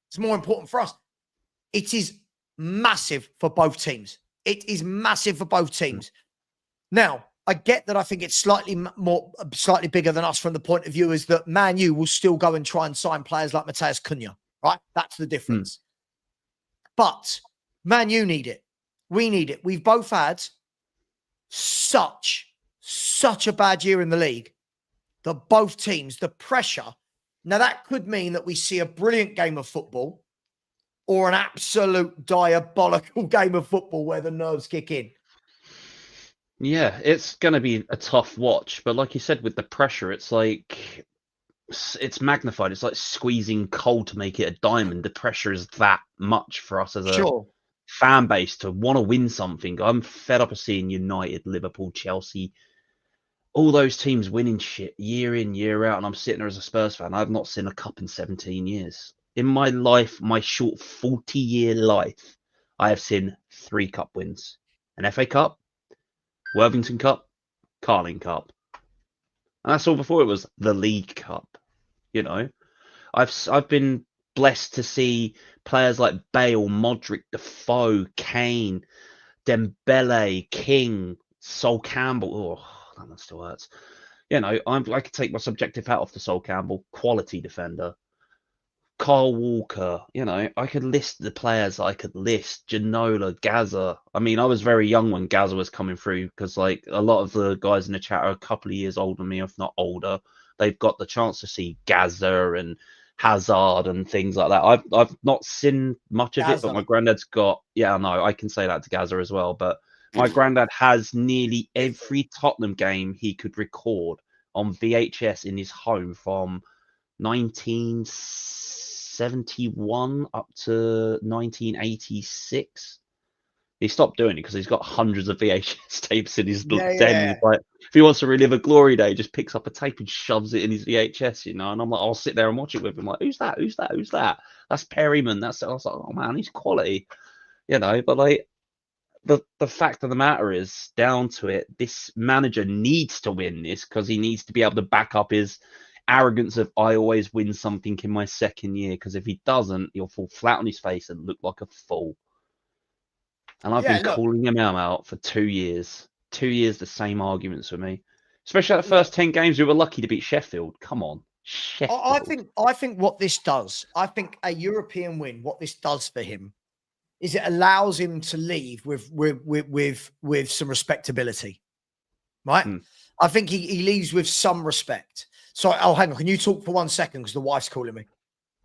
it's more important for us. It is massive for both teams. Now, I get that I think it's slightly bigger than us from the point of view is that Man U will still go and try and sign players like Matheus Cunha, right? That's the difference. But Man U need it. We need it. We've both had such a bad year in the league that both teams, the pressure. Now, that could mean that we see a brilliant game of football or an absolute diabolical game of football where the nerves kick in. Yeah, it's going to be a tough watch. But like you said, with the pressure, it's like it's magnified. It's like squeezing coal to make it a diamond. The pressure is that much for us as a fan base to want to win something. I'm fed up of seeing United, Liverpool, Chelsea, all those teams winning shit year in, year out. And I'm sitting there as a Spurs fan. I've not seen a cup in 17 years. In my life, my short 40-year life, I have seen 3 cup wins. An FA Cup, Worthington Cup, Carling Cup. And that's all before it was the League Cup. You know, I've been blessed to see players like Bale, Modric, Defoe, Kane, Dembele, King, Sol Campbell. Oh, that one still hurts. You know, I could take my subjective hat off to Sol Campbell, quality defender. Kyle Walker, you know, I could list the players I could list. Ginola, Gaza. I mean, I was very young when Gaza was coming through because, like, a lot of the guys in the chat are a couple of years older than me, if not older. They've got the chance to see Gaza and Hazard and things like that. I've not seen much of it, but my granddad's got. Yeah, no, I can say that to Gaza as well. But my granddad has nearly every Tottenham game he could record on VHS in his home from 1971 up to 1986. He stopped doing it because he's got hundreds of VHS tapes in his den. Yeah. Like, if he wants to relive a glory day, he just picks up a tape and shoves it in his VHS, you know. And I'm like, I'll sit there and watch it with him. Like, who's that? That's Perryman. I was like, oh man, he's quality, you know. But like, the fact of the matter is, down to it, this manager needs to win this because he needs to be able to back up his arrogance of I always win something in my second year. Because if he doesn't, he'll fall flat on his face and look like a fool. And I've been calling him out for 2 years. 2 years, the same arguments for me. Especially at the first 10 games, we were lucky to beat Sheffield. Come on, Sheffield. I think what this does, I think a European win, what this does for him, is it allows him to leave with some respectability, right? I think he leaves with some respect. Sorry, oh, hang on. Can you talk for 1 second? Because the wife's calling me.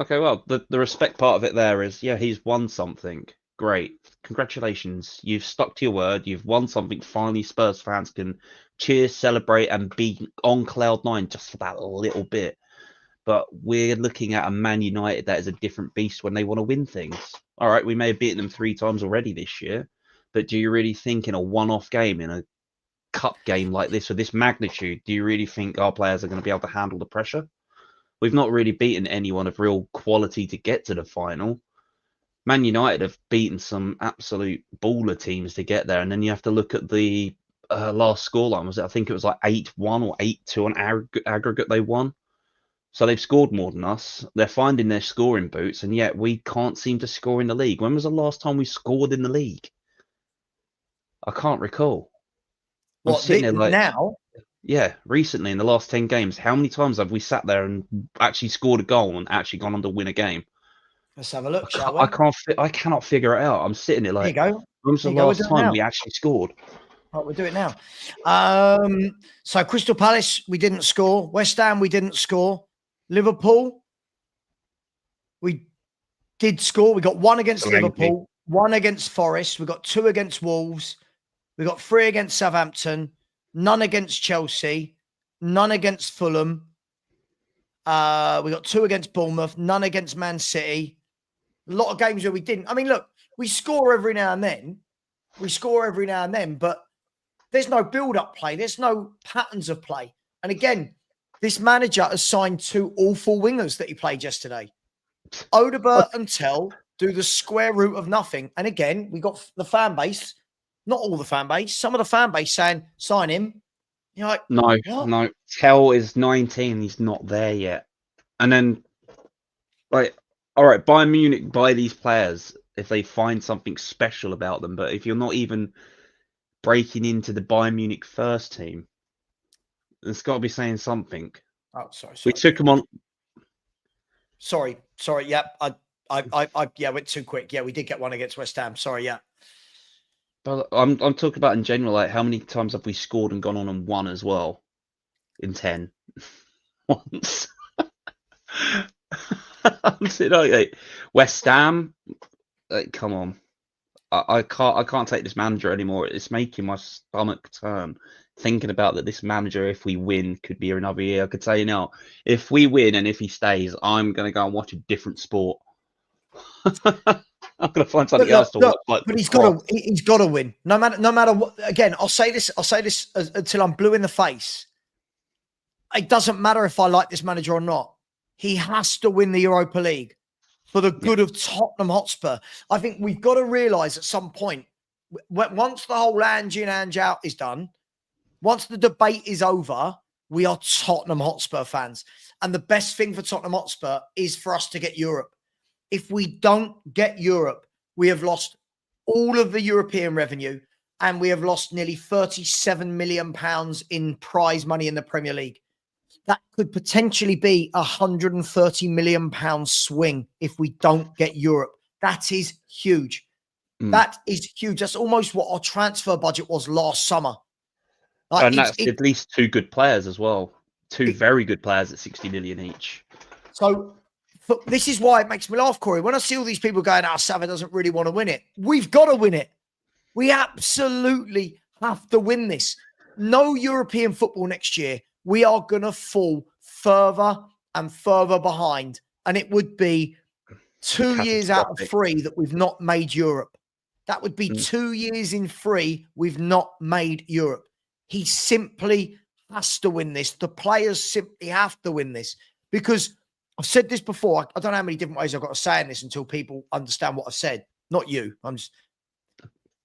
Okay, well, the respect part of it there is, yeah, he's won something. Great. Congratulations. You've stuck to your word. You've won something. Finally, Spurs fans can cheer, celebrate, and be on cloud nine just for that little bit. But we're looking at a Man United that is a different beast when they want to win things. All right, we may have beaten them 3 times already this year, but do you really think in a one-off game, in a cup game like this, of this magnitude, do you really think our players are going to be able to handle the pressure? We've not really beaten anyone of real quality to get to the final. Man United have beaten some absolute baller teams to get there, and then you have to look at the last scoreline. Was it? I think it was like 8-1 or 8-2 on aggregate they won. So they've scored more than us. They're finding their scoring boots, and yet we can't seem to score in the league. When was the last time we scored in the league? I can't recall. I'm sitting there like, now? yeah, recently in the last 10 games, how many times have we sat there and actually scored a goal and actually gone on to win a game? Let's have a look, shall we? I cannot figure it out. I'm sitting there like, there you go. when was the last time we actually scored? Right, we'll do it now. So Crystal Palace, we didn't score. West Ham, we didn't score. Liverpool, we did score. We got 1 against Liverpool, 1 against Forest. We got 2 against Wolves. We got 3 against Southampton, none against Chelsea, none against Fulham. We got 2 against Bournemouth, none against Man City. A lot of games where we didn't. I mean, look, we score every now and then. But there's no build-up play. There's no patterns of play. And again, this manager has signed 2 awful wingers that he played yesterday. Odegaard and Tell do the square root of nothing. And again, we got the fan base, not all the fan base, some of the fan base saying, sign him. You're like, no. Tell is 19. He's not there yet. And then, like, all right, Bayern Munich buy these players if they find something special about them. But if you're not even breaking into the Bayern Munich first team, it's got to be saying something. Oh, sorry. We took him on. Sorry. Yeah, I went too quick. Yeah, we did get 1 against West Ham. Sorry. Yeah. But I'm talking about in general. Like, how many times have we scored and gone on and won as well? In 10, once. I'm sitting like West Ham. Like, come on. I can't take this manager anymore. It's making my stomach turn thinking about that this manager, if we win, could be here another year. I could tell you now, if we win and if he stays, I'm going to go and watch a different sport. I'm going to find something else to watch. Like, but he's got to win. No matter what. Again, I'll say this until I'm blue in the face. It doesn't matter if I like this manager or not. He has to win the Europa League for the good of Tottenham Hotspur. I think we've got to realise at some point, once the whole Ange in, Ange out is done, once the debate is over, we are Tottenham Hotspur fans. And the best thing for Tottenham Hotspur is for us to get Europe. If we don't get Europe, we have lost all of the European revenue and we have lost nearly £37 million in prize money in the Premier League. That could potentially be a £130 million swing if we don't get Europe. That is huge. That is huge. That's almost what our transfer budget was last summer. Like, and that's at least 2 good players as well. 2 very good players at 60 million each. So this is why it makes me laugh, Corey. When I see all these people going, Savva doesn't really want to win it. We've got to win it. We absolutely have to win this. No European football next year. We are going to fall further and further behind. And it would be 2 years out of 3 that we've not made Europe. That would be 2 years in 3 we've not made Europe. He simply has to win this. The players simply have to win this. Because I've said this before. I don't know how many different ways I've got to say in this until people understand what I've said. Not you.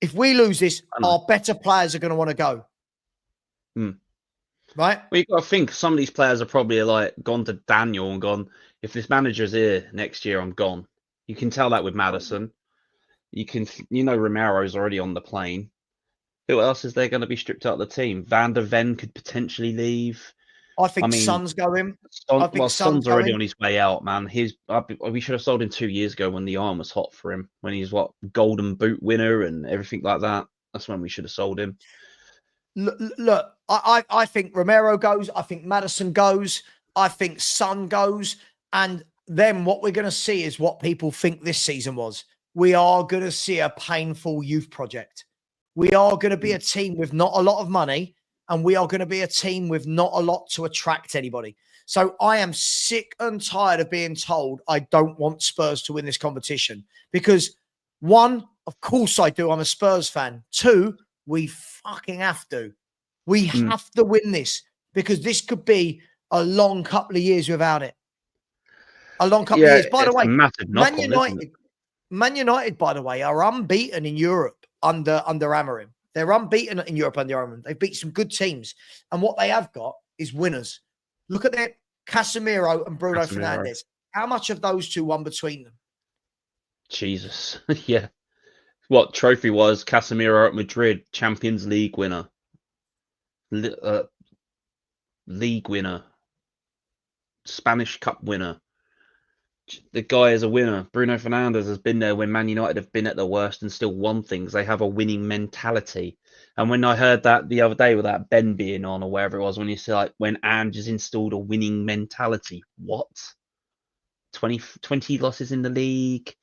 If we lose this, our better players are going to want to go. Right? Well, you've got to think some of these players are probably like gone to Daniel and gone, if this manager's here next year, I'm gone. You can tell that with Maddison. Romero's already on the plane. Who else is there going to be stripped out of the team? Van der Ven could potentially leave. I think Son's going. Son's already on his way out, man. We should have sold him 2 years ago when the iron was hot for him, when he's Golden Boot winner and everything like that. That's when we should have sold him. Look, I think Romero goes. I think Maddison goes. I think Son goes. And then what we're going to see is what people think this season was. We are going to see a painful youth project. We are going to be a team with not a lot of money, and we are going to be a team with not a lot to attract anybody. So I am sick and tired of being told I don't want Spurs to win this competition because, one, of course I do. I'm a Spurs fan. Two, we fucking have to. We have to win this because this could be a long couple of years without it. A long couple of years. By the way, a massive knock on, isn't it? Man United, by the way, are unbeaten in Europe under Amorim. They're unbeaten in Europe under Amorim. They've beat some good teams. And what they have got is winners. Look at their Casemiro and Bruno Fernandes. How much of those two won between them? Jesus. Yeah. What trophy was Casemiro at Madrid, Champions League winner. League winner. Spanish Cup winner. The guy is a winner. Bruno Fernandes has been there when Man United have been at their worst and still won things. They have a winning mentality. And when I heard that the other day with that Ben being on or wherever it was, when you say like when Ange has installed a winning mentality, what? 20 losses in the league,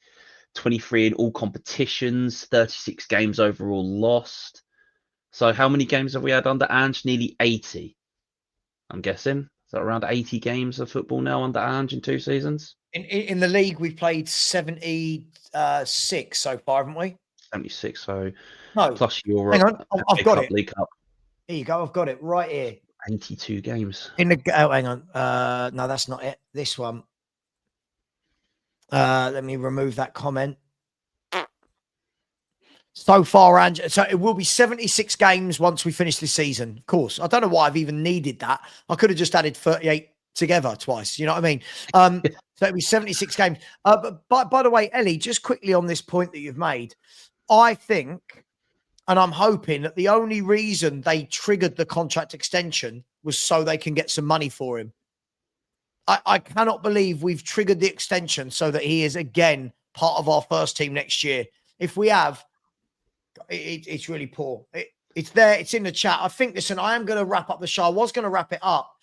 23 in all competitions, 36 games overall lost. So how many games have we had under Ange? Nearly 80. I'm guessing. Is that around 80 games of football now under Ange in 2 seasons? In the league, we've played 76 so far, haven't we? 76. So no, plus Europe. Hang on, I've got it. League Cup. Here you go. I've got it right here. 82 games. Hang on. No, that's not it. This one. Let me remove that comment. So far, Ange, so it will be 76 games once we finish this season. Of course, I don't know why I've even needed that. I could have just added 38 together twice. You know what I mean? So it'll be 76 games. But by the way, Ellie, just quickly on this point that you've made, I think, and I'm hoping that the only reason they triggered the contract extension was so they can get some money for him. I cannot believe we've triggered the extension so that he is again part of our first team next year. If we have, it's really poor. It's there. It's in the chat. I think, listen, I am going to wrap up the show. I was going to wrap it up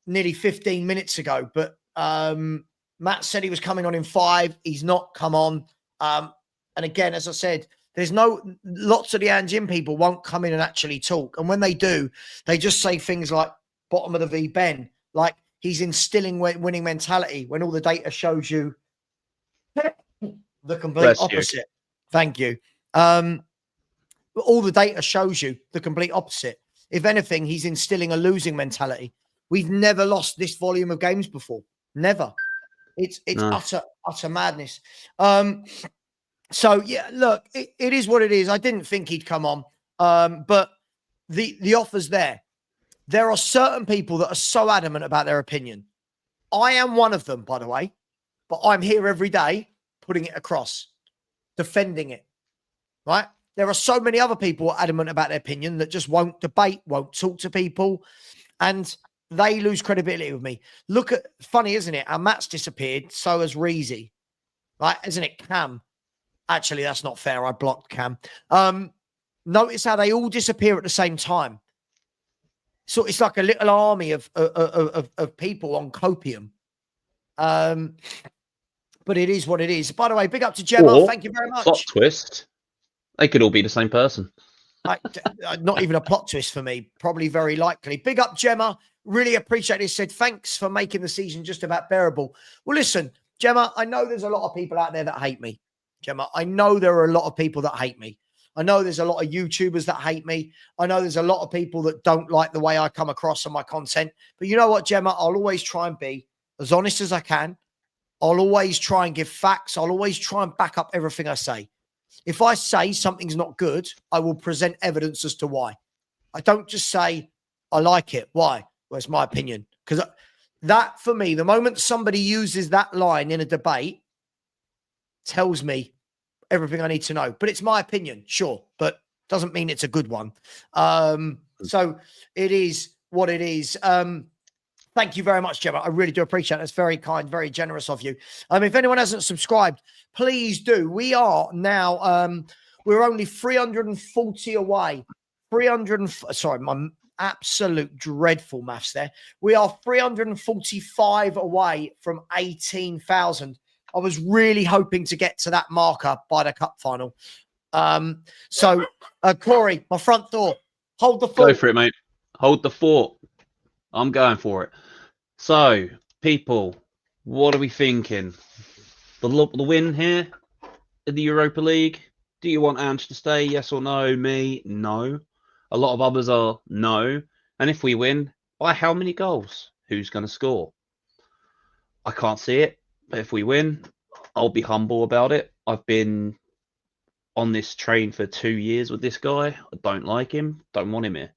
nearly 15 minutes ago, but Matt said he was coming on in 5. He's not come on. And again, as I said, lots of the Anjin people won't come in and actually talk. And when they do, they just say things like bottom of the V Ben, like he's instilling winning mentality when all the data shows you the complete opposite. Thank you. All the data shows you the complete opposite. If anything, he's instilling a losing mentality. We've never lost this volume of games before. Never. It's utter madness. So yeah, look, it is what it is. I didn't think he'd come on. But the offer's there. There are certain people that are so adamant about their opinion. I am one of them, by the way, but I'm here every day putting it across, defending it, right? There are so many other people adamant about their opinion that just won't debate, won't talk to people, and they lose credibility with me. Look at, funny, isn't it? Our Matt's disappeared, so has Reezy, right? Isn't it? Cam. Actually, that's not fair. I blocked Cam. Notice how they all disappear at the same time. So it's like a little army of people on copium. But it is what it is. By the way, big up to Gemma. Thank you very much. Plot twist. They could all be the same person. Not even a plot twist for me. Probably very likely. Big up, Gemma. Really appreciate it. Said, thanks for making the season just about bearable. Well, listen, Gemma, I know there's a lot of people out there that hate me. Gemma, I know there are a lot of people that hate me. I know there's a lot of YouTubers that hate me. I know there's a lot of people that don't like the way I come across on my content. But you know what, Gemma? I'll always try and be as honest as I can. I'll always try and give facts. I'll always try and back up everything I say. If I say something's not good, I will present evidence as to why. I don't just say, I like it. Why? Well, it's my opinion. Because that, for me, the moment somebody uses that line in a debate, tells me everything I need to know. But it's my opinion, sure, but doesn't mean it's a good one. So it is what it is. Thank you very much, Gemma. I really do appreciate it. It's very kind, very generous of you. If anyone hasn't subscribed, please do. We are now, we're only 340 away. Sorry, absolute dreadful maths there. We are 345 away from 18,000. I was really hoping to get to that marker by the cup final. So, Corey, my front door, hold the fort. Go for it, mate. Hold the fort. I'm going for it. So, people, what are we thinking? The win here in the Europa League? Do you want Ange to stay? Yes or no? Me? No. A lot of others are no. And if we win, by how many goals? Who's going to score? I can't see it. But if we win, I'll be humble about it. I've been on this train for 2 years with this guy. I don't like him. Don't want him here.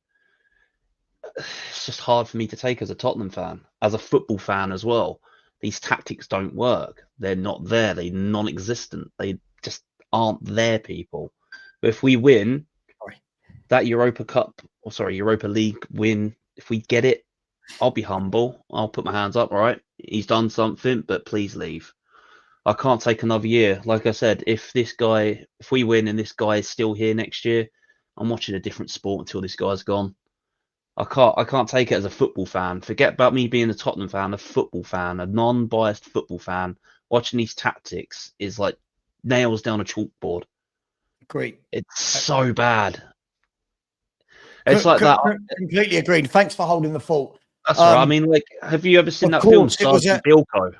It's just hard for me to take as a Tottenham fan, as a football fan as well. These tactics don't work. They're not there. They're non-existent. They just aren't there, people. But if we win that Europa League win, if we get it, I'll be humble. I'll put my hands up. All right, he's done something, but please leave. I can't take another year. Like I said, if we win and this guy is still here next year, I'm watching a different sport until this guy's gone. I can't take it as a football fan. Forget about me being a Tottenham fan, a football fan, a non-biased football fan. Watching these tactics is like nails down a chalkboard. Great. It's so bad. It's like that. Completely agreed. Thanks for holding the fort. That's right. I mean, like, have you ever seen that film, Sergeant Bilko?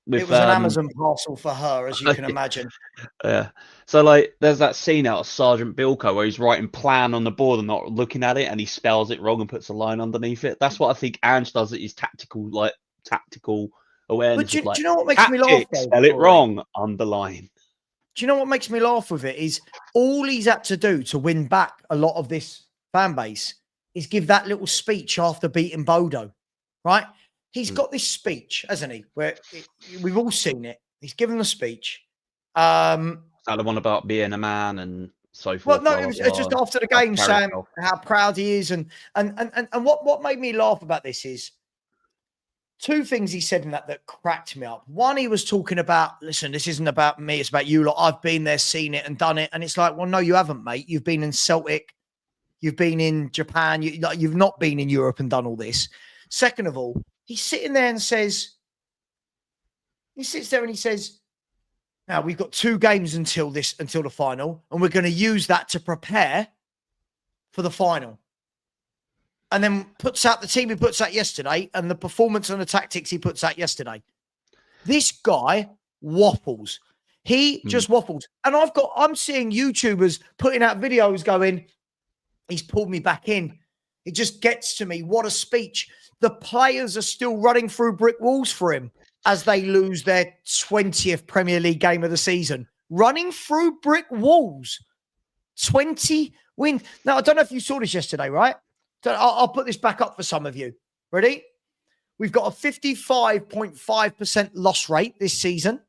It was an Amazon parcel for her, as you can imagine. Yeah. So, like, there's that scene out of Sergeant Bilko where he's writing plan on the board and not looking at it, and he spells it wrong and puts a line underneath it. That's what I think Ange does at his tactical awareness. But do you know what makes me laugh? Spell it wrong, underline. Do you know what makes me laugh with it is all he's had to do to win back a lot of this fan base is give that little speech after beating Bodo, right? He's got this speech, hasn't he? Where we've all seen it. He's given the speech. Is that the one about being a man and so forth? Well, no, it was just after the game, Sam, how proud he is, and what made me laugh about this is two things he said in that cracked me up. One, he was talking about, listen, this isn't about me, it's about you lot. I've been there, seen it, and done it. And it's like, well, no, you haven't, mate. You've been in Celtic, you've been in Japan, you've not been in Europe and done all this. Second of all, he's sitting there and says, now we've got 2 games until the final, and we're going to use that to prepare for the final. And then puts out the team he puts out yesterday and the performance and the tactics he puts out yesterday. This guy waffles. He just waffles. And I'm seeing YouTubers putting out videos going, he's pulled me back in. It just gets to me. What a speech. The players are still running through brick walls for him as they lose their 20th Premier League game of the season. Running through brick walls. 20 wins. Now, I don't know if you saw this yesterday, right? So I'll put this back up for some of you. Ready? We've got a 55.5% loss rate this season.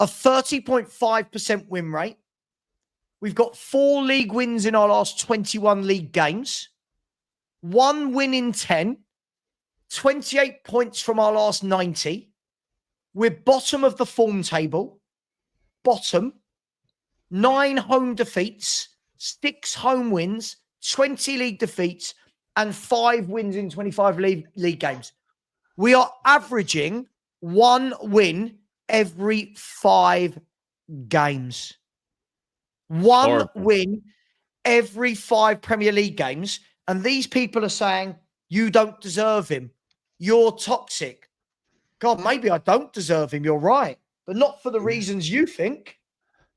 A 30.5% win rate. We've got 4 league wins in our last 21 league games. 1 win in 10. 28 points from our last 90. We're bottom of the form table. Bottom. 9 home defeats. 6 home wins. 20 league defeats. And 5 wins in 25 league games. We are averaging 1 win every 5 games. 1 win every 5 Premier League games. And these people are saying, you don't deserve him. You're toxic. God, maybe I don't deserve him. You're right. But not for the reasons you think.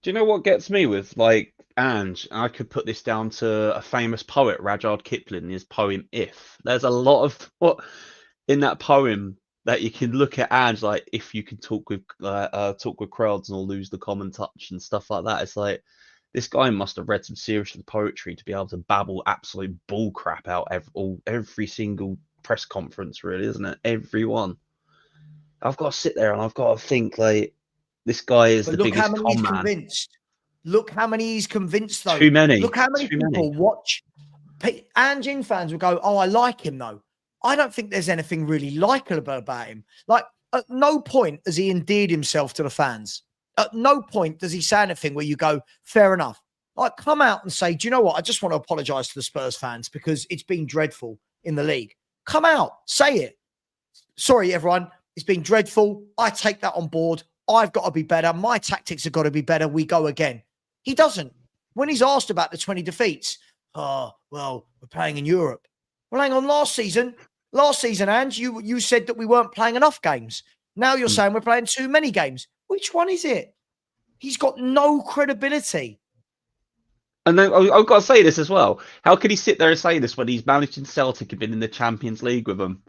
Do you know what gets me with, like, Ange? I could put this down to a famous poet, Rudyard Kipling, in his poem If. There's a lot of what in that poem that you can look at Ange, like, if you can talk with crowds and all lose the common touch and stuff like that. It's like, this guy must have read some serious poetry to be able to babble absolute bull crap out every single press conference, really, isn't it? Every one. I've got to sit there and I've got to think, like, this guy is the biggest con man. Look how many he's convinced. Look how many he's convinced, though. Too many. Look how many people watch. Ange fans will go, oh, I like him, though. I don't think there's anything really likable about him. Like, at no point has he endeared himself to the fans. At no point does he say anything where you go, fair enough. Like, come out and say, do you know what? I just want to apologise to the Spurs fans because it's been dreadful in the league. Come out, say it. Sorry, everyone. It's been dreadful. I take that on board. I've got to be better. My tactics have got to be better. We go again. He doesn't. When he's asked about the 20 defeats, oh, well, we're playing in Europe. Well, hang on, last season, Ange, you said that we weren't playing enough games. Now you're saying we're playing too many games. Which one is it? He's got no credibility. And then I've got to say this as well. How could he sit there and say this when he's managing Celtic and been in the Champions League with them?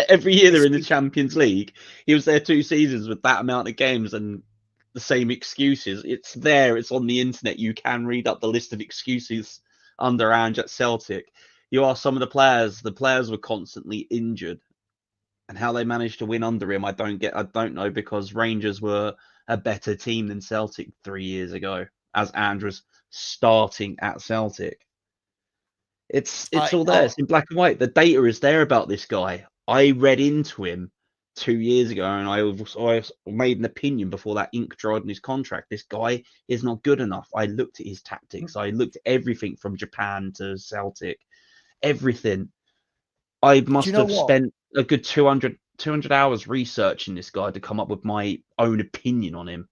Every year they're in the Champions League. He was there 2 seasons with that amount of games and the same excuses. It's there. It's on the internet. You can read up the list of excuses under Ange at Celtic. You ask some of the players were constantly injured. And how they managed to win under him, I don't know, because Rangers were a better team than Celtic 3 years ago, as Ange was starting at Celtic. It's all there. It's in black and white. The data is there about this guy. I read into him 2 years ago, and I made an opinion before that ink dried in his contract. This guy is not good enough. I looked at his tactics. I looked at everything from Japan to Celtic, everything. I must have spent a good 200 hours researching this guy to come up with my own opinion on him.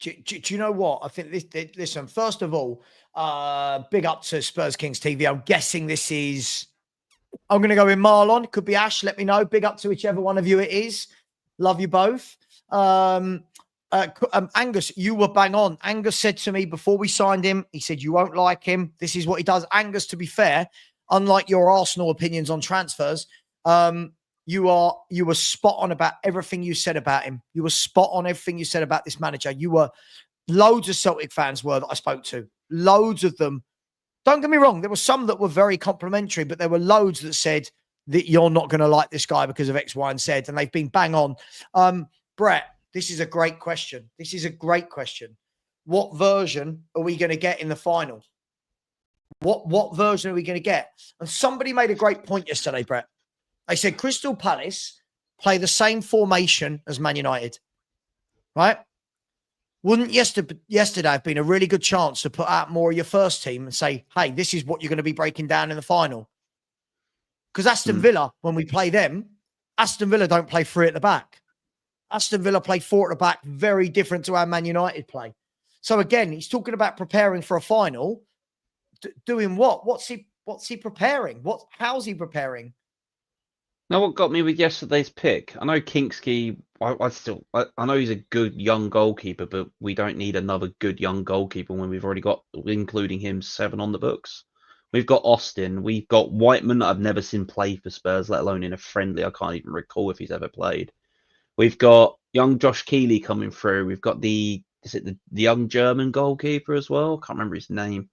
Do you know what? I think listen, first of all, big up to Spurs Kings TV. I'm guessing this is, I'm going to go with Marlon. Could be Ash. Let me know. Big up to whichever one of you it is. Love you both. Angus, you were bang on. Angus said to me before we signed him, he said, you won't like him. This is what he does. Angus, to be fair, unlike your Arsenal opinions on transfers, you were spot on about everything you said about him. You were spot on everything you said about this manager. Loads of Celtic fans were that I spoke to. Loads of them. Don't get me wrong. There were some that were very complimentary, but there were loads that said that you're not going to like this guy because of X, Y, and Z. And they've been bang on. Brett, this is a great question. What version are we going to get in the final? What version are we going to get? And somebody made a great point yesterday, Brett. They said Crystal Palace play the same formation as Man United, right? Wouldn't yesterday have been a really good chance to put out more of your first team and say, hey, this is what you're going to be breaking down in the final? Because Aston Villa, when we play them, Aston Villa don't play 3 at the back. Aston Villa play 4 at the back, very different to how Man United play. So again, he's talking about preparing for a final. Doing what? What's he preparing? How's he preparing? Now, what got me with yesterday's pick? I know Kinksky. I know he's a good young goalkeeper, but we don't need another good young goalkeeper when we've already got, including him, 7 on the books. We've got Austin. We've got Whiteman. I've never seen play for Spurs, let alone in a friendly. I can't even recall if he's ever played. We've got young Josh Keeley coming through. We've got the young German goalkeeper as well? Can't remember his name.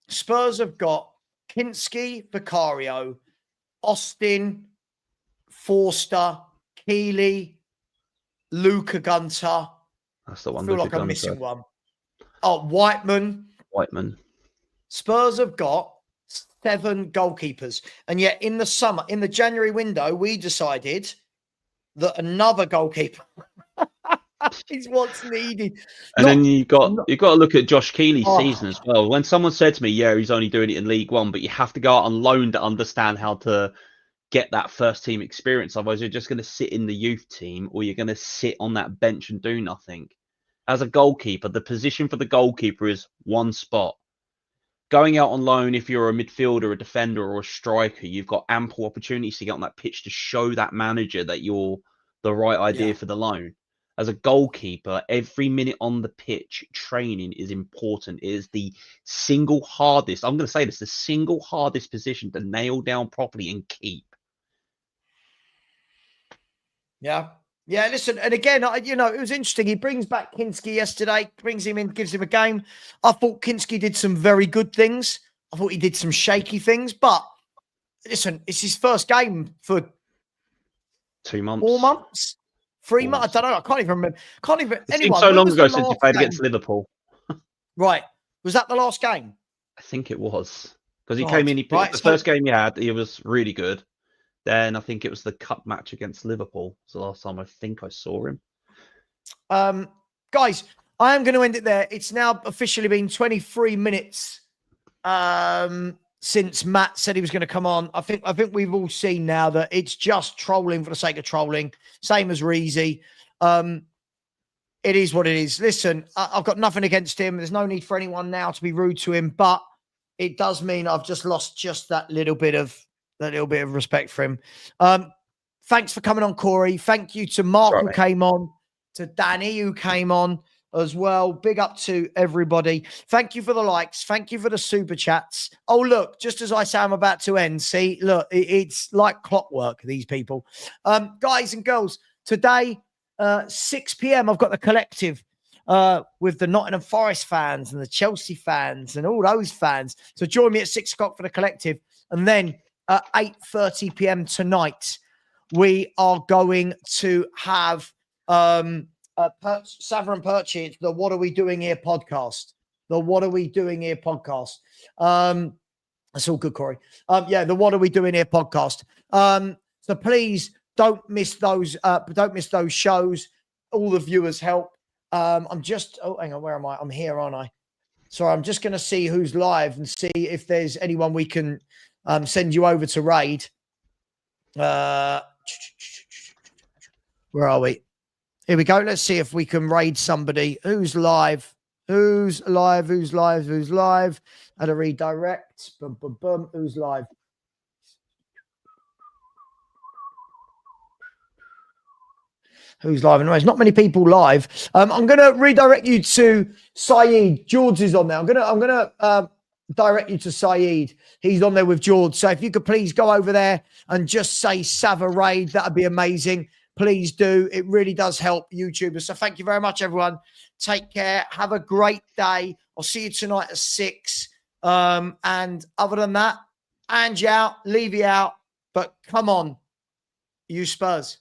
Spurs have got Kinski, Vicario, Austin, Forster, Keeley, Luca Gunter. That's the one. I feel like I'm missing one. Oh, Whiteman. Spurs have got 7 goalkeepers. And yet in the January window, we decided that another goalkeeper is what's needed. And then you've got to look at Josh Keeley's season as well. When someone said to me, yeah, he's only doing it in League One, but you have to go out on loan to understand how to get that first team experience. Otherwise, you're just going to sit in the youth team or you're going to sit on that bench and do nothing. As a goalkeeper, the position for the goalkeeper is one spot. Going out on loan, if you're a midfielder, a defender, or a striker, you've got ample opportunities to get on that pitch to show that manager that you're the right idea for the loan. As a goalkeeper, every minute on the pitch, training is important. It is the single hardest, I'm going to say this, the single hardest position to nail down properly and keep. Yeah. Yeah, listen, and again, it was interesting. He brings back Kinski yesterday, brings him in, gives him a game. I thought Kinski did some very good things. I thought he did some shaky things, but listen, it's his first game for 2 months. 4 months? 3 months? I don't know. I can't even remember. It seemed so long ago since he played against Liverpool. Right. Was that the last game? I think it was. Because he came in, the first game he had, he was really good. Then I think it was the cup match against Liverpool. It was the last time I think I saw him. Guys, I am going to end it there. It's now officially been 23 minutes since Matt said he was going to come on. I think we've all seen now that it's just trolling for the sake of trolling. Same as Reezy. It is what it is. Listen, I've got nothing against him. There's no need for anyone now to be rude to him, but it does mean I've just lost just that little bit of respect for him. Thanks for coming on, Corey. Thank you to Mark who came on, to Danny who came on as well. Big up to everybody. Thank you for the likes. Thank you for the super chats. Oh, look, just as I say I'm about to end, see, look, it's like clockwork, these people. Guys and girls, today, 6 p.m, I've got the collective with the Nottingham Forest fans and the Chelsea fans and all those fans. So join me at 6 o'clock for the collective. And then at 8:30 p.m. tonight, we are going to have Savva and Perchy, the What Are We Doing Here podcast. The What Are We Doing Here podcast. That's all good, Corey. Yeah, the What Are We Doing Here podcast. So please don't miss those. Don't miss those shows. All the viewers help. I'm just. Oh, hang on. Where am I? I'm here, aren't I? Sorry, I'm just going to see who's live and see if there's anyone we can send you over to raid. Where are we? Here we go. Let's see if we can raid somebody. Who's live? Who's live? Who's live? Who's live? Add a redirect. Boom, boom, boom. Who's live? Who's live? Anyways, not many people live. I'm going to redirect you to Saeed. George is on there. I'm going to direct you to Saeed. He's on there with George. So if you could please go over there and just say Savva raid, that'd be amazing. Please do. It really does help YouTubers. So thank you very much, everyone. Take care. Have a great day. I'll see you tonight at 6. And other than that, Ange out, Levy out. But come on, you Spurs.